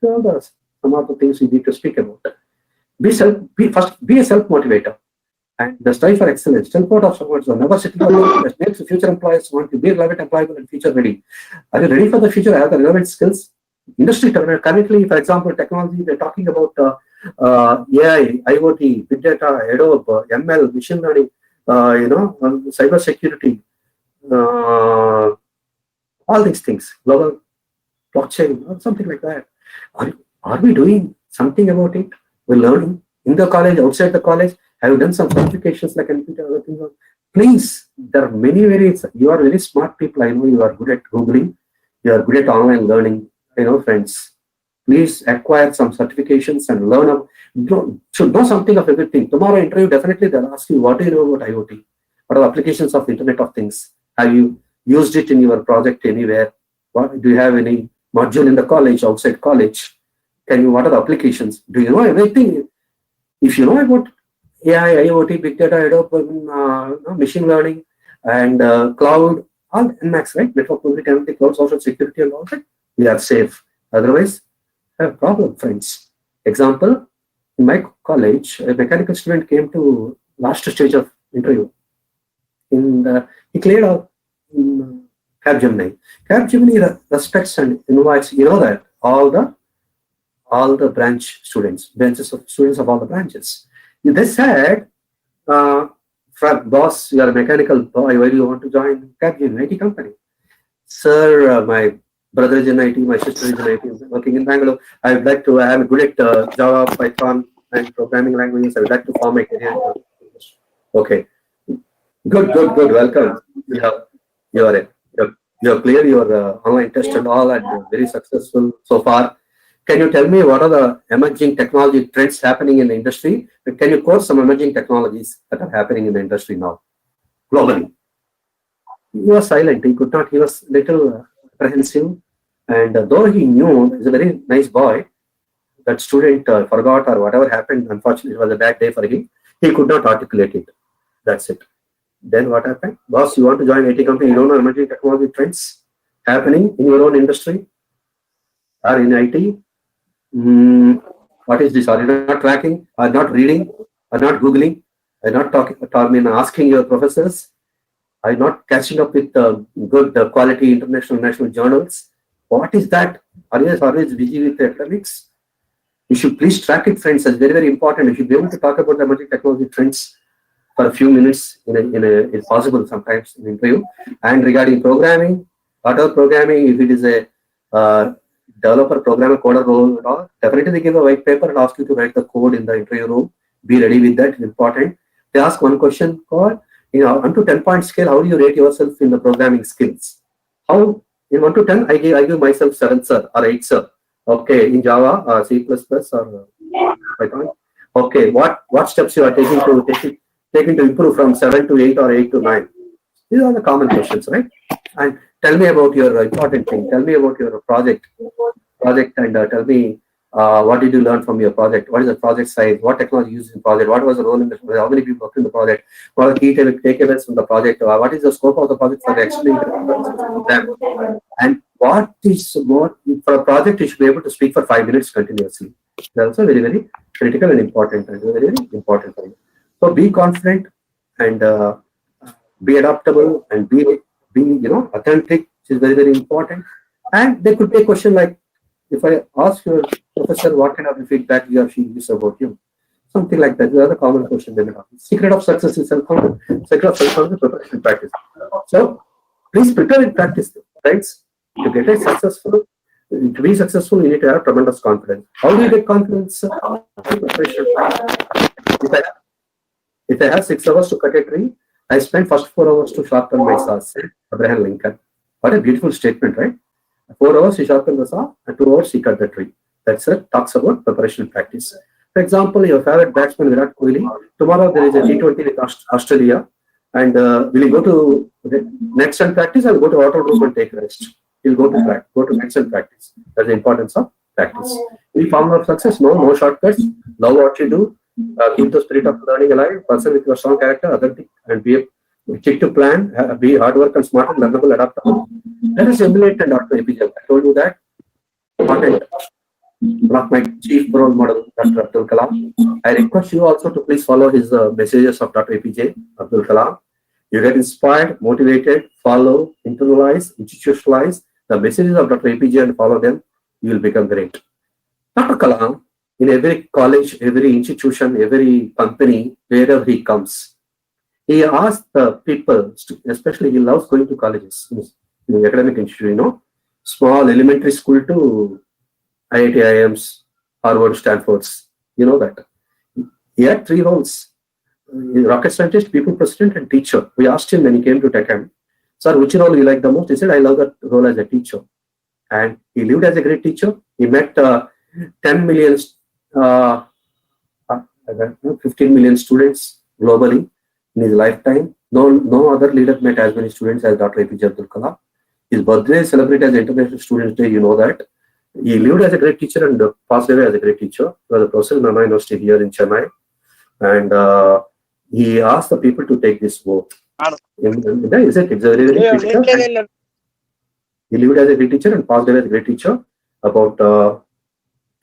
Those are some of the things we need to speak about. Be a self-motivator. And the strive for excellence. Tell part of someone, so never sitting alone. That makes the future employees want to be relevant, employable, and future ready. Are you ready for the future? Have the relevant skills? Industry currently, for example, technology, they're talking about AI, IoT, big data, Adobe, ML, machine learning, cyber security, all these things, global blockchain, or something like that. Are we doing something about it? We're learning in the college, outside the college. Have you done some certifications like anything, other things? Please, there are many, you are very smart people. I know you are good at Googling. You are good at online learning. Friends, please acquire some certifications and learn. Should know something of everything. Tomorrow interview, definitely they'll ask you, what do you know about IoT? What are the applications of Internet of Things? Have you used it in your project anywhere? Do you have any module in the college, outside college. What are the applications? Do you know everything? If you know about AI, IoT, big data, machine learning, and cloud, all NMAX, right? Network mobility, cloud, social security, and all that, we are safe. Otherwise, I have a problem, friends. Example, in my college, a mechanical student came to last stage of interview. He cleared out in Capgemini. Capgemini respects and invites, that all the branch students, benches of students of all the branches. They said, boss, you are a mechanical boy, why do you want to join Capgemini IT company? Sir, my brother is in IT, my sister is in IT, working in Bangalore. I would like to, I am good at Java, Python, and programming languages. I would like to form my career. Okay. Good. Welcome. You have cleared your online test and all, and very successful so far. Can you tell me what are the emerging technology trends happening in the industry? Can you quote some emerging technologies that are happening in the industry now, globally? He was silent. He could not. He was little apprehensive, and though he knew, he's a very nice boy. That student forgot or whatever happened. Unfortunately, it was a bad day for him. He could not articulate it. That's it. Then what happened? Boss, you want to join IT company? You don't know emerging technology trends happening in your own industry or in IT? What is this? Are you not tracking? Are you not reading? Are you not Googling? Are you not asking your professors? Are you not catching up with good quality international national journals? What is that? Are you always busy with academics? You should please track it, friends. It's very, very important. You should be able to talk about the emerging technology trends for a few minutes if possible, sometimes in interview. And regarding programming, whatever programming, if it is a developer, programmer, coder role, definitely they give a white paper and ask you to write the code in the interview room. Be ready with that. It's important. They ask one question called, 1 to 10 point scale, how do you rate yourself in the programming skills? How, in 1 to 10, I give myself 7, sir, or 8, sir. Okay, in Java, C++, or Python. Okay, what steps you are taking to improve from 7 to 8 or 8 to 9? These are the common questions, right? And tell me about your important thing. Tell me about your project, and tell me what did you learn from your project? What is the project size? What technology used in the project? What was the role in the project? How many people worked in the project? What are the key takeaways from the project? What is the scope of the project for the explaining them? And what is more for a project? You should be able to speak for 5 minutes continuously. That's also very, very critical and important. Very, very important thing. So be confident and be adaptable and be authentic, which is very, very important. And there could be a question like, if I ask your professor what kind of feedback he or she gives about you, something like that. These are the common questions they may ask. Secret of success is self-confidence. Secret of self-confidence is preparation practice. So please prepare in practice, friends. To get it successful, to be successful, you need to have tremendous confidence. How do you get confidence? Preparation practice. If I have 6 hours to cut a tree, I spend first 4 hours to sharpen my saw, said Abraham Lincoln. What a beautiful statement, right? 4 hours he sharpened the saw, and 2 hours he cut the tree. That's it. Talks about preparation practice. For example, your favorite batsman Virat Kohli. Tomorrow there is a T20 with Australia, and will you go to the next and practice, or go to hotel room and take rest? He'll go to next and practice. That's the importance of practice. In formula of success, no shortcuts. Love what you do. Keep the spirit of learning alive. Person with your strong character, authentic, and be stick to plan. Be hard work and smart, learnable, adaptable. Let us emulate Dr. APJ. I told you that. Important. One of my chief role model, Dr. Abdul Kalam. I request you also to please follow his messages of Dr. APJ Abdul Kalam. You get inspired, motivated, follow, internalize, institutionalize the messages of Dr. APJ and follow them. You will become great. Dr. Kalam, in every college, every institution, every company, wherever he comes, he asks the people, especially he loves going to colleges, in the academic institution, small elementary school to IIT, IIMs, Harvard, Stanfords, that. He had 3 roles. Rocket scientist, people president, and teacher. We asked him when he came to TechM, sir, which role you like the most? He said, I love that role as a teacher. And he lived as a great teacher. He met 10 million, 15 million students globally in his lifetime. No other leader met as many students as Dr. APJ Abdul Kalam. His birthday is celebrated as International Students' Day, you know that. He lived as a great teacher and passed away as a great teacher. He was a professor in Mama University here in Chennai. And he asked the people to take this vote. It's a very, very great teacher. He lived as a great teacher and passed away as a great teacher about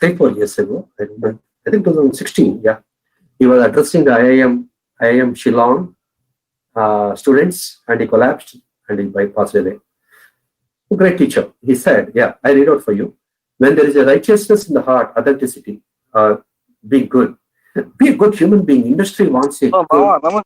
3-4 years ago. I think 2016, yeah. He was addressing the IIM Shillong students and he collapsed and he passed away. A great teacher. He said, yeah, I read out for you. When there is a righteousness in the heart, authenticity, be good. Be a good human being. Industry wants a good,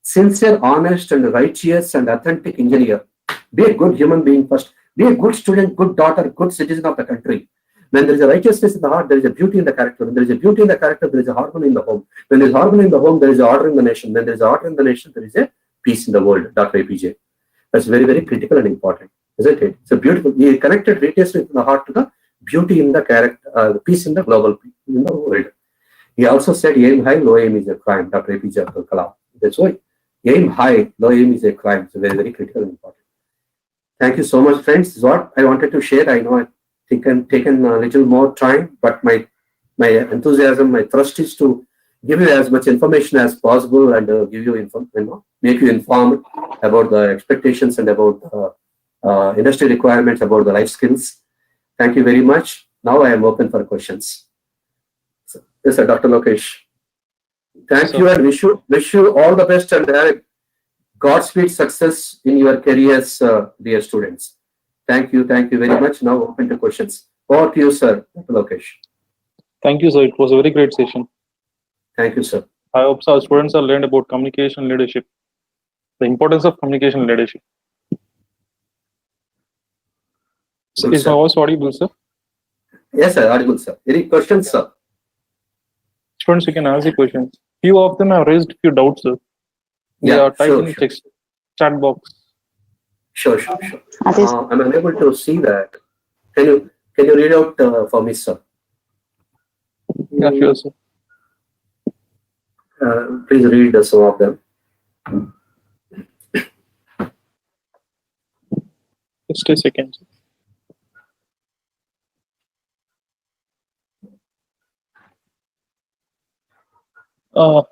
sincere, honest, and righteous and authentic engineer. Be a good human being first. Be a good student, good daughter, good citizen of the country. When there is a righteousness in the heart, there is a beauty in the character. When there is a beauty in the character, there is a harmony in the home. When there is harmony in the home, there is order in the nation. When there is order in the nation, there is a peace in the world. Dr. APJ. That's very, very critical and important, isn't it? It's a beautiful. He connected righteousness in the heart to the beauty in the character, the peace in the global, in the world. He also said, aim high, low aim is a crime. Dr. APJ Abdul Kalam. That's why aim high, low aim is a crime. It's very, very critical and important. Thank you so much, friends. This is what I wanted to share. I know I've taken a little more time, but my enthusiasm, my thrust is to give you as much information as possible and give you make you informed about the expectations and about the industry requirements, about the life skills. Thank you very much. Now I am open for questions. So, yes, sir, Dr. Lokesh. Thank you and wish you all the best and Godspeed success in your careers, dear students. Thank you very much. Now open to questions. Over to you, sir, Dr. Lokesh. Thank you, sir. It was a very great session. Thank you, sir. I hope our students have learned about communication leadership, the importance of communication leadership. Good, is my voice audible, sir? Yes, sir, audible, sir. Any questions, sir? Students, you can ask the questions. Few of them have raised few doubts, sir. They are typing in chat box. Sure. I'm unable to see that. Can you read out for me, sir? Yeah, sure, sir. Please read some of them. Just a second.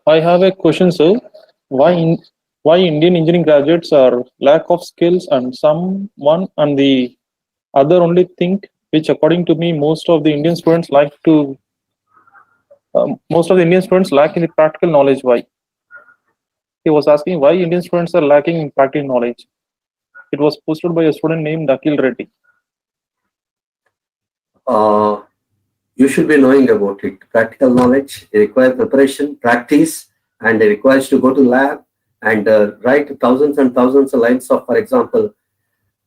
I have a question, sir. Why Indian engineering graduates are lack of skills and someone and the other only think, which according to me most of the Indian students lack in the practical knowledge. Why? He was asking why Indian students are lacking in practical knowledge. It was posted by a student named Akhil Reddy. You should be knowing about it. Practical knowledge, it requires preparation, practice, and it requires to go to lab and write thousands and thousands of lines of, for example,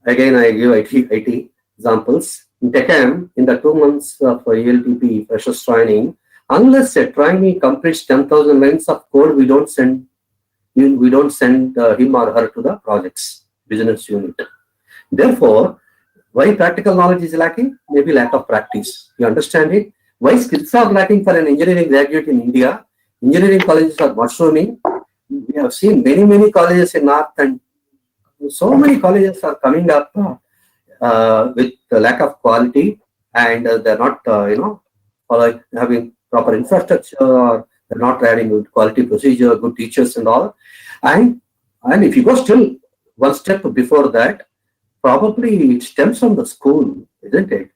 again I give IT examples. In TechM, in the 2 months of ELTP freshers training, unless a trainee completes 10,000 lines of code, we don't send him or her to the projects business unit. Therefore, why practical knowledge is lacking? Maybe lack of practice. You understand it? Why skills are lacking for an engineering graduate in India? Engineering colleges are mushrooming. We have seen many colleges in North, and so many colleges are coming up with the lack of quality, and they're not, having proper infrastructure, or they're not having good quality procedure, good teachers and all. And if you go still one step before that, probably it stems from the school, isn't it?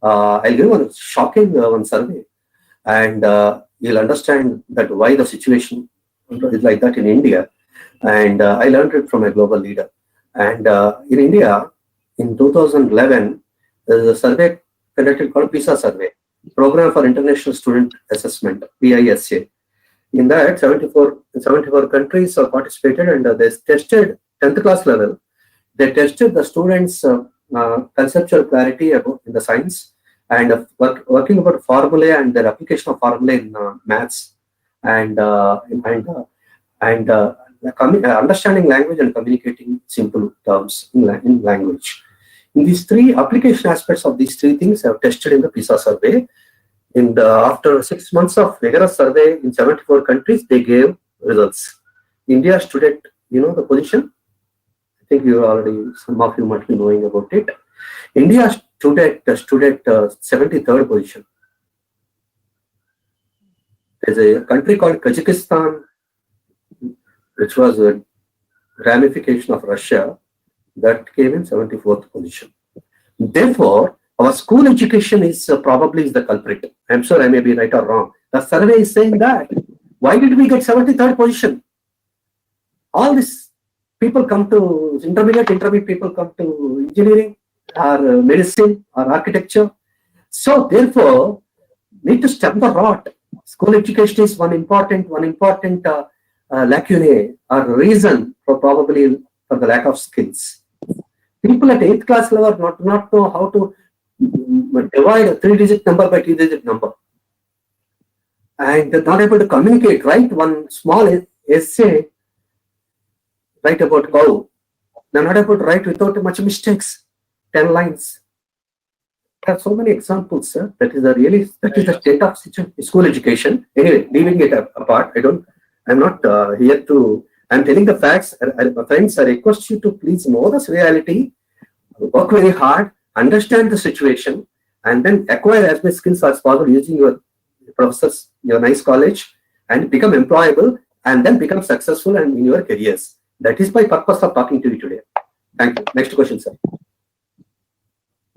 I'll give one shocking one survey, and you'll understand that why the situation is like that in India. And I learned it from a global leader. And in India, in 2011, there is a survey conducted called PISA survey, Program for International Student Assessment, PISA. In that, 74 countries participated, and they tested 10th class level. They tested the students' conceptual clarity about in the science, and working about formulae and their application of formulae in maths, and understanding language and communicating simple terms in language. In these three application aspects of these three things, I have tested in the PISA survey. After 6 months of rigorous survey in 74 countries, they gave results. India stood at, the position I think you already, some of you might be knowing about it. India stood at 73rd position. There's a country called Kazakhstan, which was a ramification of Russia, that came in 74th position. Therefore, our school education is probably the culprit. I'm sure I may be right or wrong. The survey is saying that. Why did we get 73rd position? All these people come to intermediate people come to engineering or medicine or architecture. So therefore, need to stem the rot. School education is one important lacunae or reason for probably for the lack of skills. People at 8th class level not know how to divide a 3-digit number by 2-digit number, and they're not able to communicate. Write one small essay, write about cow. They're not able to write without much mistakes. 10 lines. There are so many examples, sir. That is the state of school education. Anyway, leaving it apart, I'm not here to. I'm telling the facts. Friends, I request you to please know this reality, work very hard, understand the situation, and then acquire as many skills as possible using your professors, your nice college, and become employable, and then become successful and in your careers. That is my purpose of talking to you today. Thank you. Next question, sir.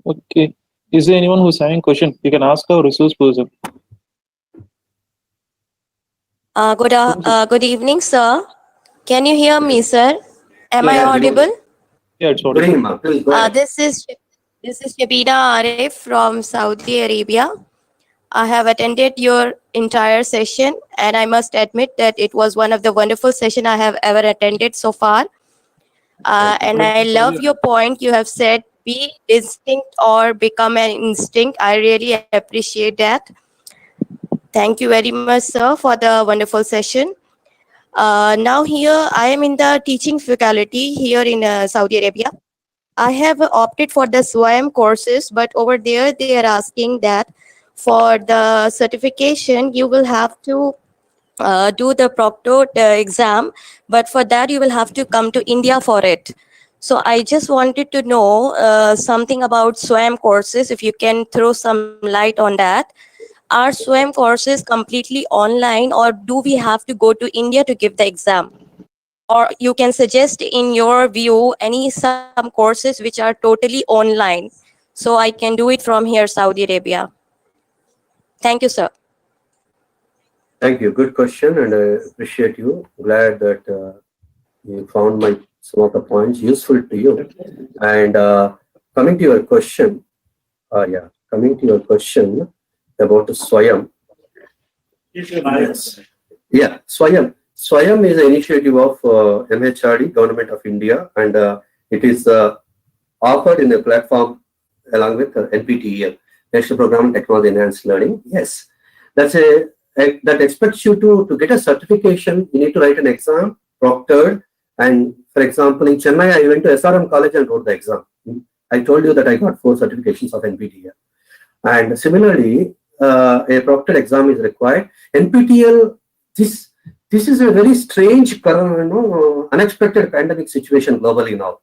Okay. Is there anyone who's having a question? You can ask our resource person. Good evening, sir. Can you hear me, sir? Am I audible? Yeah, it's audible. This is Shabina Arif from Saudi Arabia. I have attended your entire session, and I must admit that it was one of the wonderful sessions I have ever attended so far. And I love your point you have said, be distinct or become an instinct. I really appreciate that. Thank you very much, sir, for the wonderful session. Now here, I am in the teaching faculty here in Saudi Arabia. I have opted for the SWAYAM courses, but over there they are asking that for the certification, you will have to do the proctor exam, but for that you will have to come to India for it. So I just wanted to know something about SWAYAM courses, if you can throw some light on that. Are SWAYAM courses completely online, or do we have to go to India to give the exam? Or you can suggest in your view some courses which are totally online, so I can do it from here, Saudi Arabia. Thank you, sir. Thank you. Good question, and I appreciate you. Glad that you found some of the points useful to you. And coming to your question, about SWAYAM. Yeah, SWAYAM. SWAYAM is an initiative of MHRD, Government of India, and it is offered in a platform along with NPTEL, National Program on Technology Enhanced Learning. Yes, that expects you to get a certification. You need to write an exam, proctored, and for example, in Chennai, I went to SRM College and wrote the exam. I told you that I got 4 certifications of NPTEL. And similarly, a proctored exam is required. NPTEL, this is a very strange, unexpected pandemic situation globally now.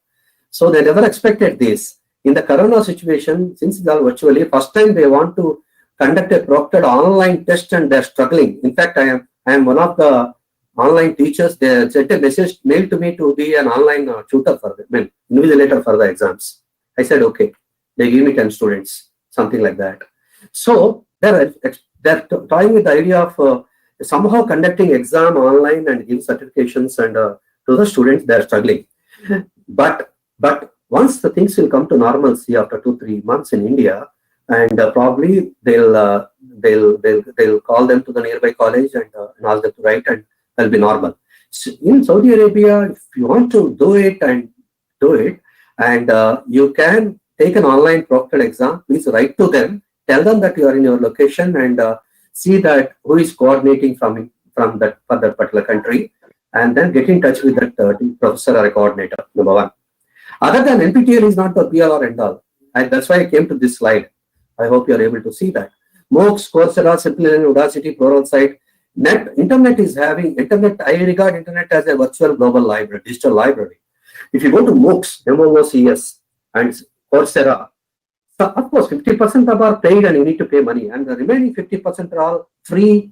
So they never expected this. In the corona situation, since they are virtually, first time they want to conduct a proctored online test and they're struggling. In fact, I am one of the online teachers. They sent a message mailed to me to be an online tutor for them, invigilator for the exams. I said, okay. They give me 10 students, something like that. So they're toying with the idea of somehow conducting exam online and give certifications and to the students. They're struggling. But once the things will come to normalcy after 2-3 months in India, and probably they'll call them to the nearby college and ask them to write, and they'll be normal. So in Saudi Arabia, if you want to do it, and you can take an online proctored exam, please write to them, tell them that you are in your location, and see that who is coordinating for that particular country, and then get in touch with that professor or a coordinator. Number one. Other than NPTEL is not the be all or end all, and that's why I came to this slide. I hope you are able to see that. MOOCs, Coursera, Simple Learning, Udacity, Pluralsight, Internet is having internet. I regard internet as a virtual global library, digital library. If you go to MOOCs, MOOCs and Coursera, so of course 50% of are paid and you need to pay money, and the remaining 50% are all free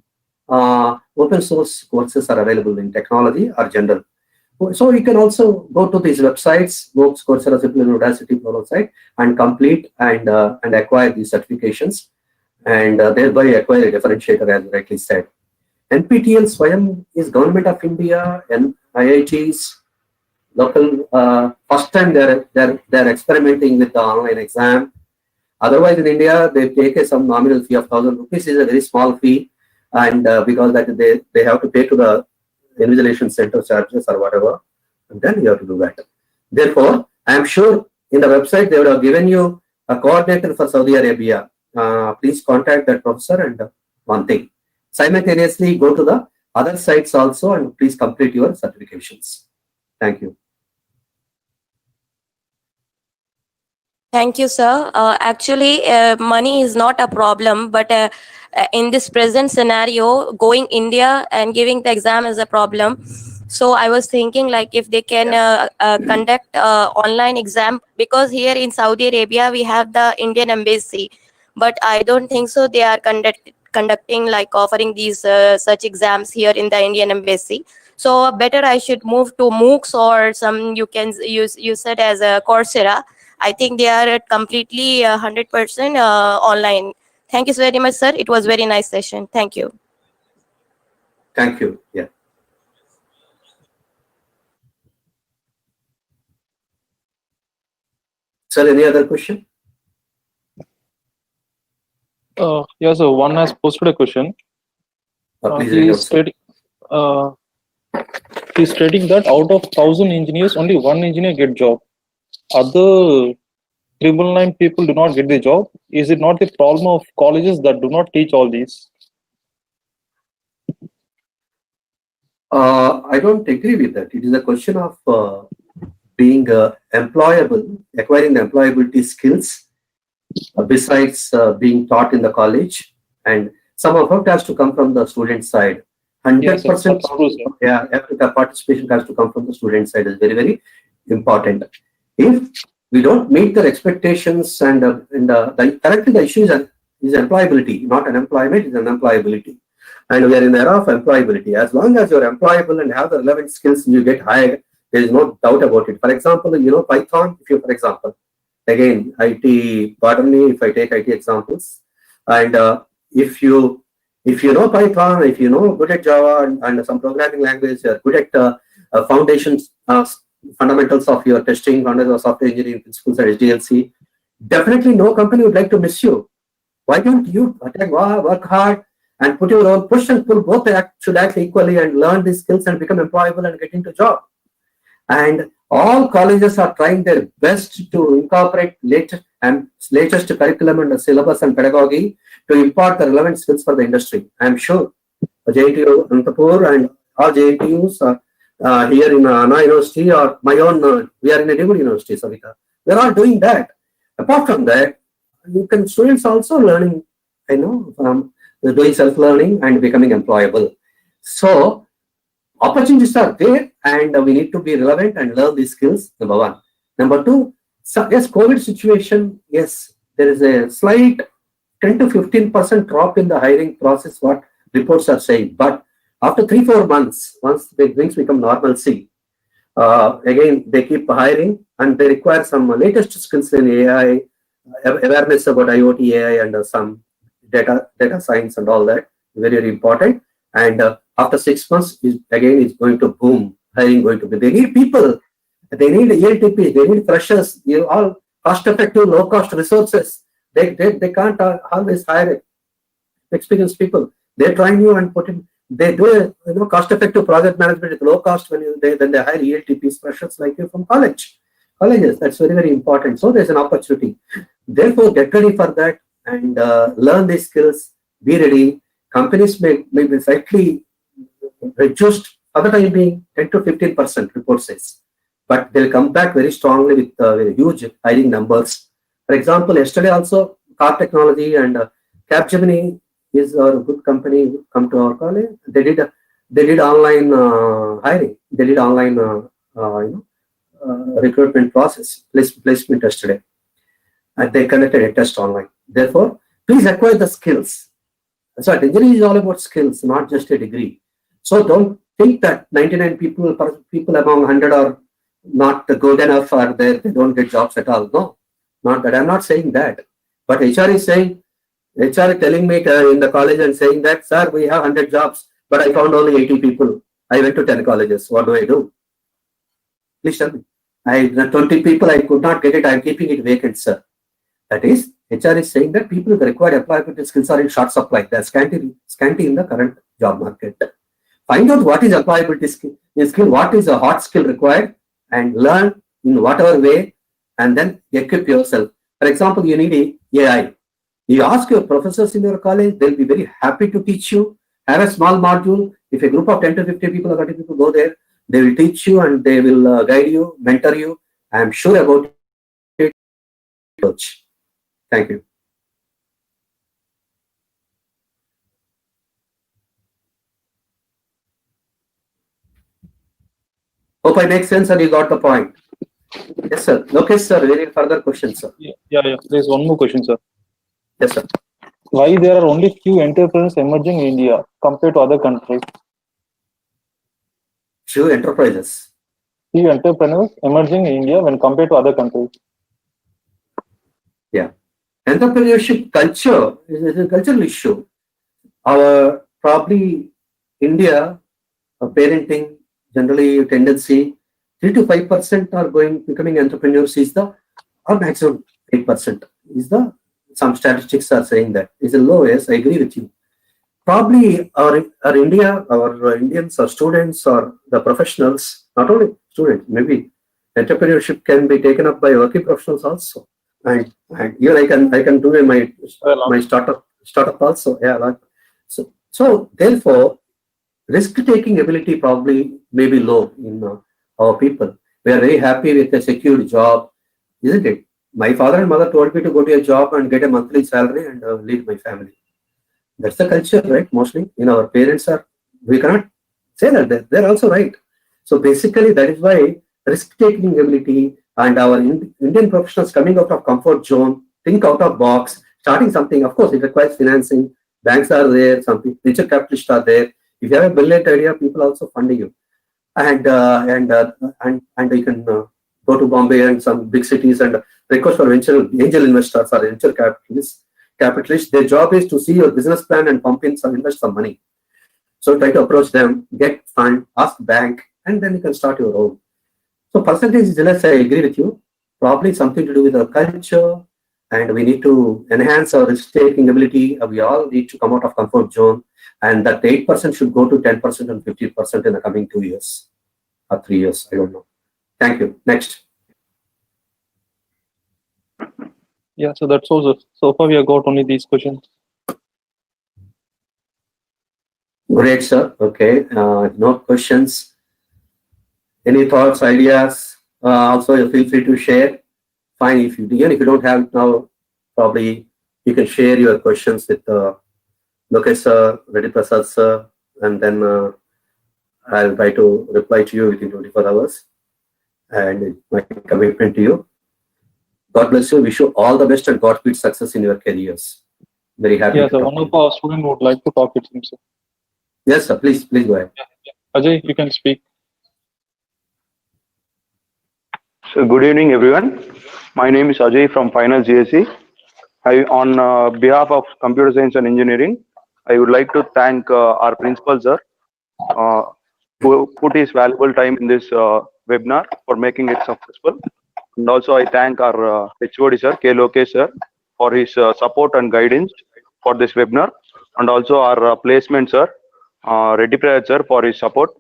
open source courses are available in technology or general. So you can also go to these websites, MOOCs, Coursera, Udacity, website, and complete and acquire these certifications, and thereby acquire a differentiator, as rightly said. NPTEL Swayam is Government of India and IITs. Local, first time they're experimenting with the online exam. Otherwise, in India, they take some nominal fee of 1,000 rupees. Is a very small fee, and because that they have to pay to the invigilation center charges or whatever, and then you have to do that. Therefore, I am sure in the website they would have given you a coordinator for Saudi Arabia. Please contact that professor, and one thing. Simultaneously, go to the other sites also and please complete your certifications. Thank you. Thank you, sir. Actually, money is not a problem, but in this present scenario, going India and giving the exam is a problem. So I was thinking, like, if they can conduct online exam, because here in Saudi Arabia we have the Indian embassy, but I don't think so they are conducting like offering these such exams here in the Indian embassy. So better I should move to MOOCs or some you can use. You said as a Coursera. I think they are completely 100% online. Thank you so very much, sir. It was very nice session. Thank you. Thank you. Yeah. Sir, any other question? Yeah, so one has posted a question. He's stating that out of 1,000 engineers, only one engineer get job. Other 999 people do not get the job. Is it not the problem of colleges that do not teach all these? I don't agree with that. It is a question of being employable, acquiring the employability skills besides being taught in the college, and some of it has to come from the student side. 100% yeah, participation has to come from the student side is very, very important. If we don't meet their expectations, and currently the issue is employability, not unemployment, is unemployability. And we are in the era of employability. As long as you're employable and have the relevant skills, you get hired. There is no doubt about it. For example, you know Python. If you, for example, again, IT. Pardon me if I take IT examples. And if you know Python, if you know good at Java and some programming language, you're good at foundations, fundamentals of your testing, fundamentals of software engineering principles at SDLC. Definitely, no company would like to miss you. Why don't you work hard and put your own push and pull? Both should act equally and learn these skills and become employable and get into job. And all colleges are trying their best to incorporate latest curriculum and syllabus and pedagogy to impart the relevant skills for the industry. I am sure JNTU Anantapur and all JNTUs here in Anna University or my own, we are in a different university, Savita. We are all doing that. Apart from that, you can students also learning, doing self-learning and becoming employable. So opportunities are there, and we need to be relevant and learn these skills, number one. Number two, yes, COVID situation, yes, there is a slight 10 to 15% drop in the hiring process, what reports are saying. But after 3-4 months, once the things become normalcy, again, they keep hiring and they require some latest skills in AI, awareness about IoT, AI, and some data science and all that. Very, very important. And after 6 months, again, it's going to boom. Hiring going to be. They need people. They need ELTP. They need freshers. All cost-effective, low-cost resources. They can't always hire experienced people. They train you and put in. They do cost-effective project management at low cost when they hire ELTPs, freshers like you from colleges. That's very, very important. So there's an opportunity. Therefore, get ready for that and learn these skills. Be ready. Companies may be slightly reduced for the time being, 10 to 15% report says, but they'll come back very strongly with very huge hiring numbers. For example, yesterday also, Car Technology and Capgemini is a good company. Come to our college. They did online hiring. They did online recruitment process, placement yesterday. And they conducted a test online. Therefore, please acquire the skills. So engineering is all about skills, not just a degree. So don't think that 99 people among 100 are not good enough or they don't get jobs at all. No, not that. I'm not saying that. But HR is telling me in the college and saying that, sir, we have 100 jobs, but I found only 80 people. I went to 10 colleges. What do I do? Please tell me. 20 people, I could not get it. I'm keeping it vacant, sir. That is, HR is saying that people with the required employability skills are in short supply. They're scanty in the current job market. Find out what is employability skill, what is a hot skill required, and learn in whatever way, and then equip yourself. For example, you need AI. You ask your professors in your college, they'll be very happy to teach you. Have a small module. If a group of 10 to 50 people or 30 people go there, they will teach you and they will guide you, mentor you. I am sure about it. Thank you. Hope I make sense and you got the point. Yes, sir. Okay, sir. Any further questions, sir? Yeah. There's one more question, sir. Yes, sir. Why there are only few entrepreneurs emerging in India compared to other countries? Few enterprises. Few entrepreneurs emerging in India when compared to other countries. Yeah. Entrepreneurship culture is a cultural issue. Our probably India parenting generally tendency 3 to 5% are becoming entrepreneurs is the, or maximum 8% is the, some statistics are saying that is a low. Yes, I agree with you. Probably our Indians or students or the professionals, not only students, maybe entrepreneurship can be taken up by working professionals also. And even I can do my startup also. Yeah. So therefore, risk-taking ability probably may be low in our people. We are very happy with a secured job, isn't it? My father and mother told me to go to a job and get a monthly salary and lead my family. That's the culture, right? Mostly, our parents are. We cannot say that they're also right. So basically, that is why risk-taking ability and our Indian professionals coming out of comfort zone, think out of box, starting something. Of course, it requires financing. Banks are there. Some venture capitalists are there. If you have a brilliant idea, people also fund you, and you can go to Bombay and some big cities and request for angel investors or venture capitalists. Their job is to see your business plan and pump in some invest some money. So try to approach them, get fund, ask bank, and then you can start your own. So percentage is less. I agree with you. Probably something to do with our culture, and we need to enhance our risk-taking ability. We all need to come out of comfort zone. And that 8% should go to 10% and 15% in the coming 2 years or 3 years. I don't know. Thank you. Next. Yeah, so that's all. So far, we have got only these questions. Great, sir. Okay. No questions. Any thoughts, ideas? Also, you feel free to share. Fine. If you don't have it now, probably you can share your questions with Lokesh sir, Reddy Prasad sir, and then I'll try to reply to you within 24 hours. And my commitment to you. God bless you. Wish you all the best and Godspeed success in your careers. Very happy. Yeah, so one of our students would like to talk with him, sir. Yes, sir. Please go ahead. Yeah. Ajay, you can speak. So good evening, everyone. My name is Ajay from MTIET-CSE. On behalf of Computer Science and Engineering, I would like to thank our principal, sir, who put his valuable time in this webinar for making it successful. And also I thank our HOD, sir, K. Lokesh, sir, for his support and guidance for this webinar. And also our placement, sir, Reddy Prasad, sir, for his support.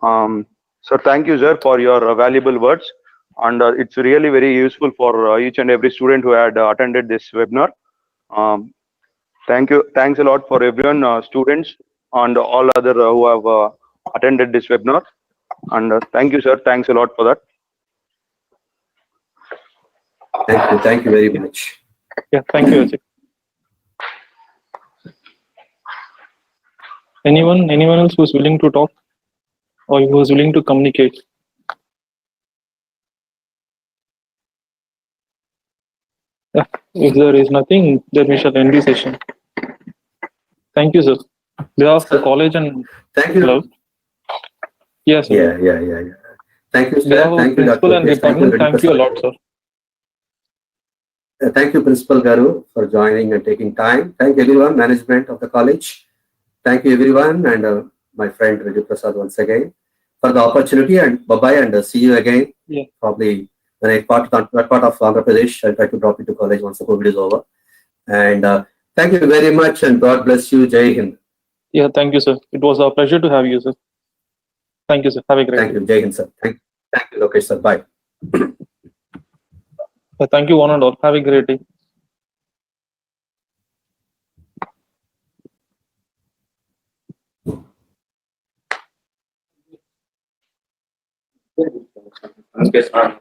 Sir, thank you, sir, for your valuable words. And it's really very useful for each and every student who had attended this webinar. Thank you. Thanks a lot for everyone, students and all other who have attended this webinar. And thank you, sir. Thanks a lot for that. Thank you. Thank you very much. Yeah, thank you, Ajay. Anyone else who's willing to talk or who is willing to communicate? If there is nothing, then we shall end the session. Thank you, sir. On behalf of the college and Thank you. hello. Yes, sir. Yeah. Thank you, On behalf sir. of Thank you, principal Dr. and Lokesh. department, thank you a lot, sir. Thank you, Principal Garu, for joining and taking time. Thank everyone, management of the college. Thank you, everyone, and my friend Raju Prasad once again for the opportunity. And bye-bye, and see you again. Yeah. Probably when I part of Andhra Pradesh, I'll try to drop into college once the COVID is over. And thank you very much, and God bless you. Jai Hind. Yeah, thank you, sir. It was a pleasure to have you, sir. Thank you, sir. Have a great Thank day. you, Jai Hind, sir. Thank you, Lokesh, sir. Bye. Thank you, one and all. Have a great day. Start.